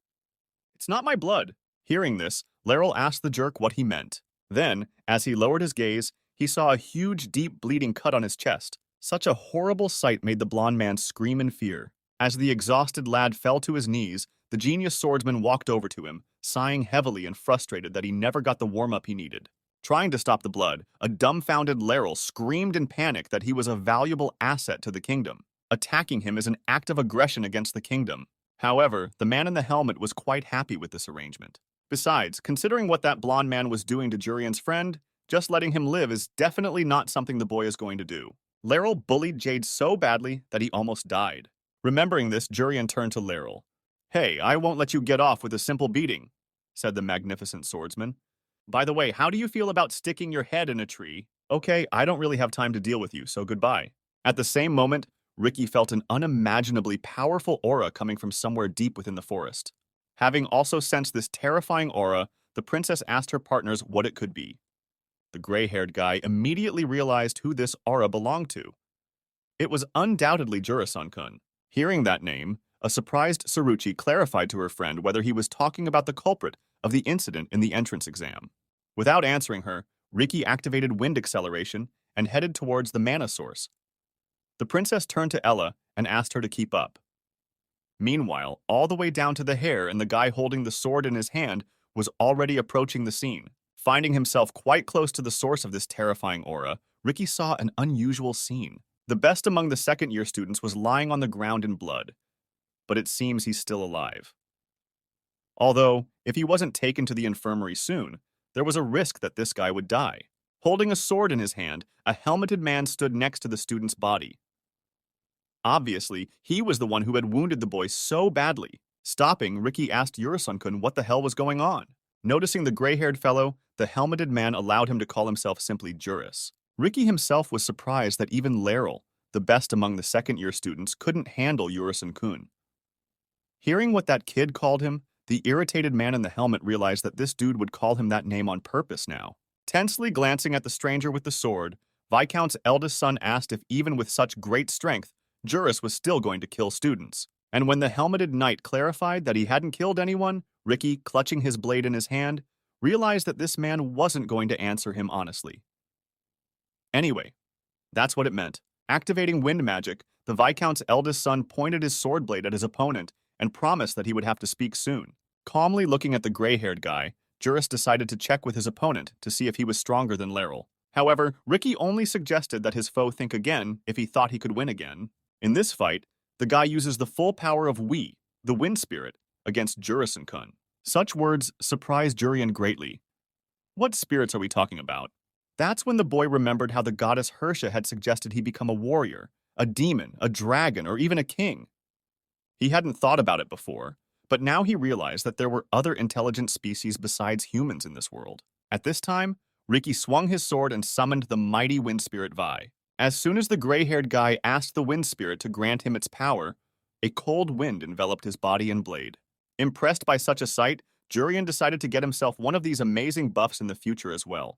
Speaker 1: "It's not my blood." Hearing this, Laryl asked the jerk what he meant. Then, as he lowered his gaze, he saw a huge, deep bleeding cut on his chest. Such a horrible sight made the blonde man scream in fear. As the exhausted lad fell to his knees, the genius swordsman walked over to him, sighing heavily and frustrated that he never got the warm-up he needed. Trying to stop the blood, a dumbfounded Laryl screamed in panic that he was a valuable asset to the kingdom. Attacking him is an act of aggression against the kingdom. However, the man in the helmet was quite happy with this arrangement. Besides, considering what that blonde man was doing to Jurian's friend, just letting him live is definitely not something the boy is going to do. Laryl bullied Jade so badly that he almost died. Remembering this, Jurian turned to Laryl. "Hey, I won't let you get off with a simple beating," said the magnificent swordsman. "By the way, how do you feel about sticking your head in a tree?" "Okay, I don't really have time to deal with you, so goodbye." At the same moment, Ricky felt an unimaginably powerful aura coming from somewhere deep within the forest. Having also sensed this terrifying aura, the princess asked her partners what it could be. The gray-haired guy immediately realized who this aura belonged to. It was undoubtedly Jurisan-kun. Hearing that name, a surprised Saruchi clarified to her friend whether he was talking about the culprit of the incident in the entrance exam. Without answering her, Ricky activated wind acceleration and headed towards the mana source. The princess turned to Ella and asked her to keep up. Meanwhile, all the way down to the hair and the guy holding the sword in his hand was already approaching the scene. Finding himself quite close to the source of this terrifying aura, Ricky saw an unusual scene. The best among the second-year students was lying on the ground in blood, but it seems he's still alive. Although, if he wasn't taken to the infirmary soon, there was a risk that this guy would die. Holding a sword in his hand, a helmeted man stood next to the student's body. Obviously, he was the one who had wounded the boy so badly. Stopping, Ricky asked Yurisan-kun what the hell was going on. Noticing the gray-haired fellow, the helmeted man allowed him to call himself simply Juris. Ricky himself was surprised that even Laryl, the best among the second-year students, couldn't handle Yurisan-kun. Hearing what that kid called him, the irritated man in the helmet realized that this dude would call him that name on purpose now. Tensely glancing at the stranger with the sword, Viscount's eldest son asked if even with such great strength, Juris was still going to kill students. And when the helmeted knight clarified that he hadn't killed anyone, Ricky, clutching his blade in his hand, realized that this man wasn't going to answer him honestly. Anyway, that's what it meant. Activating wind magic, the Viscount's eldest son pointed his sword blade at his opponent and promised that he would have to speak soon. Calmly looking at the gray-haired guy, Juris decided to check with his opponent to see if he was stronger than Laryl. However, Ricky only suggested that his foe think again if he thought he could win again. In this fight, the guy uses the full power of Wi, the wind spirit, against Jurisan-kun. Such words surprised Jurian greatly. What spirits are we talking about? That's when the boy remembered how the goddess Hersha had suggested he become a warrior, a demon, a dragon, or even a king. He hadn't thought about it before, but now he realized that there were other intelligent species besides humans in this world. At this time, Ricky swung his sword and summoned the mighty wind spirit Vi. As soon as the gray-haired guy asked the wind spirit to grant him its power, a cold wind enveloped his body and blade. Impressed by such a sight, Jurian decided to get himself one of these amazing buffs in the future as well.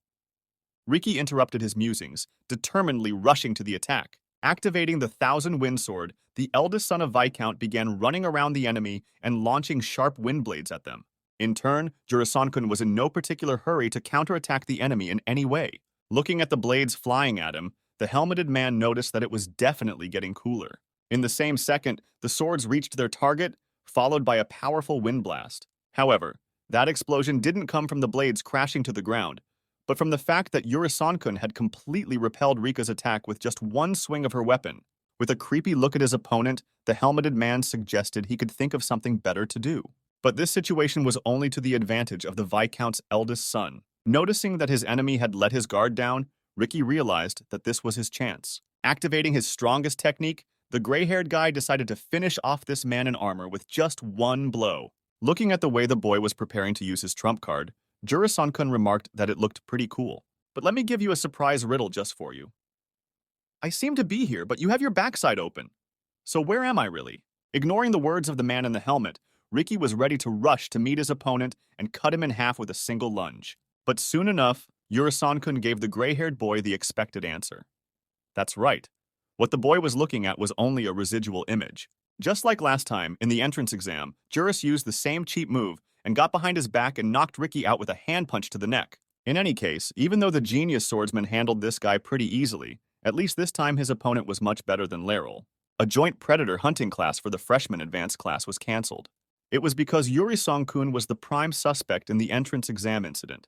Speaker 1: Ricky interrupted his musings, determinedly rushing to the attack. Activating the Thousand Wind Sword, the eldest son of Viscount began running around the enemy and launching sharp wind blades at them. In turn, Jurisan-kun was in no particular hurry to counterattack the enemy in any way. Looking at the blades flying at him, the helmeted man noticed that it was definitely getting cooler. In the same second, the swords reached their target, followed by a powerful wind blast. However, that explosion didn't come from the blades crashing to the ground, but from the fact that Yurisan-kun had completely repelled Rika's attack with just one swing of her weapon. With a creepy look at his opponent, the helmeted man suggested he could think of something better to do. But this situation was only to the advantage of the Viscount's eldest son. Noticing that his enemy had let his guard down, Ricky realized that this was his chance. Activating his strongest technique, the gray-haired guy decided to finish off this man in armor with just one blow. Looking at the way the boy was preparing to use his trump card, Jurisan-kun remarked that it looked pretty cool. But let me give you a surprise riddle just for you. I seem to be here, but you have your backside open. So where am I really? Ignoring the words of the man in the helmet, Ricky was ready to rush to meet his opponent and cut him in half with a single lunge. But soon enough, Yurisan-kun gave the gray-haired boy the expected answer. That's right. What the boy was looking at was only a residual image. Just like last time, in the entrance exam, Juris used the same cheap move and got behind his back and knocked Ricky out with a hand punch to the neck. In any case, even though the genius swordsman handled this guy pretty easily, at least this time his opponent was much better than Laryl. A joint predator hunting class for the freshman advanced class was cancelled. It was because Yuri Song-kun was the prime suspect in the entrance exam incident.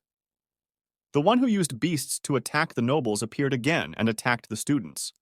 Speaker 1: The one who used beasts to attack the nobles appeared again and attacked the students.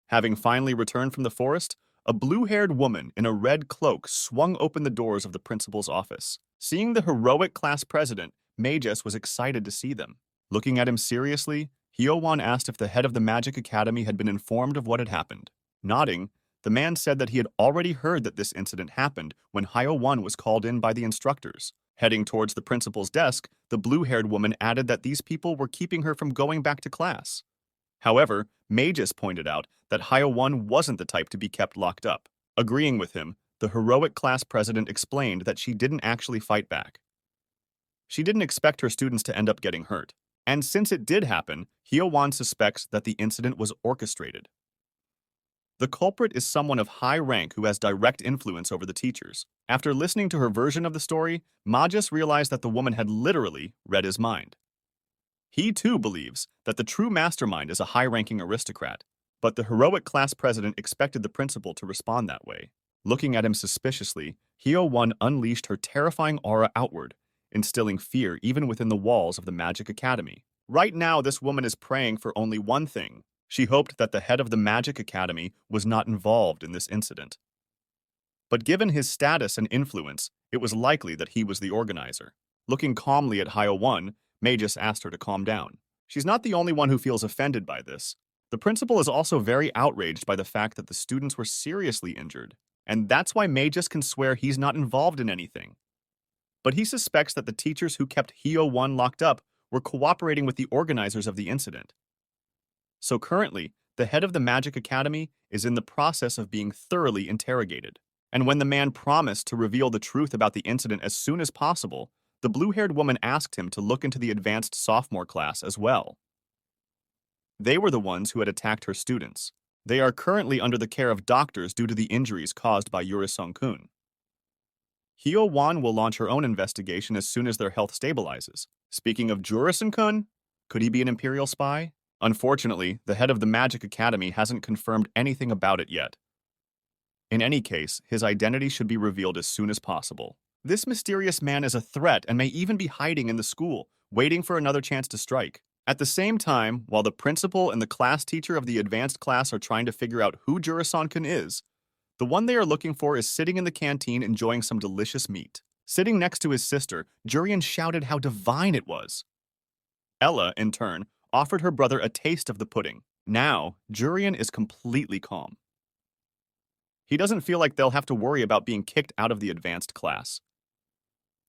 Speaker 1: Having finally returned from the forest, a blue-haired woman in a red cloak swung open the doors of the principal's office. Seeing the heroic class president, Magus was excited to see them. Looking at him seriously, Hyo-won asked if the head of the Magic Academy had been informed of what had happened. Nodding, the man said that he had already heard that this incident happened when Hyo-won was called in by the instructors. Heading towards the principal's desk, the blue-haired woman added that these people were keeping her from going back to class. However, Magus pointed out that Hyo-won wasn't the type to be kept locked up. Agreeing with him, the heroic class president explained that she didn't actually fight back. She didn't expect her students to end up getting hurt. And since it did happen, Hyo-won suspects that the incident was orchestrated. The culprit is someone of high rank who has direct influence over the teachers. After listening to her version of the story, Magus realized that the woman had literally read his mind. He too believes that the true mastermind is a high-ranking aristocrat, but the heroic class president expected the principal to respond that way. Looking at him suspiciously, Hyo-won unleashed her terrifying aura outward, instilling fear even within the walls of the Magic Academy. Right now, this woman is praying for only one thing. She hoped that the head of the Magic Academy was not involved in this incident. But given his status and influence, it was likely that he was the organizer. Looking calmly at Hyo-won, Magus asked her to calm down. She's not the only one who feels offended by this. The principal is also very outraged by the fact that the students were seriously injured, and that's why Magus can swear he's not involved in anything. But he suspects that the teachers who kept Hyo-won locked up were cooperating with the organizers of the incident. So currently, the head of the Magic Academy is in the process of being thoroughly interrogated. And when the man promised to reveal the truth about the incident as soon as possible, the blue-haired woman asked him to look into the advanced sophomore class as well. They were the ones who had attacked her students. They are currently under the care of doctors due to the injuries caused by Yuri Song-kun. Hyo-won will launch her own investigation as soon as their health stabilizes. Speaking of Jurisan-kun, could he be an imperial spy? Unfortunately, the head of the Magic Academy hasn't confirmed anything about it yet. In any case, his identity should be revealed as soon as possible. This mysterious man is a threat and may even be hiding in the school, waiting for another chance to strike. At the same time, while the principal and the class teacher of the advanced class are trying to figure out who Jurisan-kun is, the one they are looking for is sitting in the canteen enjoying some delicious meat. Sitting next to his sister, Jurian shouted how divine it was. Ella, in turn, offered her brother a taste of the pudding. Now, Jurian is completely calm. He doesn't feel like they'll have to worry about being kicked out of the advanced class.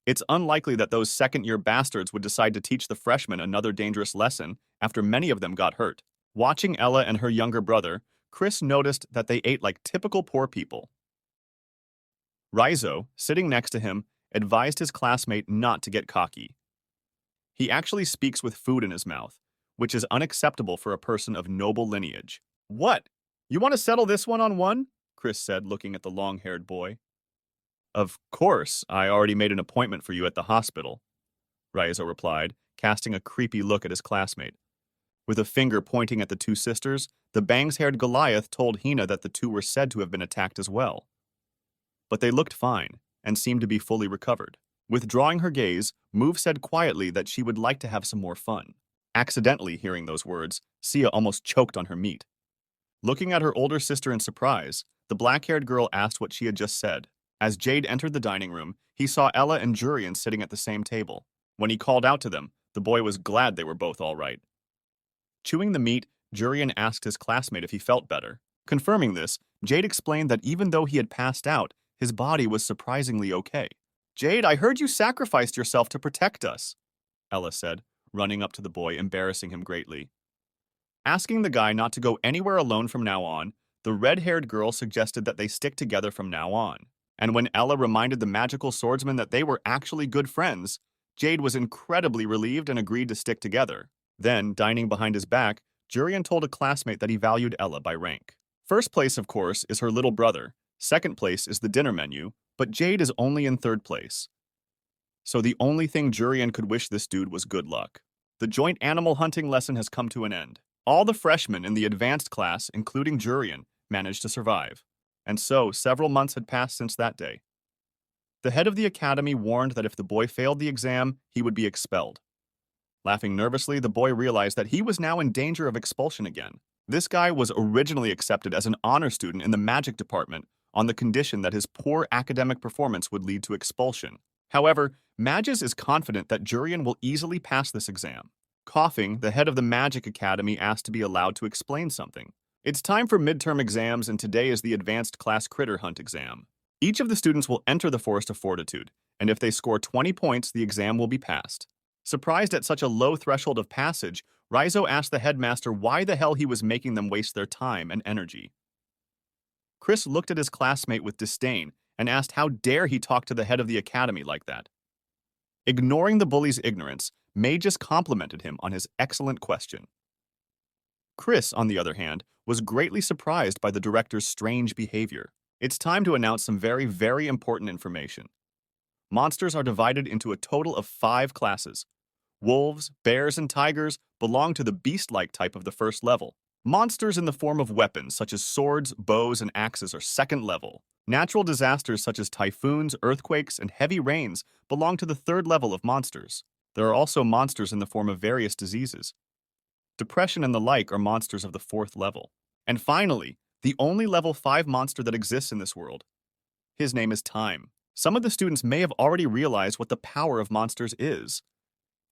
Speaker 1: It's unlikely that those second-year bastards would decide to teach the freshmen another dangerous lesson after many of them got hurt. Watching Ella and her younger brother, Chris noticed that they ate like typical poor people. Raizo, sitting next to him, advised his classmate not to get cocky. He actually speaks with food in his mouth, which is unacceptable for a person of noble lineage. What? You want to settle this one-on-one? Chris said, looking at the long-haired boy. Of course, I already made an appointment for you at the hospital, Raizo replied, casting a creepy look at his classmate. With a finger pointing at the two sisters, the bangs-haired Goliath told Hina that the two were said to have been attacked as well. But they looked fine, and seemed to be fully recovered. Withdrawing her gaze, Move said quietly that she would like to have some more fun. Accidentally hearing those words, Sia almost choked on her meat. Looking at her older sister in surprise, the black-haired girl asked what she had just said. As Jade entered the dining room, he saw Ella and Jurian sitting at the same table. When he called out to them, the boy was glad they were both all right. Chewing the meat, Jurian asked his classmate if he felt better. Confirming this, Jade explained that even though he had passed out, his body was surprisingly okay. "Jade, I heard you sacrificed yourself to protect us," Ella said, running up to the boy, embarrassing him greatly. Asking the guy not to go anywhere alone from now on, the red-haired girl suggested that they stick together from now on. And when Ella reminded the magical swordsman that they were actually good friends, Jade was incredibly relieved and agreed to stick together. Then, dining behind his back, Jurian told a classmate that he valued Ella by rank. First place, of course, is her little brother. Second place is the dinner menu, but Jade is only in third place. So the only thing Jurian could wish this dude was good luck. The joint animal hunting lesson has come to an end. All the freshmen in the advanced class, including Jurian, managed to survive. And so, several months had passed since that day. The head of the academy warned that if the boy failed the exam, he would be expelled. Laughing nervously, the boy realized that he was now in danger of expulsion again. This guy was originally accepted as an honor student in the magic department on the condition that his poor academic performance would lead to expulsion. However, Magus is confident that Jurian will easily pass this exam. Coughing, the head of the Magic Academy asked to be allowed to explain something. It's time for midterm exams, and today is the Advanced Class Critter Hunt exam. Each of the students will enter the Forest of Fortitude, and if they score 20 points, the exam will be passed. Surprised at such a low threshold of passage, Raizo asked the headmaster why the hell he was making them waste their time and energy. Chris looked at his classmate with disdain and asked how dare he talk to the head of the academy like that. Ignoring the bully's ignorance, May just complimented him on his excellent question. Chris, on the other hand, was greatly surprised by the director's strange behavior. It's time to announce some very, very important information. Monsters are divided into a total of 5 classes. Wolves, bears, and tigers belong to the beast-like type of the first level. Monsters in the form of weapons such as swords, bows, and axes are second level. Natural disasters such as typhoons, earthquakes, and heavy rains belong to the third level of monsters. There are also monsters in the form of various diseases. Depression and the like are monsters of the 4th level. And finally, the only level 5 monster that exists in this world. His name is Time. Some of the students may have already realized what the power of monsters is.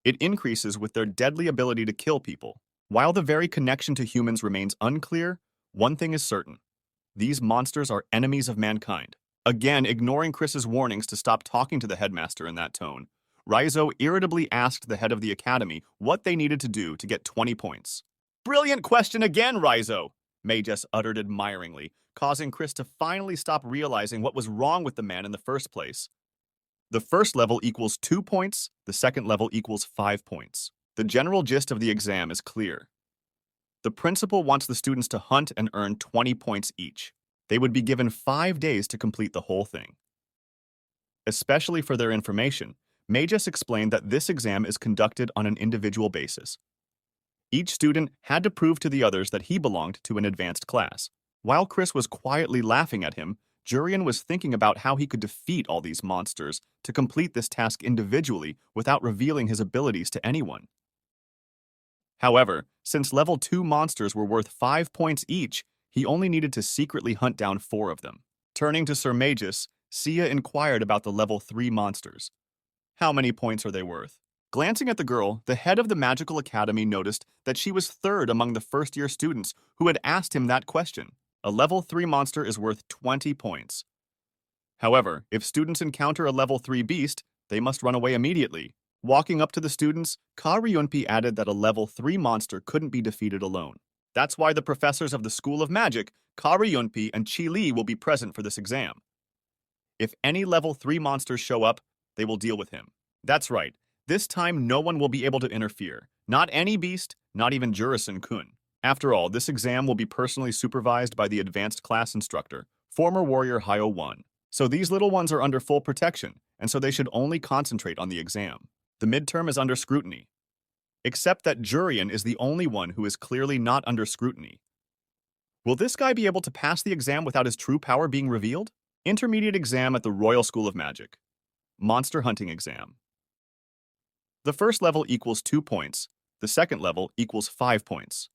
Speaker 1: It increases with their deadly ability to kill people. While the very connection to humans remains unclear, one thing is certain. These monsters are enemies of mankind. Again, ignoring Chris's warnings to stop talking to the headmaster in that tone, Raizo irritably asked the head of the academy what they needed to do to get 20 points. "Brilliant question again, Raizo," May just uttered admiringly, causing Chris to finally stop realizing what was wrong with the man in the first place. The first level equals 2 points, the second level equals 5 points. The general gist of the exam is clear. The principal wants the students to hunt and earn 20 points each. They would be given 5 days to complete the whole thing. Especially for their information, May just explained that this exam is conducted on an individual basis. Each student had to prove to the others that he belonged to an advanced class. While Chris was quietly laughing at him, Jurian was thinking about how he could defeat all these monsters to complete this task individually without revealing his abilities to anyone. However, since level 2 monsters were worth 5 points each, he only needed to secretly hunt down 4 of them. Turning to Sir Magus, Sia inquired about the level 3 monsters. How many points are they worth? Glancing at the girl, the head of the Magical Academy noticed that she was third among the first-year students who had asked him that question. A level 3 monster is worth 20 points. However, if students encounter a level 3 beast, they must run away immediately. Walking up to the students, Ka Ryunpi added that a level 3 monster couldn't be defeated alone. That's why the professors of the School of Magic, Ka Ryunpi and Chi Li, will be present for this exam. If any level 3 monsters show up, they will deal with him. That's right. This time, no one will be able to interfere. Not any beast, not even Jurison-kun. After all, this exam will be personally supervised by the advanced class instructor, former warrior Hyo 1. So these little ones are under full protection, and so they should only concentrate on the exam. The midterm is under scrutiny. Except that Jurian is the only one who is clearly not under scrutiny. Will this guy be able to pass the exam without his true power being revealed? Intermediate exam at the Royal School of Magic. Monster hunting exam. The first level equals 2 points. The second level equals 5 points.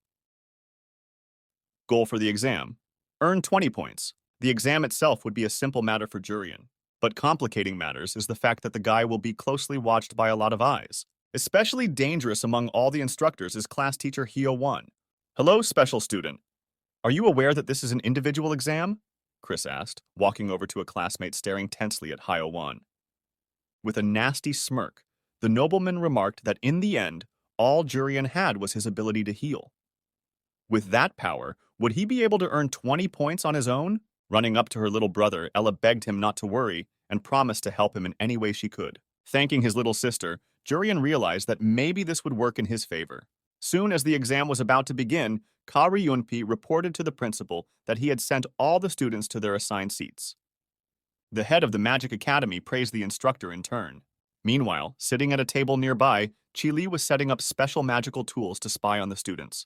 Speaker 1: Goal for the exam: earn 20 points. The exam itself would be a simple matter for Jurian, but complicating matters is the fact that the guy will be closely watched by a lot of eyes. Especially dangerous among all the instructors is class teacher Hyo 1. Hello, special student. Are you aware that this is an individual exam? Chris asked, walking over to a classmate staring tensely at Hyo-won. With a nasty smirk, the nobleman remarked that in the end, all Jurian had was his ability to heal. With that power, would he be able to earn 20 points on his own? Running up to her little brother, Ella begged him not to worry and promised to help him in any way she could. Thanking his little sister, Jurian realized that maybe this would work in his favor. Soon as the exam was about to begin, Ka Ryunpi reported to the principal that he had sent all the students to their assigned seats. The head of the Magic Academy praised the instructor in turn. Meanwhile, sitting at a table nearby, Chi Li was setting up special magical tools to spy on the students.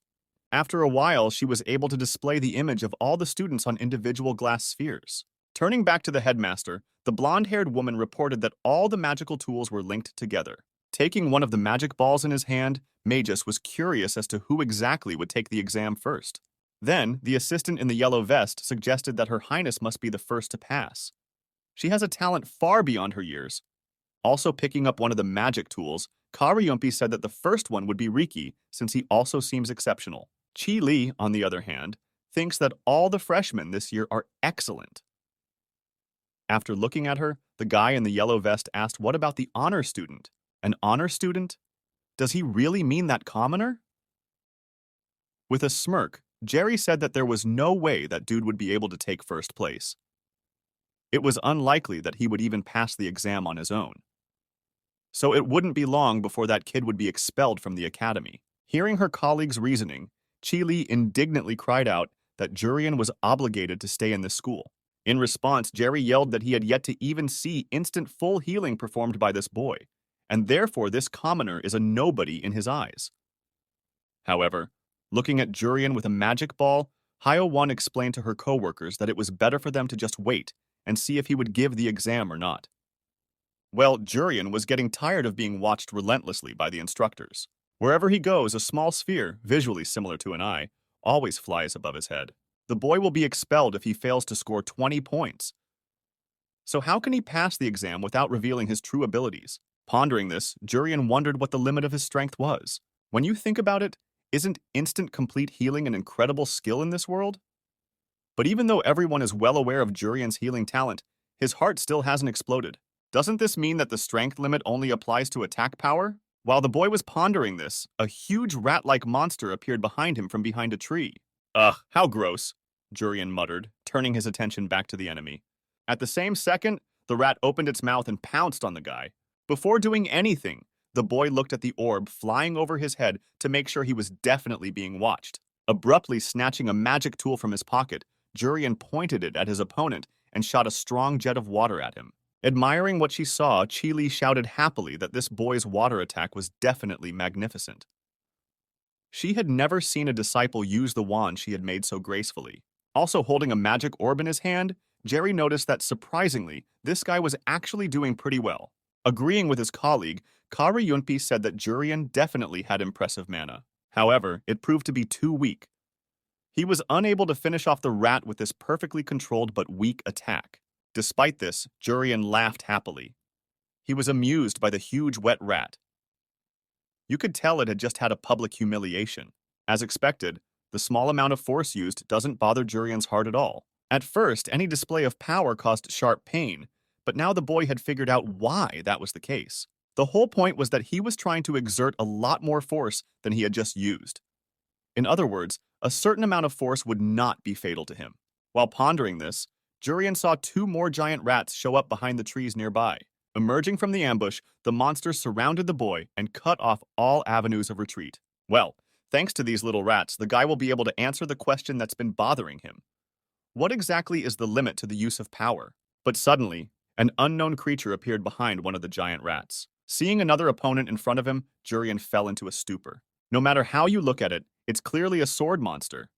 Speaker 1: After a while, she was able to display the image of all the students on individual glass spheres. Turning back to the headmaster, the blonde-haired woman reported that all the magical tools were linked together. Taking one of the magic balls in his hand, Magus was curious as to who exactly would take the exam first. Then, the assistant in the yellow vest suggested that Her Highness must be the first to pass. She has a talent far beyond her years. Also picking up one of the magic tools, Ka Ryunpi said that the first one would be Riki, since he also seems exceptional. Chi Li, on the other hand, thinks that all the freshmen this year are excellent. After looking at her, the guy in the yellow vest asked what about the honor student? An honor student? Does he really mean that commoner? With a smirk, Jerry said that there was no way that dude would be able to take first place. It was unlikely that he would even pass the exam on his own. So it wouldn't be long before that kid would be expelled from the academy. Hearing her colleague's reasoning, Chi Li indignantly cried out that Jurian was obligated to stay in the school. In response, Jerry yelled that he had yet to even see instant full healing performed by this boy, and therefore this commoner is a nobody in his eyes. However, looking at Jurian with a magic ball, Hyo-won explained to her coworkers that it was better for them to just wait and see if he would give the exam or not. Well, Jurian was getting tired of being watched relentlessly by the instructors. Wherever he goes, a small sphere, visually similar to an eye, always flies above his head. The boy will be expelled if he fails to score 20 points. So how can he pass the exam without revealing his true abilities? Pondering this, Jurian wondered what the limit of his strength was. When you think about it, isn't instant complete healing an incredible skill in this world? But even though everyone is well aware of Jurian's healing talent, his heart still hasn't exploded. Doesn't this mean that the strength limit only applies to attack power? While the boy was pondering this, a huge rat-like monster appeared behind him from behind a tree. Ugh, how gross, Jurian muttered, turning his attention back to the enemy. At the same second, the rat opened its mouth and pounced on the guy. Before doing anything, the boy looked at the orb flying over his head to make sure he was definitely being watched. Abruptly snatching a magic tool from his pocket, Jurian pointed it at his opponent and shot a strong jet of water at him. Admiring what she saw, Chi Li shouted happily that this boy's water attack was definitely magnificent. She had never seen a disciple use the wand she had made so gracefully. Also holding a magic orb in his hand, Jerry noticed that surprisingly, this guy was actually doing pretty well. Agreeing with his colleague, Ka Ryunpi said that Jurian definitely had impressive mana. However, it proved to be too weak. He was unable to finish off the rat with this perfectly controlled but weak attack. Despite this, Jurian laughed happily. He was amused by the huge wet rat. You could tell it had just had a public humiliation. As expected, the small amount of force used doesn't bother Jurian's heart at all. At first, any display of power caused sharp pain, but now the boy had figured out why that was the case. The whole point was that he was trying to exert a lot more force than he had just used. In other words, a certain amount of force would not be fatal to him. While pondering this, Jurian saw two more giant rats show up behind the trees nearby. Emerging from the ambush, the monsters surrounded the boy and cut off all avenues of retreat. Well, thanks to these little rats, the guy will be able to answer the question that's been bothering him. What exactly is the limit to the use of power? But suddenly, an unknown creature appeared behind one of the giant rats. Seeing another opponent in front of him, Jurian fell into a stupor. No matter how you look at it, it's clearly a sword monster.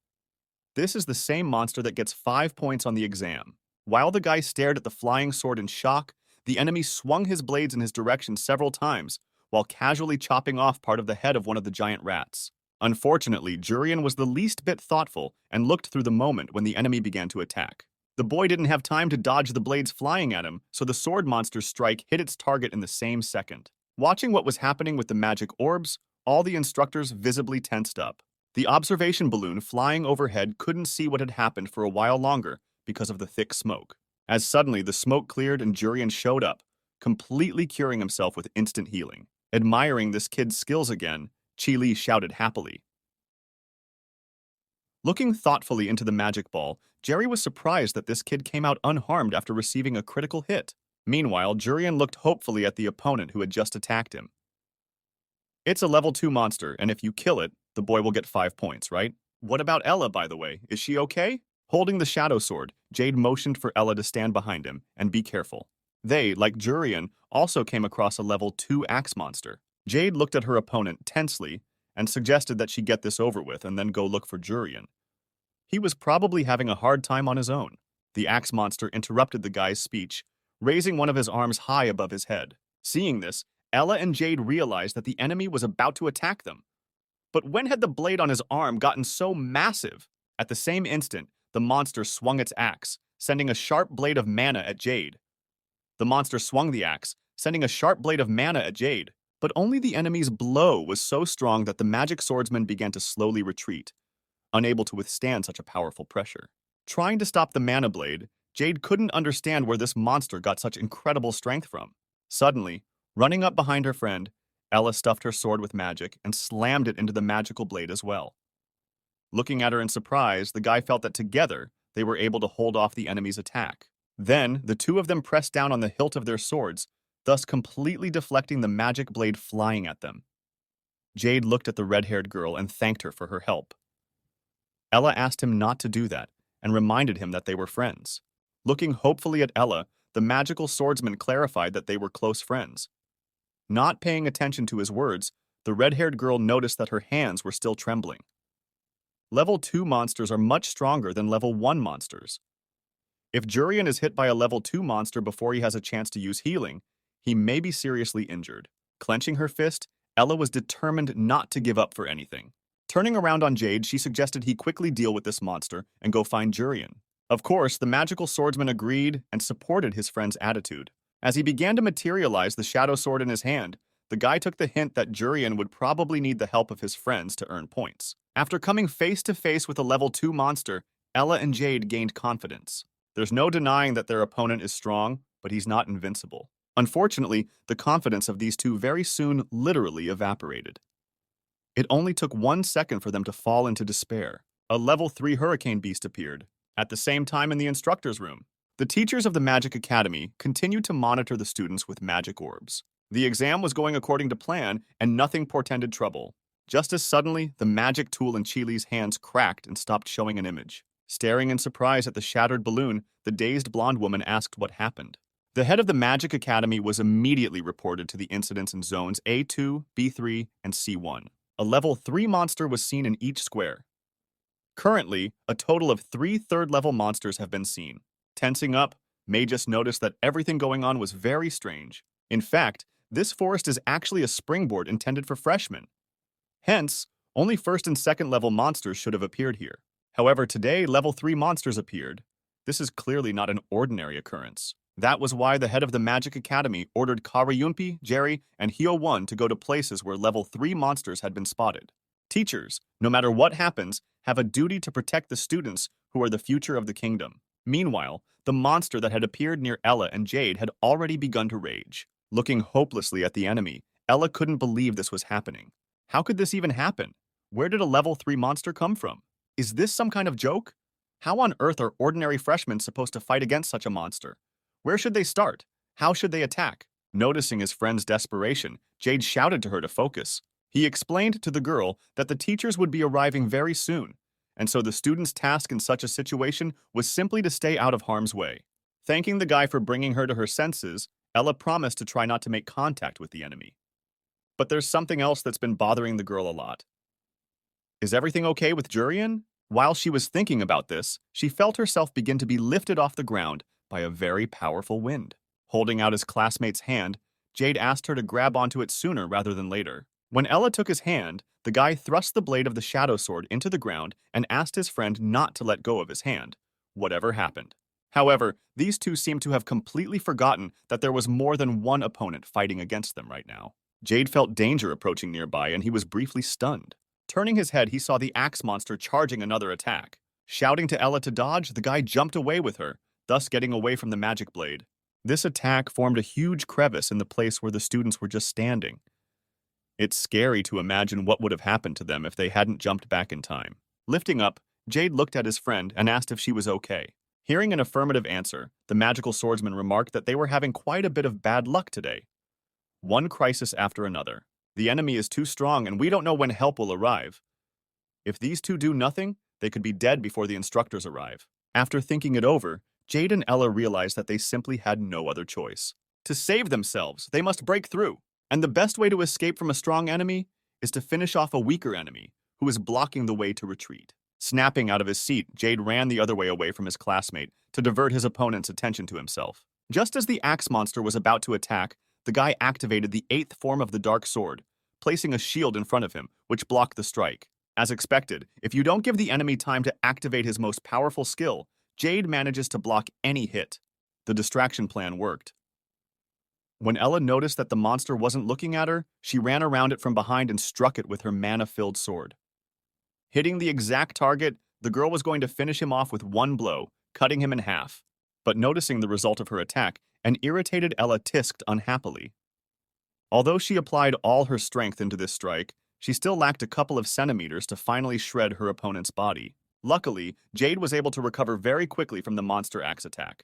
Speaker 1: This is the same monster that gets 5 points on the exam. While the guy stared at the flying sword in shock, the enemy swung his blades in his direction several times, while casually chopping off part of the head of one of the giant rats. Unfortunately, Jurian was the least bit thoughtful and looked through the moment when the enemy began to attack. The boy didn't have time to dodge the blades flying at him, so the sword monster's strike hit its target in the same second. Watching what was happening with the magic orbs, all the instructors visibly tensed up. The observation balloon flying overhead couldn't see what had happened for a while longer because of the thick smoke. As suddenly the smoke cleared and Jurian showed up, completely curing himself with instant healing. Admiring this kid's skills again, Chi-Li shouted happily. Looking thoughtfully into the magic ball, Jerry was surprised that this kid came out unharmed after receiving a critical hit. Meanwhile, Jurian looked hopefully at the opponent who had just attacked him. It's a level 2 monster, and if you kill it, the boy will get 5 points, right? What about Ella, by the way? Is she okay? Holding the shadow sword, Jade motioned for Ella to stand behind him and be careful. They, like Jurian, also came across a level 2 axe monster. Jade looked at her opponent tensely and suggested that she get this over with and then go look for Jurian. He was probably having a hard time on his own. The axe monster interrupted the guy's speech, raising one of his arms high above his head. Seeing this, Ella and Jade realized that the enemy was about to attack them. But when had the blade on his arm gotten so massive? At the same instant, the monster swung its axe, sending a sharp blade of mana at Jade. The monster swung the axe, sending a sharp blade of mana at Jade. But only the enemy's blow was so strong that the magic swordsman began to slowly retreat, unable to withstand such a powerful pressure. Trying to stop the mana blade, Jade couldn't understand where this monster got such incredible strength from. Suddenly, running up behind her friend, Ella stuffed her sword with magic and slammed it into the magical blade as well. Looking at her in surprise, the guy felt that together, they were able to hold off the enemy's attack. Then, the two of them pressed down on the hilt of their swords, thus completely deflecting the magic blade flying at them. Jade looked at the red-haired girl and thanked her for her help. Ella asked him not to do that and reminded him that they were friends. Looking hopefully at Ella, the magical swordsman clarified that they were close friends. Not paying attention to his words, the red-haired girl noticed that her hands were still trembling. Level 2 monsters are much stronger than level 1 monsters. If Jurian is hit by a level 2 monster before he has a chance to use healing, he may be seriously injured. Clenching her fist, Ella was determined not to give up for anything. Turning around on Jade, she suggested he quickly deal with this monster and go find Jurian. Of course, the magical swordsman agreed and supported his friend's attitude. As he began to materialize the shadow sword in his hand, the guy took the hint that Jurian would probably need the help of his friends to earn points. After coming face to face with a level 2 monster, Ella and Jade gained confidence. There's no denying that their opponent is strong, but he's not invincible. Unfortunately, the confidence of these two very soon literally evaporated. It only took 1 second for them to fall into despair. A level 3 hurricane beast appeared. At the same time in the instructor's room, the teachers of the Magic Academy continued to monitor the students with magic orbs. The exam was going according to plan, and nothing portended trouble. Just as suddenly, the magic tool in Chi-Li's hands cracked and stopped showing an image. Staring in surprise at the shattered balloon, the dazed blonde woman asked what happened. The head of the Magic Academy was immediately reported to the incidents in zones A2, B3, and C1. A level 3 monster was seen in each square. Currently, a total of 3 third-level monsters have been seen. Tensing up, May just noticed that everything going on was very strange. In fact, this forest is actually a springboard intended for freshmen. Hence, only 1st and 2nd level monsters should have appeared here. However, today, level 3 monsters appeared. This is clearly not an ordinary occurrence. That was why the head of the Magic Academy ordered Karayunpi, Jerry, and Hyo-won to go to places where level 3 monsters had been spotted. Teachers, no matter what happens, have a duty to protect the students who are the future of the kingdom. Meanwhile, the monster that had appeared near Ella and Jade had already begun to rage. Looking hopelessly at the enemy, Ella couldn't believe this was happening. How could this even happen? Where did a level 3 monster come from? Is this some kind of joke? How on earth are ordinary freshmen supposed to fight against such a monster? Where should they start? How should they attack? Noticing his friend's desperation, Jade shouted to her to focus. He explained to the girl that the teachers would be arriving very soon, and so the student's task in such a situation was simply to stay out of harm's way. Thanking the guy for bringing her to her senses, Ella promised to try not to make contact with the enemy. But there's something else that's been bothering the girl a lot. Is everything okay with Jurian? While she was thinking about this, she felt herself begin to be lifted off the ground by a very powerful wind. Holding out his classmate's hand, Jade asked her to grab onto it sooner rather than later. When Ella took his hand, the guy thrust the blade of the shadow sword into the ground and asked his friend not to let go of his hand, whatever happened. However, these two seemed to have completely forgotten that there was more than one opponent fighting against them right now. Jade felt danger approaching nearby and he was briefly stunned. Turning his head, he saw the axe monster charging another attack. Shouting to Ella to dodge, the guy jumped away with her, thus getting away from the magic blade. This attack formed a huge crevice in the place where the students were just standing. It's scary to imagine what would have happened to them if they hadn't jumped back in time. Lifting up, Jade looked at his friend and asked if she was okay. Hearing an affirmative answer, the magical swordsman remarked that they were having quite a bit of bad luck today. One crisis after another. The enemy is too strong and we don't know when help will arrive. If these two do nothing, they could be dead before the instructors arrive. After thinking it over, Jade and Ella realized that they simply had no other choice. To save themselves, they must break through. And the best way to escape from a strong enemy is to finish off a weaker enemy who is blocking the way to retreat. Snapping out of his seat, Jade ran the other way away from his classmate to divert his opponent's attention to himself. Just as the axe monster was about to attack, the guy activated the 8th form of the dark sword, placing a shield in front of him, which blocked the strike. As expected, if you don't give the enemy time to activate his most powerful skill, Jade manages to block any hit. The distraction plan worked. When Ella noticed that the monster wasn't looking at her, she ran around it from behind and struck it with her mana-filled sword. Hitting the exact target, the girl was going to finish him off with one blow, cutting him in half. But noticing the result of her attack, an irritated Ella tisked unhappily. Although she applied all her strength into this strike, she still lacked a couple of centimeters to finally shred her opponent's body. Luckily, Jade was able to recover very quickly from the monster axe attack.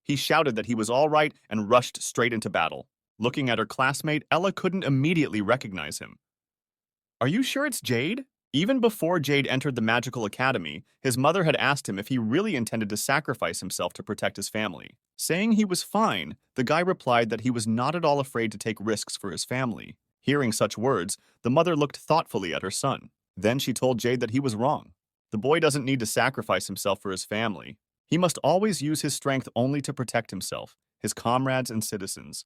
Speaker 1: He shouted that he was all right and rushed straight into battle. Looking at her classmate, Ella couldn't immediately recognize him. "Are you sure it's Jade?" Even before Jade entered the magical academy, his mother had asked him if he really intended to sacrifice himself to protect his family. Saying he was fine, the guy replied that he was not at all afraid to take risks for his family. Hearing such words, the mother looked thoughtfully at her son. Then she told Jade that he was wrong. The boy doesn't need to sacrifice himself for his family. He must always use his strength only to protect himself, his comrades, and citizens.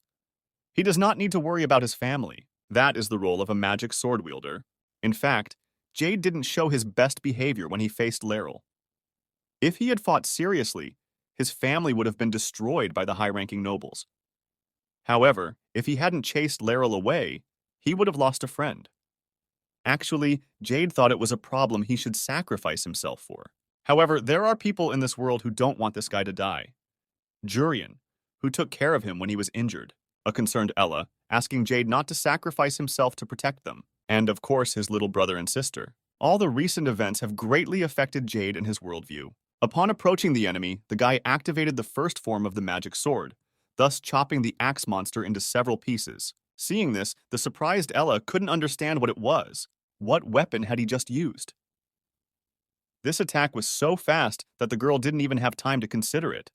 Speaker 1: He does not need to worry about his family. That is the role of a magic sword wielder. In fact, Jade didn't show his best behavior when he faced Laurel. If he had fought seriously, his family would have been destroyed by the high-ranking nobles. However, if he hadn't chased Laurel away, he would have lost a friend. Actually, Jade thought it was a problem he should sacrifice himself for. However, there are people in this world who don't want this guy to die. Jurian, who took care of him when he was injured. A concerned Ella, asking Jade not to sacrifice himself to protect them. And, of course, his little brother and sister. All the recent events have greatly affected Jade and his worldview. Upon approaching the enemy, the guy activated the first form of the magic sword, thus chopping the axe monster into several pieces. Seeing this, the surprised Ella couldn't understand what it was. What weapon had he just used? This attack was so fast that the girl didn't even have time to consider it.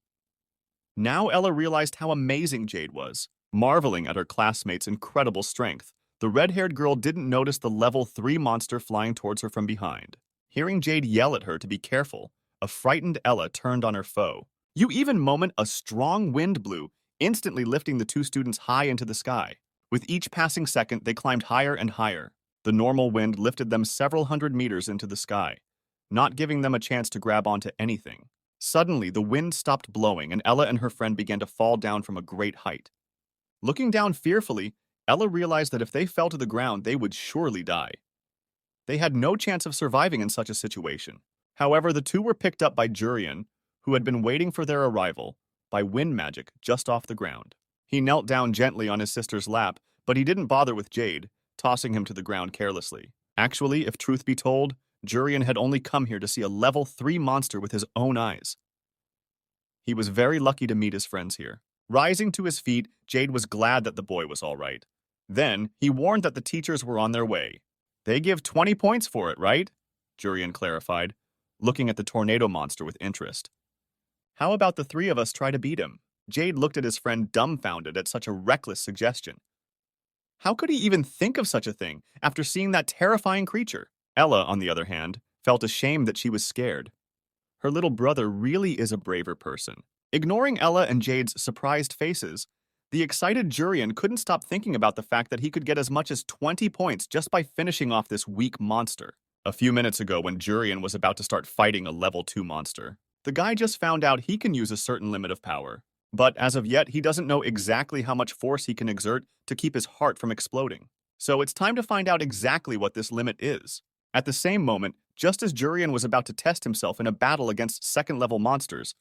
Speaker 1: Now Ella realized how amazing Jade was. Marveling at her classmate's incredible strength, the red-haired girl didn't notice the level 3 monster flying towards her from behind. Hearing Jade yell at her to be careful, a frightened Ella turned on her foe. You even moment a strong wind blew, instantly lifting the two students high into the sky. With each passing second, they climbed higher and higher. The normal wind lifted them several hundred meters into the sky, not giving them a chance to grab onto anything. Suddenly, the wind stopped blowing and Ella and her friend began to fall down from a great height. Looking down fearfully, Ella realized that if they fell to the ground, they would surely die. They had no chance of surviving in such a situation. However, the two were picked up by Jurian, who had been waiting for their arrival, by wind magic just off the ground. He knelt down gently on his sister's lap, but he didn't bother with Jade, tossing him to the ground carelessly. Actually, if truth be told, Jurian had only come here to see a level 3 monster with his own eyes. He was very lucky to meet his friends here. Rising to his feet, Jade was glad that the boy was all right. Then, he warned that the teachers were on their way. They give 20 points for it, right? Jurian clarified, looking at the tornado monster with interest. How about the 3 of us try to beat him? Jade looked at his friend dumbfounded at such a reckless suggestion. How could he even think of such a thing after seeing that terrifying creature? Ella, on the other hand, felt ashamed that she was scared. Her little brother really is a braver person. Ignoring Ella and Jade's surprised faces, the excited Jurian couldn't stop thinking about the fact that he could get as much as 20 points just by finishing off this weak monster. A few minutes ago, when Jurian was about to start fighting a level 2 monster, the guy just found out he can use a certain limit of power. But as of yet, he doesn't know exactly how much force he can exert to keep his heart from exploding. So it's time to find out exactly what this limit is. At the same moment, just as Jurian was about to test himself in a battle against second-level monsters,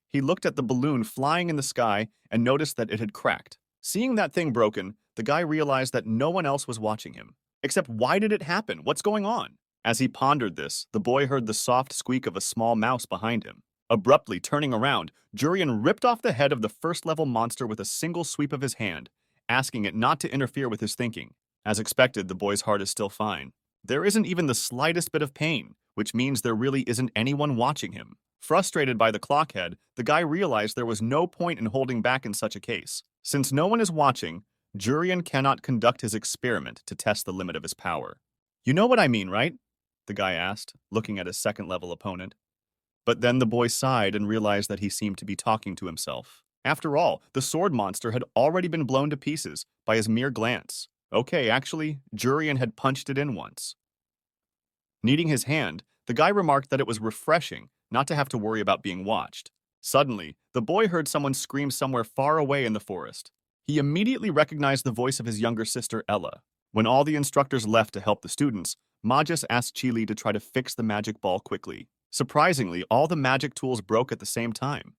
Speaker 1: he looked at the balloon flying in the sky and noticed that it had cracked. Seeing that thing broken, the guy realized that no one else was watching him. Except, why did it happen? What's going on? As he pondered this, the boy heard the soft squeak of a small mouse behind him. Abruptly turning around, Jurian ripped off the head of the first-level monster with a single sweep of his hand, asking it not to interfere with his thinking. As expected, the boy's heart is still fine. There isn't even the slightest bit of pain, which means there really isn't anyone watching him. Frustrated by the clockhead, the guy realized there was no point in holding back in such a case. Since no one is watching, Jurian cannot conduct his experiment to test the limit of his power. You know what I mean, right? The guy asked, looking at his second-level opponent. But then the boy sighed and realized that he seemed to be talking to himself. After all, the sword monster had already been blown to pieces by his mere glance. Okay, actually, Jurian had punched it in once. Kneading his hand, the guy remarked that it was refreshing not to have to worry about being watched. Suddenly, the boy heard someone scream somewhere far away in the forest. He immediately recognized the voice of his younger sister, Ella. When all the instructors left to help the students, Magus asked Chili to try to fix the magic ball quickly. Surprisingly, all the magic tools broke at the same time.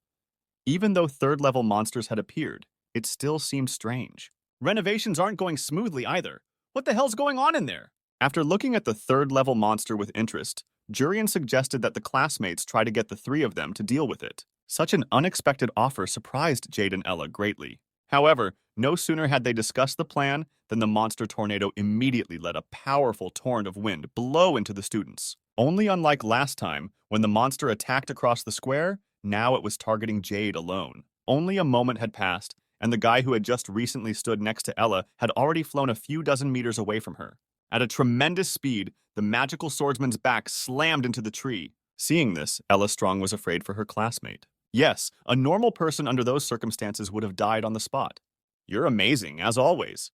Speaker 1: Even though third-level monsters had appeared, it still seemed strange. Renovations aren't going smoothly either. What the hell's going on in there? After looking at the third-level monster with interest, Jurian suggested that the classmates try to get the three of them to deal with it. Such an unexpected offer surprised Jade and Ella greatly. However, no sooner had they discussed the plan than the monster tornado immediately let a powerful torrent of wind blow into the students. Only unlike last time, when the monster attacked across the square, now it was targeting Jade alone. Only a moment had passed, and the guy who had just recently stood next to Ella had already flown a few dozen meters away from her. At a tremendous speed, the magical swordsman's back slammed into the tree. Seeing this, Ella Strong was afraid for her classmate. Yes, a normal person under those circumstances would have died on the spot. You're amazing, as always,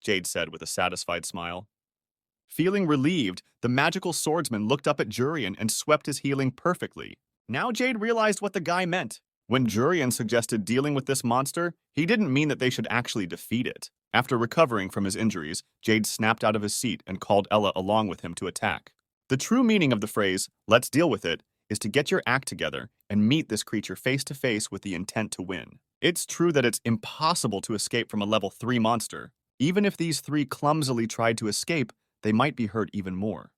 Speaker 1: Jade said with a satisfied smile. Feeling relieved, the magical swordsman looked up at Jurian and swept his healing perfectly. Now Jade realized what the guy meant. When Jurian suggested dealing with this monster, he didn't mean that they should actually defeat it. After recovering from his injuries, Jade snapped out of his seat and called Ella along with him to attack. The true meaning of the phrase, "let's deal with it," is to get your act together and meet this creature face to face with the intent to win. It's true that it's impossible to escape from a level 3 monster. Even if these three clumsily tried to escape, they might be hurt even more.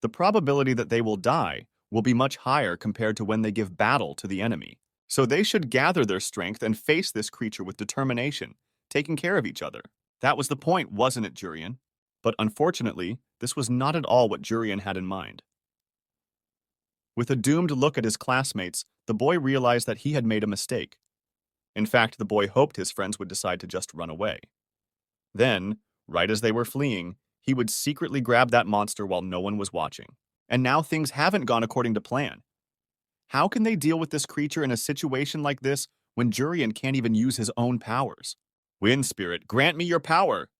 Speaker 1: The probability that they will die will be much higher compared to when they give battle to the enemy. So they should gather their strength and face this creature with determination, taking care of each other. That was the point, wasn't it, Jurian? But unfortunately, this was not at all what Jurian had in mind. With a doomed look at his classmates, the boy realized that he had made a mistake. In fact, the boy hoped his friends would decide to just run away. Then, right as they were fleeing, he would secretly grab that monster while no one was watching. And now things haven't gone according to plan. How can they deal with this creature in a situation like this when Jurian can't even use his own powers? Wind Spirit, grant me your power!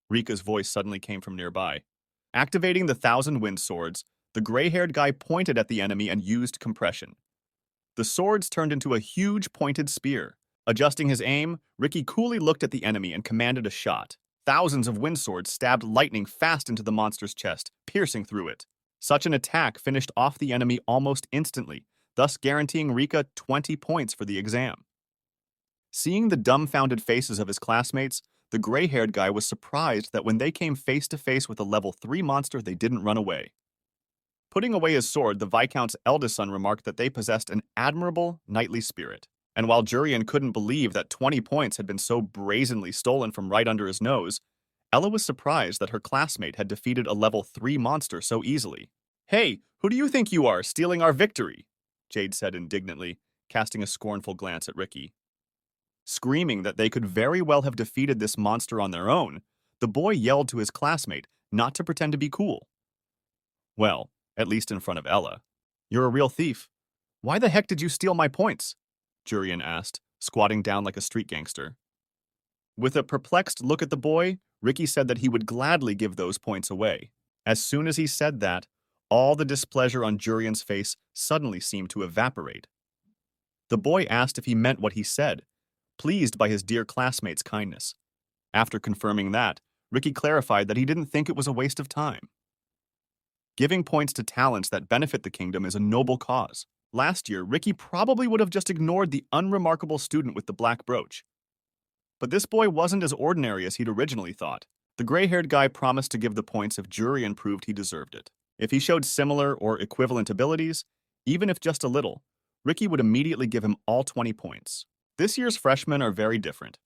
Speaker 1: Rika's voice suddenly came from nearby. Activating the 1,000 wind swords, the gray-haired guy pointed at the enemy and used compression. The swords turned into a huge pointed spear. Adjusting his aim, Ricky coolly looked at the enemy and commanded a shot. Thousands of wind swords stabbed lightning fast into the monster's chest, piercing through it. Such an attack finished off the enemy almost instantly, thus guaranteeing Rika 20 points for the exam. Seeing the dumbfounded faces of his classmates, the gray-haired guy was surprised that when they came face to face with a level 3 monster, they didn't run away. Putting away his sword, the Viscount's eldest son remarked that they possessed an admirable knightly spirit. And while Jurian couldn't believe that 20 points had been so brazenly stolen from right under his nose, Ella was surprised that her classmate had defeated a level 3 monster so easily. Hey, who do you think you are, stealing our victory? Jade said indignantly, casting a scornful glance at Ricky. Screaming that they could very well have defeated this monster on their own, the boy yelled to his classmate not to pretend to be cool. Well, at least in front of Ella. You're a real thief. Why the heck did you steal my points? Jurian asked, squatting down like a street gangster. With a perplexed look at the boy, Ricky said that he would gladly give those points away. As soon as he said that, all the displeasure on Jurian's face suddenly seemed to evaporate. The boy asked if he meant what he said, pleased by his dear classmate's kindness. After confirming that, Ricky clarified that he didn't think it was a waste of time. Giving points to talents that benefit the kingdom is a noble cause. Last year, Ricky probably would have just ignored the unremarkable student with the black brooch. But this boy wasn't as ordinary as he'd originally thought. The gray-haired guy promised to give the points if Jurian proved he deserved it. If he showed similar or equivalent abilities, even if just a little, Ricky would immediately give him all 20 points. This year's freshmen are very different.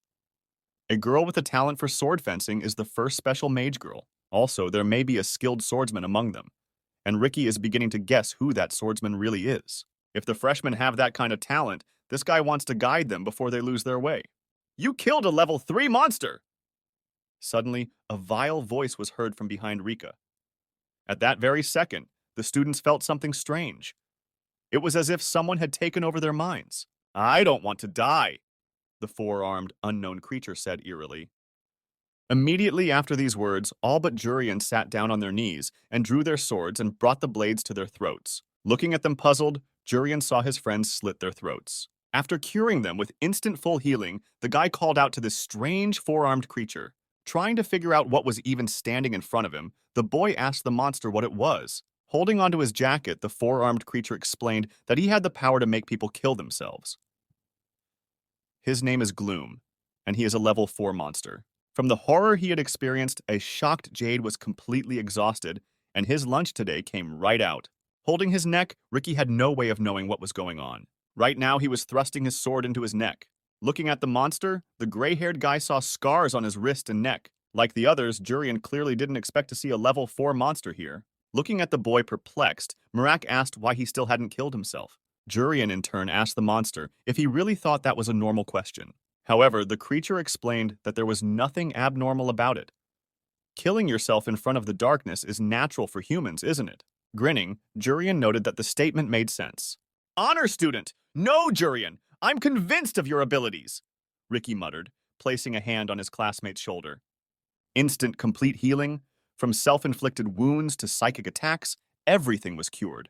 Speaker 1: A girl with a talent for sword fencing is the first special mage girl. Also, there may be a skilled swordsman among them, and Ricky is beginning to guess who that swordsman really is. If the freshmen have that kind of talent, this guy wants to guide them before they lose their way. You killed a level 3 monster! Suddenly, a vile voice was heard from behind Rika. At that very second, the students felt something strange. It was as if someone had taken over their minds. I don't want to die, the four-armed, unknown creature said eerily. Immediately after these words, all but Jurian sat down on their knees and drew their swords and brought the blades to their throats. Looking at them puzzled, Jurian saw his friends slit their throats. After curing them with instant full healing, the guy called out to this strange four-armed creature. Trying to figure out what was even standing in front of him, the boy asked the monster what it was. Holding onto his jacket, the four-armed creature explained that he had the power to make people kill themselves. His name is Gloom, and he is a level 4 monster. From the horror he had experienced, a shocked Jade was completely exhausted, and his lunch today came right out. Holding his neck, Ricky had no way of knowing what was going on. Right now, he was thrusting his sword into his neck. Looking at the monster, the gray-haired guy saw scars on his wrist and neck. Like the others, Jurian clearly didn't expect to see a level 4 monster here. Looking at the boy perplexed, Marak asked why he still hadn't killed himself. Jurian, in turn, asked the monster if he really thought that was a normal question. However, the creature explained that there was nothing abnormal about it. Killing yourself in front of the darkness is natural for humans, isn't it? Grinning, Jurian noted that the statement made sense. Honor student! No, Jurian! I'm convinced of your abilities! Ricky muttered, placing a hand on his classmate's shoulder. Instant complete healing, from self-inflicted wounds to psychic attacks, everything was cured.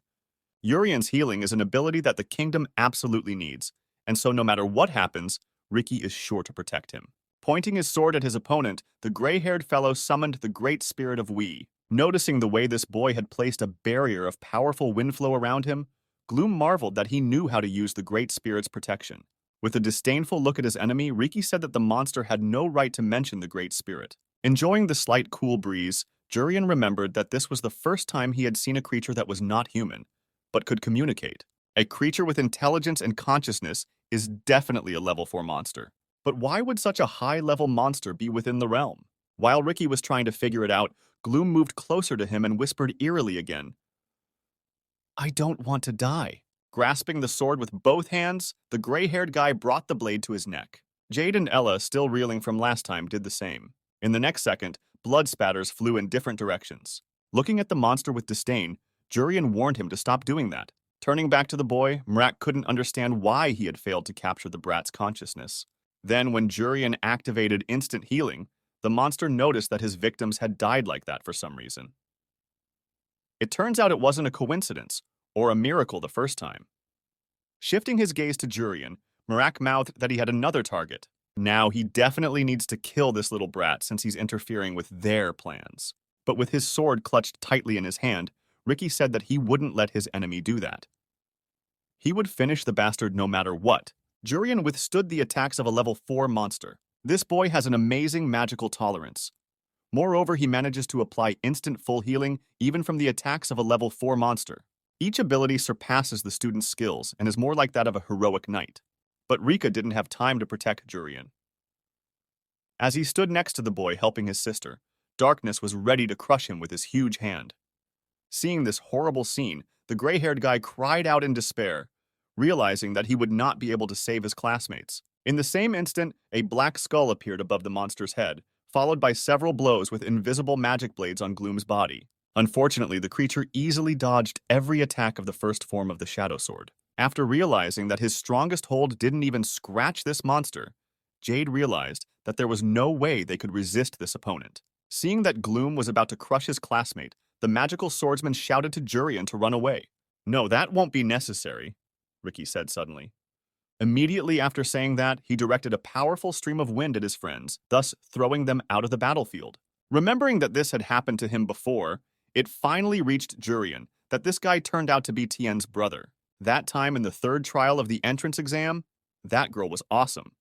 Speaker 1: Urian's healing is an ability that the kingdom absolutely needs, and so no matter what happens, Ricky is sure to protect him. Pointing his sword at his opponent, the gray-haired fellow summoned the great spirit of Wii. Noticing the way this boy had placed a barrier of powerful wind flow around him, Gloom marveled that he knew how to use the great spirit's protection. With a disdainful look at his enemy, Ricky said that the monster had no right to mention the great spirit. Enjoying the slight cool breeze, Jurian remembered that this was the first time he had seen a creature that was not human, but could communicate. A creature with intelligence and consciousness is definitely a level 4 monster. But why would such a high-level monster be within the realm? While Ricky was trying to figure it out, Gloom moved closer to him and whispered eerily again, I don't want to die. Grasping the sword with both hands, the gray-haired guy brought the blade to his neck. Jade and Ella, still reeling from last time, did the same. In the next second, blood spatters flew in different directions. Looking at the monster with disdain, Jurian warned him to stop doing that. Turning back to the boy, Mrak couldn't understand why he had failed to capture the brat's consciousness. Then, when Jurian activated instant healing, the monster noticed that his victims had died like that for some reason. It turns out it wasn't a coincidence, or a miracle the first time. Shifting his gaze to Jurian, Mrak mouthed that he had another target. Now he definitely needs to kill this little brat since he's interfering with their plans. But with his sword clutched tightly in his hand, Ricky said that he wouldn't let his enemy do that. He would finish the bastard no matter what. Jurian withstood the attacks of a level 4 monster. This boy has an amazing magical tolerance. Moreover, he manages to apply instant full healing even from the attacks of a level 4 monster. Each ability surpasses the student's skills and is more like that of a heroic knight. But Rika didn't have time to protect Jurian. As he stood next to the boy helping his sister, darkness was ready to crush him with his huge hand. Seeing this horrible scene, the gray-haired guy cried out in despair, realizing that he would not be able to save his classmates. In the same instant, a black skull appeared above the monster's head, followed by several blows with invisible magic blades on Gloom's body. Unfortunately, the creature easily dodged every attack of the first form of the Shadow Sword. After realizing that his strongest hold didn't even scratch this monster, Jade realized that there was no way they could resist this opponent. Seeing that Gloom was about to crush his classmate, the magical swordsman shouted to Jurian to run away. No, that won't be necessary, Ricky said suddenly. Immediately after saying that, he directed a powerful stream of wind at his friends, thus throwing them out of the battlefield. Remembering that this had happened to him before, It finally reached Jurian that this guy turned out to be Tien's brother. That time in the third trial of the entrance exam, that girl was awesome.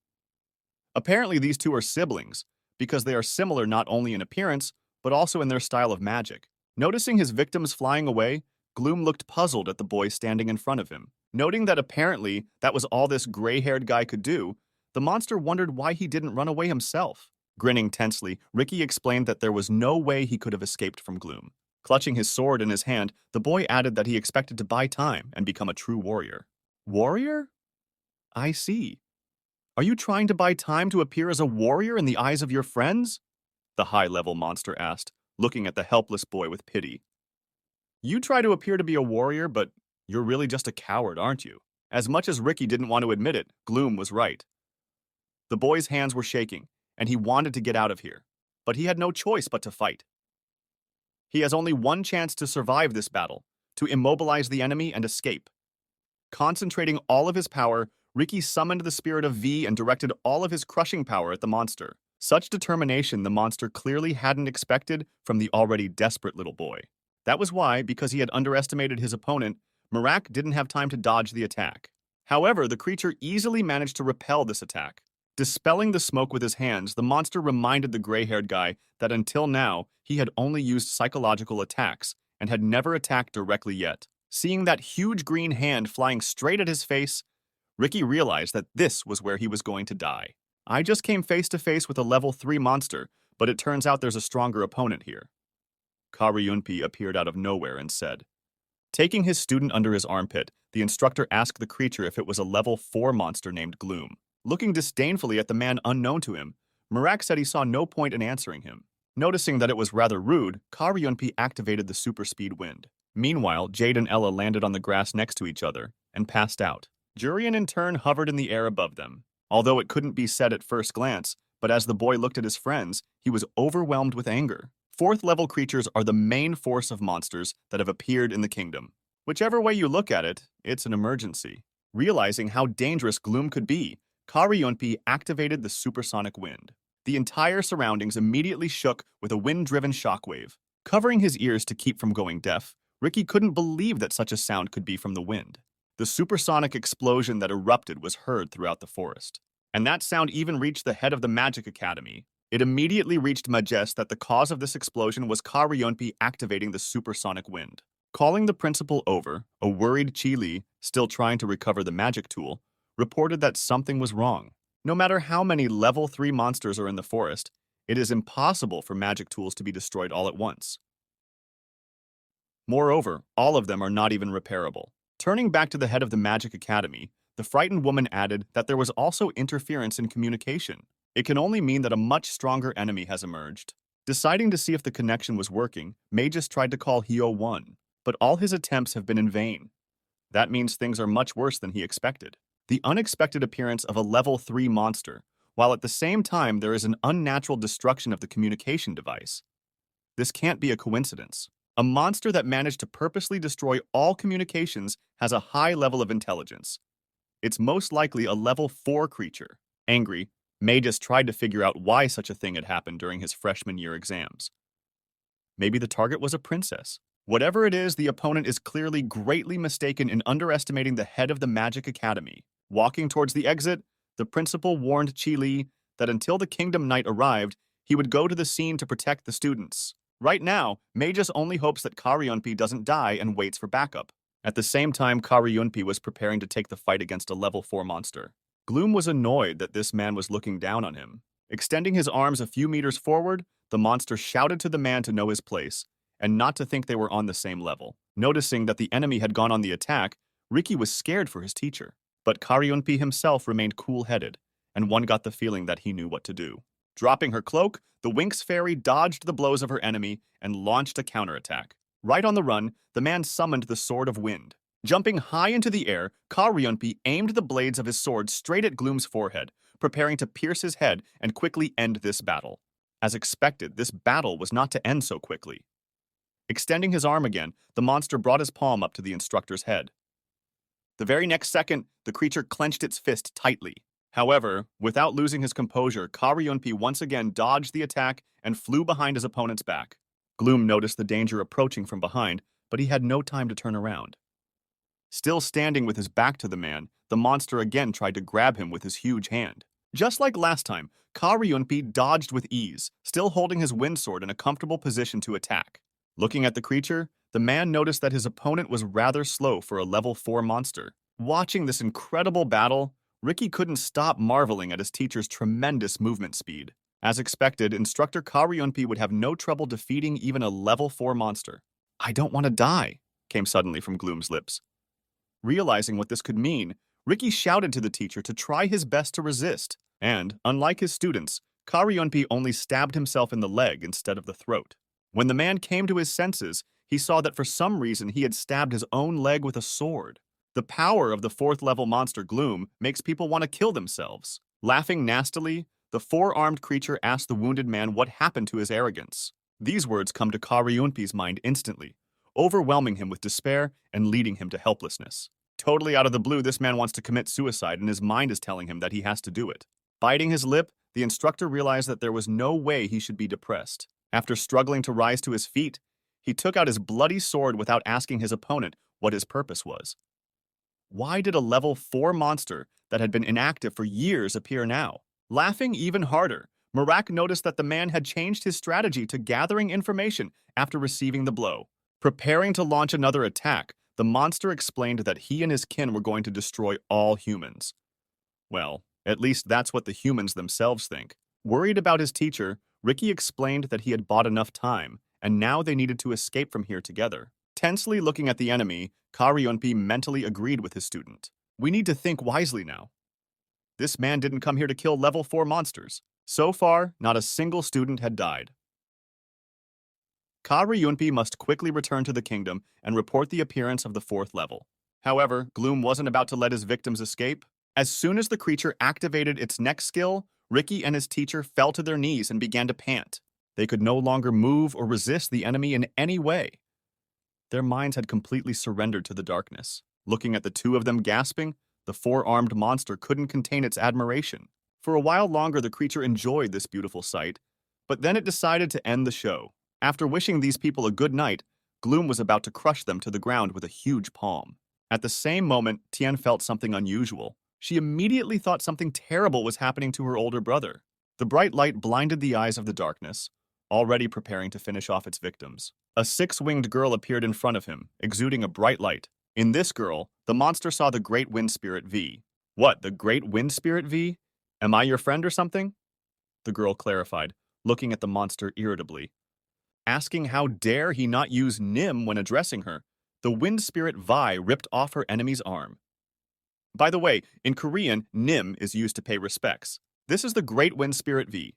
Speaker 1: Apparently these two are siblings, because they are similar not only in appearance, but also in their style of magic. Noticing his victims flying away, Gloom looked puzzled at the boy standing in front of him. Noting that apparently that was all this gray-haired guy could do, the monster wondered why he didn't run away himself. Grinning tensely, Ricky explained that there was no way he could have escaped from Gloom. Clutching his sword in his hand, the boy added that he expected to buy time and become a true warrior. Warrior? I see. Are you trying to buy time to appear as a warrior in the eyes of your friends? The high-level monster asked, looking at the helpless boy with pity. You try to appear to be a warrior, but you're really just a coward, aren't you? As much as Ricky didn't want to admit it, Gloom was right. The boy's hands were shaking, and he wanted to get out of here, but he had no choice but to fight. He has only one chance to survive this battle, to immobilize the enemy and escape. Concentrating all of his power, Ricky summoned the spirit of V and directed all of his crushing power at the monster. Such determination the monster clearly hadn't expected from the already desperate little boy. That was why, because he had underestimated his opponent, Merak didn't have time to dodge the attack. However, the creature easily managed to repel this attack. Dispelling the smoke with his hands, the monster reminded the gray-haired guy that until now, he had only used psychological attacks and had never attacked directly yet. Seeing that huge green hand flying straight at his face, Ricky realized that this was where he was going to die. I just came face to face with a level 3 monster, but it turns out there's a stronger opponent here. Karyunpi appeared out of nowhere and said. Taking his student under his armpit, the instructor asked the creature if it was a level 4 monster named Gloom. Looking disdainfully at the man unknown to him, Merak said he saw no point in answering him. Noticing that it was rather rude, Karyunpi activated the super speed wind. Meanwhile, Jade and Ella landed on the grass next to each other and passed out. Jurian in turn hovered in the air above them. Although it couldn't be said at first glance, but as the boy looked at his friends, he was overwhelmed with anger. 4th level creatures are the main force of monsters that have appeared in the kingdom. Whichever way you look at it, it's an emergency. Realizing how dangerous Gloom could be, Karyunpi activated the supersonic wind. The entire surroundings immediately shook with a wind-driven shockwave. Covering his ears to keep from going deaf, Ricky couldn't believe that such a sound could be from the wind. The supersonic explosion that erupted was heard throughout the forest. And that sound even reached the head of the Magic Academy. It immediately reached Majest that the cause of this explosion was Karyunpi activating the supersonic wind. Calling the principal over, a worried Chi Li, still trying to recover the magic tool, reported that something was wrong. No matter how many level 3 monsters are in the forest, it is impossible for magic tools to be destroyed all at once. Moreover, all of them are not even repairable. Turning back to the head of the Magic Academy, the frightened woman added that there was also interference in communication. It can only mean that a much stronger enemy has emerged. Deciding to see if the connection was working, Magus tried to call Hyo-1, but all his attempts have been in vain. That means things are much worse than he expected. The unexpected appearance of a level 3 monster, while at the same time there is an unnatural destruction of the communication device. This can't be a coincidence. A monster that managed to purposely destroy all communications has a high level of intelligence. It's most likely a level 4 creature. Angry, Magus tried to figure out why such a thing had happened during his freshman year exams. Maybe the target was a princess. Whatever it is, the opponent is clearly greatly mistaken in underestimating the head of the Magic Academy. Walking towards the exit, the principal warned Chi Li that until the Kingdom Knight arrived, he would go to the scene to protect the students. Right now, Magus only hopes that Karyunpi doesn't die and waits for backup. At the same time, Karyunpi was preparing to take the fight against a level 4 monster. Gloom was annoyed that this man was looking down on him. Extending his arms a few meters forward, the monster shouted to the man to know his place, and not to think they were on the same level. Noticing that the enemy had gone on the attack, Ricky was scared for his teacher. But Karyunpi himself remained cool-headed, and one got the feeling that he knew what to do. Dropping her cloak, the Winx Fairy dodged the blows of her enemy and launched a counterattack. Right on the run, the man summoned the Sword of Wind. Jumping high into the air, Karyunpi aimed the blades of his sword straight at Gloom's forehead, preparing to pierce his head and quickly end this battle. As expected, this battle was not to end so quickly. Extending his arm again, the monster brought his palm up to the instructor's head. The very next second, the creature clenched its fist tightly. However, without losing his composure, Karyunpi once again dodged the attack and flew behind his opponent's back. Gloom noticed the danger approaching from behind, but he had no time to turn around. Still standing with his back to the man, the monster again tried to grab him with his huge hand. Just like last time, Karyunpi dodged with ease, still holding his wind sword in a comfortable position to attack. Looking at the creature, the man noticed that his opponent was rather slow for a level 4 monster. Watching this incredible battle, Ricky couldn't stop marveling at his teacher's tremendous movement speed. As expected, Instructor Karyunpi would have no trouble defeating even a level 4 monster. "I don't want to die," came suddenly from Gloom's lips. Realizing what this could mean, Ricky shouted to the teacher to try his best to resist, and, unlike his students, Karyunpi only stabbed himself in the leg instead of the throat. When the man came to his senses, he saw that for some reason he had stabbed his own leg with a sword. The power of the 4th level monster Gloom makes people want to kill themselves. Laughing nastily, the 4-armed creature asked the wounded man what happened to his arrogance. These words come to Karyunpi's mind instantly, overwhelming him with despair and leading him to helplessness. Totally out of the blue, this man wants to commit suicide, and his mind is telling him that he has to do it. Biting his lip, the instructor realized that there was no way he should be depressed. After struggling to rise to his feet, he took out his bloody sword without asking his opponent what his purpose was. Why did a level 4 monster that had been inactive for years appear now? Laughing even harder, Marak noticed that the man had changed his strategy to gathering information after receiving the blow. Preparing to launch another attack, the monster explained that he and his kin were going to destroy all humans. Well, at least that's what the humans themselves think. Worried about his teacher, Ricky explained that he had bought enough time, and now they needed to escape from here together. Tensely looking at the enemy, Karyunpi mentally agreed with his student. "We need to think wisely now. This man didn't come here to kill level 4 monsters. So far, not a single student had died. Karyunpi must quickly return to the kingdom and report the appearance of the 4th level." However, Gloom wasn't about to let his victims escape. As soon as the creature activated its next skill, Ricky and his teacher fell to their knees and began to pant. They could no longer move or resist the enemy in any way. Their minds had completely surrendered to the darkness. Looking at the two of them gasping, the 4-armed monster couldn't contain its admiration. For a while longer, the creature enjoyed this beautiful sight, but then it decided to end the show. After wishing these people a good night, Gloom was about to crush them to the ground with a huge palm. At the same moment, Tian felt something unusual. She immediately thought something terrible was happening to her older brother. The bright light blinded the eyes of the darkness, already preparing to finish off its victims. A 6-winged girl appeared in front of him, exuding a bright light. In this girl, the monster saw the Great Wind Spirit V. "What, the Great Wind Spirit V? Am I your friend or something?" The girl clarified, looking at the monster irritably. Asking how dare he not use Nim when addressing her, the Wind Spirit Vi ripped off her enemy's arm. By the way, in Korean, Nim is used to pay respects. This is the Great Wind Spirit V.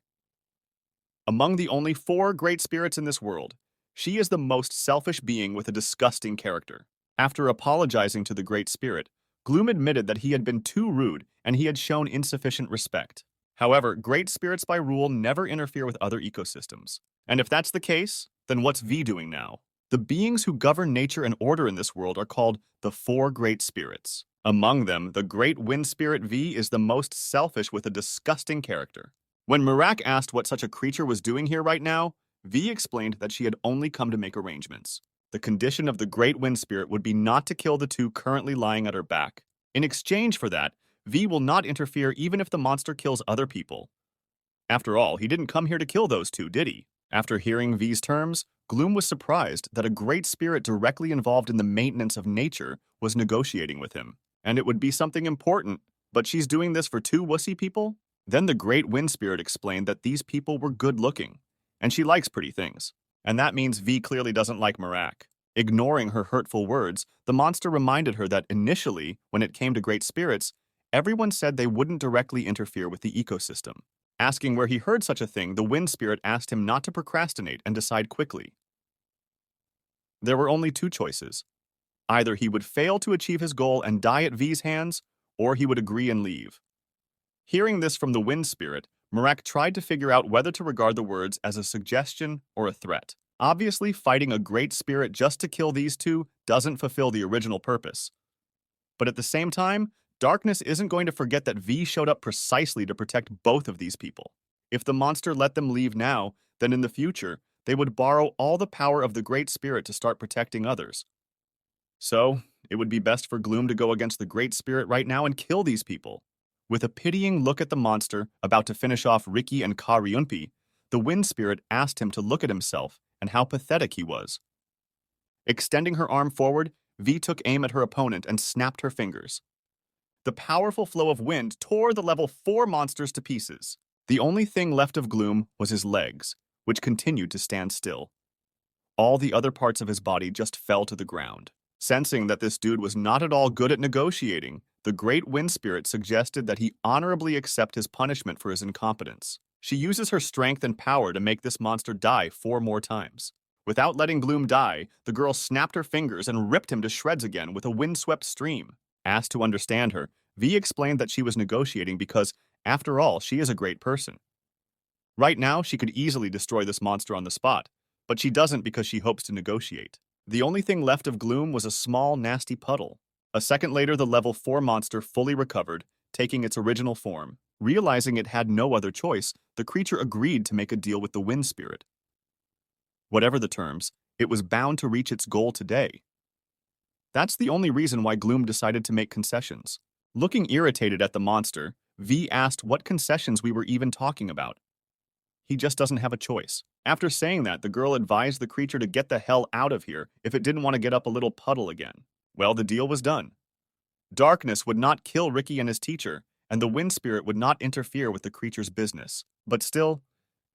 Speaker 1: Among the only 4 great spirits in this world, she is the most selfish being with a disgusting character. After apologizing to the Great Spirit, Gloom admitted that he had been too rude and he had shown insufficient respect. However, great spirits by rule never interfere with other ecosystems. And if that's the case, then what's V doing now? The beings who govern nature and order in this world are called the 4 great spirits. Among them, the Great Wind Spirit V is the most selfish with a disgusting character. When Marak asked what such a creature was doing here right now, V explained that she had only come to make arrangements. The condition of the Great Wind Spirit would be not to kill the 2 currently lying at her back. In exchange for that, V will not interfere even if the monster kills other people. After all, he didn't come here to kill those 2, did he? After hearing V's terms, Gloom was surprised that a great spirit directly involved in the maintenance of nature was negotiating with him. And it would be something important, but she's doing this for 2 wussy people? Then the Great Wind Spirit explained that these people were good-looking, and she likes pretty things. And that means V clearly doesn't like Marak. Ignoring her hurtful words, the monster reminded her that initially, when it came to great spirits, everyone said they wouldn't directly interfere with the ecosystem. Asking where he heard such a thing, the Wind Spirit asked him not to procrastinate and decide quickly. There were only 2 choices. Either he would fail to achieve his goal and die at V's hands, or he would agree and leave. Hearing this from the Wind Spirit, Marak tried to figure out whether to regard the words as a suggestion or a threat. Obviously, fighting a great spirit just to kill these 2 doesn't fulfill the original purpose. But at the same time, Darkness isn't going to forget that V showed up precisely to protect both of these people. If the monster let them leave now, then in the future, They would borrow all the power of the Great Spirit to start protecting others. So, it would be best for Gloom to go against the Great Spirit right now and kill these people. With a pitying look at the monster about to finish off Ricky and Karyunpi, the Wind Spirit asked him to look at himself and how pathetic he was. Extending her arm forward, V took aim at her opponent and snapped her fingers. The powerful flow of wind tore the level 4 monsters to pieces. The only thing left of Gloom was his legs, which continued to stand still. All the other parts of his body just fell to the ground. Sensing that this dude was not at all good at negotiating, the Great Wind Spirit suggested that he honorably accept his punishment for his incompetence. She uses her strength and power to make this monster die 4 more times. Without letting Gloom die, the girl snapped her fingers and ripped him to shreds again with a windswept stream. Asked to understand her, V explained that she was negotiating because, after all, she is a great person. Right now, she could easily destroy this monster on the spot, but she doesn't because she hopes to negotiate. The only thing left of Gloom was a small, nasty puddle. A second later, the level 4 monster fully recovered, taking its original form. Realizing it had no other choice, the creature agreed to make a deal with the Wind Spirit. Whatever the terms, it was bound to reach its goal today. That's the only reason why Gloom decided to make concessions. Looking irritated at the monster, V asked what concessions we were even talking about. He just doesn't have a choice. After saying that, the girl advised the creature to get the hell out of here if it didn't want to get up a little puddle again. Well, the deal was done. Darkness would not kill Ricky and his teacher, and the Wind Spirit would not interfere with the creature's business. But still,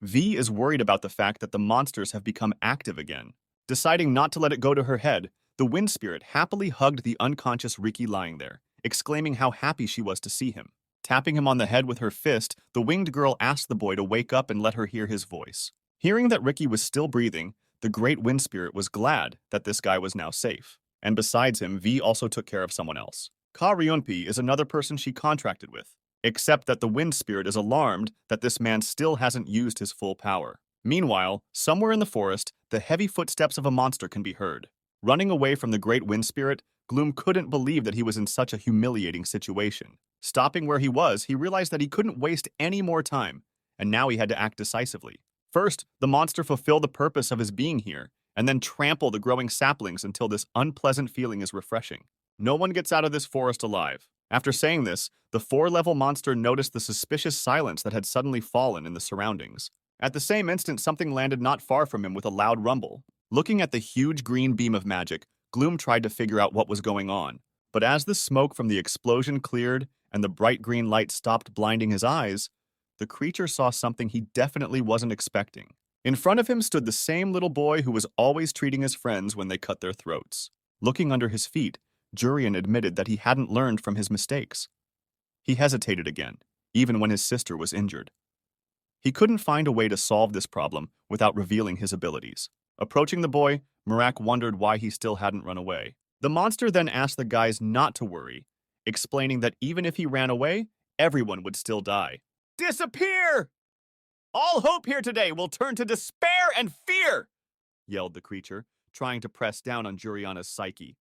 Speaker 1: V is worried about the fact that the monsters have become active again. Deciding not to let it go to her head, the Wind Spirit happily hugged the unconscious Ricky lying there, exclaiming how happy she was to see him. Tapping him on the head with her fist, the winged girl asked the boy to wake up and let her hear his voice. Hearing that Ricky was still breathing, the Great Wind Spirit was glad that this guy was now safe. And besides him, V also took care of someone else. Karyunpi is another person she contracted with, except that the Wind Spirit is alarmed that this man still hasn't used his full power. Meanwhile, somewhere in the forest, the heavy footsteps of a monster can be heard. Running away from the Great Wind Spirit, Gloom couldn't believe that he was in such a humiliating situation. Stopping where he was, he realized that he couldn't waste any more time, and now he had to act decisively. First, the monster fulfill the purpose of his being here, and then trample the growing saplings until this unpleasant feeling is refreshing. No one gets out of this forest alive. After saying this, the 4-level monster noticed the suspicious silence that had suddenly fallen in the surroundings. At the same instant, something landed not far from him with a loud rumble. Looking at the huge green beam of magic, Gloom tried to figure out what was going on. But as the smoke from the explosion cleared and the bright green light stopped blinding his eyes, the creature saw something he definitely wasn't expecting. In front of him stood the same little boy who was always treating his friends when they cut their throats. Looking under his feet, Jurian admitted that he hadn't learned from his mistakes. He hesitated again, even when his sister was injured. He couldn't find a way to solve this problem without revealing his abilities. Approaching the boy, Merak wondered why he still hadn't run away. The monster then asked the guys not to worry, explaining that even if he ran away, everyone would still die. "Disappear! All hope here today will turn to despair and fear!" yelled the creature, trying to press down on Juriana's psyche.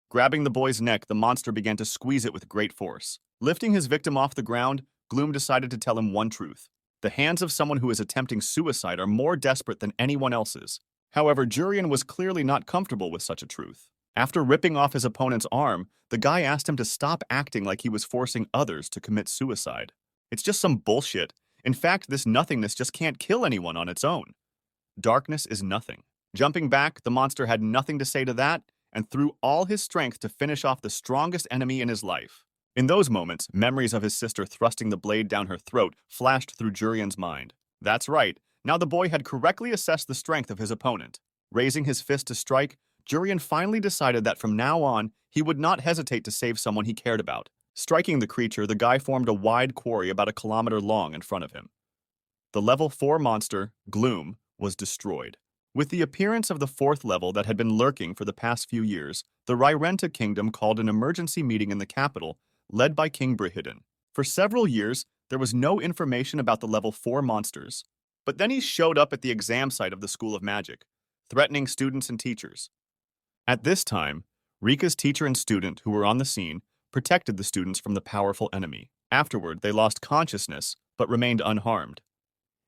Speaker 1: Grabbing the boy's neck, the monster began to squeeze it with great force. Lifting his victim off the ground, Gloom decided to tell him one truth. The hands of someone who is attempting suicide are more desperate than anyone else's. However, Jurian was clearly not comfortable with such a truth. After ripping off his opponent's arm, the guy asked him to stop acting like he was forcing others to commit suicide. It's just some bullshit. In fact, this nothingness just can't kill anyone on its own. Darkness is nothing. Jumping back, the monster had nothing to say to that and threw all his strength to finish off the strongest enemy in his life. In those moments, memories of his sister thrusting the blade down her throat flashed through Jurian's mind. That's right. Now the boy had correctly assessed the strength of his opponent. Raising his fist to strike, Jurian finally decided that from now on, he would not hesitate to save someone he cared about. Striking the creature, the guy formed a wide quarry about 1 kilometer long in front of him. The level 4 monster, Gloom, was destroyed. With the appearance of the 4th level that had been lurking for the past few years, the Ryrenta kingdom called an emergency meeting in the capital, led by King Brihidin. For several years, there was no information about the level 4 monsters. But then he showed up at the exam site of the School of Magic, threatening students and teachers. At this time, Rika's teacher and student who were on the scene protected the students from the powerful enemy. Afterward, they lost consciousness, but remained unharmed.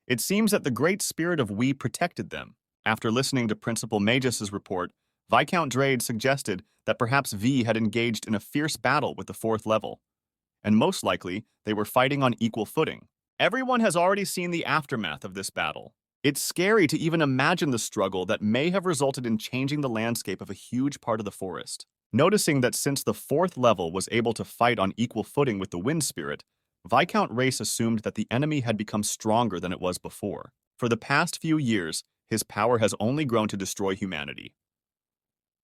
Speaker 1: It seems that the great spirit of We protected them. After listening to Principal Magis's report, Viscount Drade suggested that perhaps V had engaged in a fierce battle with the fourth level, and most likely they were fighting on equal footing. Everyone has already seen the aftermath of this battle. It's scary to even imagine the struggle that may have resulted in changing the landscape of a huge part of the forest. Noticing that since the fourth level was able to fight on equal footing with the wind spirit, Viscount Race assumed that the enemy had become stronger than it was before. For the past few years, his power has only grown to destroy humanity.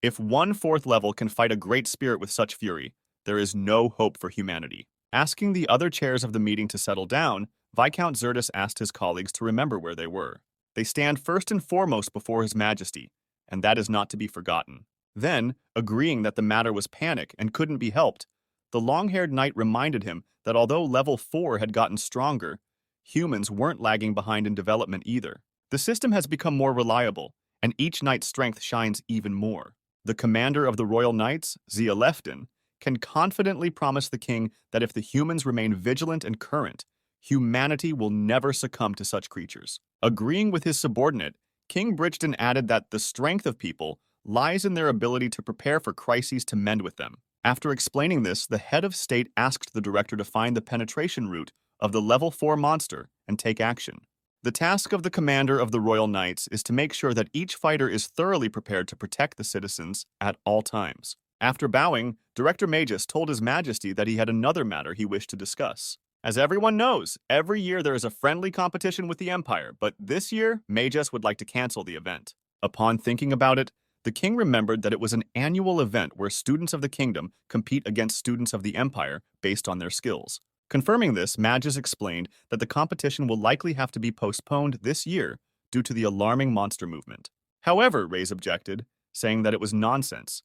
Speaker 1: If one fourth level can fight a great spirit with such fury, there is no hope for humanity. Asking the other chairs of the meeting to settle down, Viscount Zerdus asked his colleagues to remember where they were. They stand first and foremost before His Majesty, and that is not to be forgotten. Then, agreeing that the matter was panic and couldn't be helped, the long-haired knight reminded him that although level 4 had gotten stronger, humans weren't lagging behind in development either. The system has become more reliable, and each knight's strength shines even more. The commander of the Royal Knights, Zia Lefton, can confidently promise the king that if the humans remain vigilant and current, humanity will never succumb to such creatures. Agreeing with his subordinate, King Bridgeton added that the strength of people lies in their ability to prepare for crises to mend with them. After explaining this, the head of state asked the director to find the penetration route of the level 4 monster and take action. The task of the commander of the Royal Knights is to make sure that each fighter is thoroughly prepared to protect the citizens at all times. After bowing, Director Magus told His Majesty that he had another matter he wished to discuss. As everyone knows, every year there is a friendly competition with the Empire, but this year, Magus would like to cancel the event. Upon thinking about it, the king remembered that it was an annual event where students of the kingdom compete against students of the Empire based on their skills. Confirming this, Magus explained that the competition will likely have to be postponed this year due to the alarming monster movement. However, Reyes objected, saying that it was nonsense.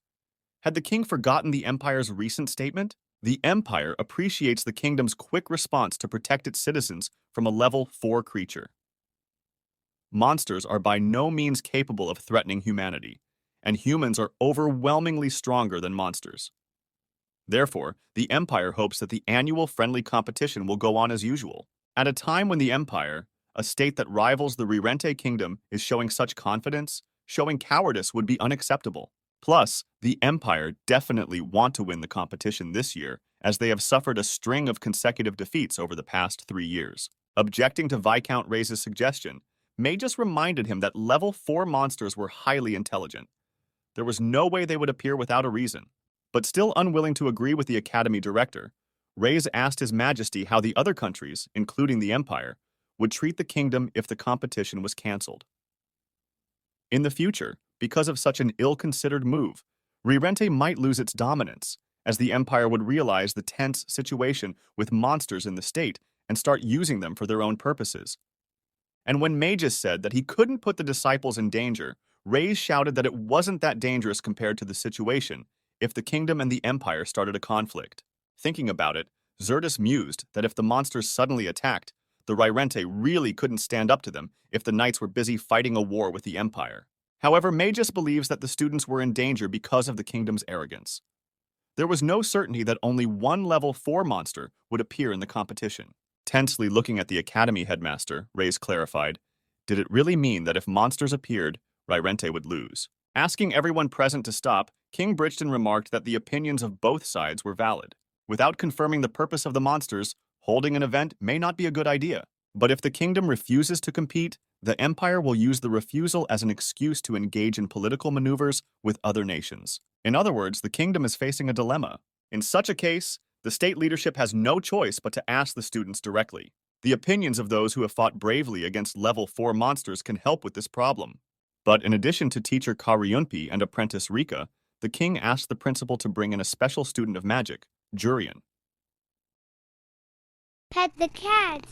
Speaker 1: Had the king forgotten the Empire's recent statement? The Empire appreciates the kingdom's quick response to protect its citizens from a level 4 creature. Monsters are by no means capable of threatening humanity, and humans are overwhelmingly stronger than monsters. Therefore, the Empire hopes that the annual friendly competition will go on as usual. At a time when the Empire, a state that rivals the Rirente Kingdom, is showing such confidence, showing cowardice would be unacceptable. Plus, the Empire definitely want to win the competition this year, as they have suffered a string of consecutive defeats over the past 3 years. Objecting to Viscount Reyes' suggestion, Magus reminded him that level 4 monsters were highly intelligent. There was no way they would appear without a reason. But still unwilling to agree with the Academy director, Reyes asked His Majesty how the other countries, including the Empire, would treat the kingdom if the competition was cancelled. In the future, because of such an ill-considered move, Rirente might lose its dominance, as the Empire would realize the tense situation with monsters in the state and start using them for their own purposes. And when Magus said that he couldn't put the disciples in danger, Reyes shouted that it wasn't that dangerous compared to the situation if the kingdom and the Empire started a conflict. Thinking about it, Zerdus mused that if the monsters suddenly attacked, the Rirente really couldn't stand up to them if the knights were busy fighting a war with the Empire. However, Magus believes that the students were in danger because of the kingdom's arrogance. There was no certainty that only one level 4 monster would appear in the competition. Tensely looking at the Academy headmaster, Reyes clarified, did it really mean that if monsters appeared, Rirente would lose? Asking everyone present to stop, King Bridgeton remarked that the opinions of both sides were valid. Without confirming the purpose of the monsters, holding an event may not be a good idea. But if the kingdom refuses to compete, the Empire will use the refusal as an excuse to engage in political maneuvers with other nations. In other words, the kingdom is facing a dilemma. In such a case, the state leadership has no choice but to ask the students directly. The opinions of those who have fought bravely against level 4 monsters can help with this problem. But in addition to teacher Karyunpi and apprentice Rika, the king asked the principal to bring in a special student of magic, Jurian.
Speaker 2: Pet the cat.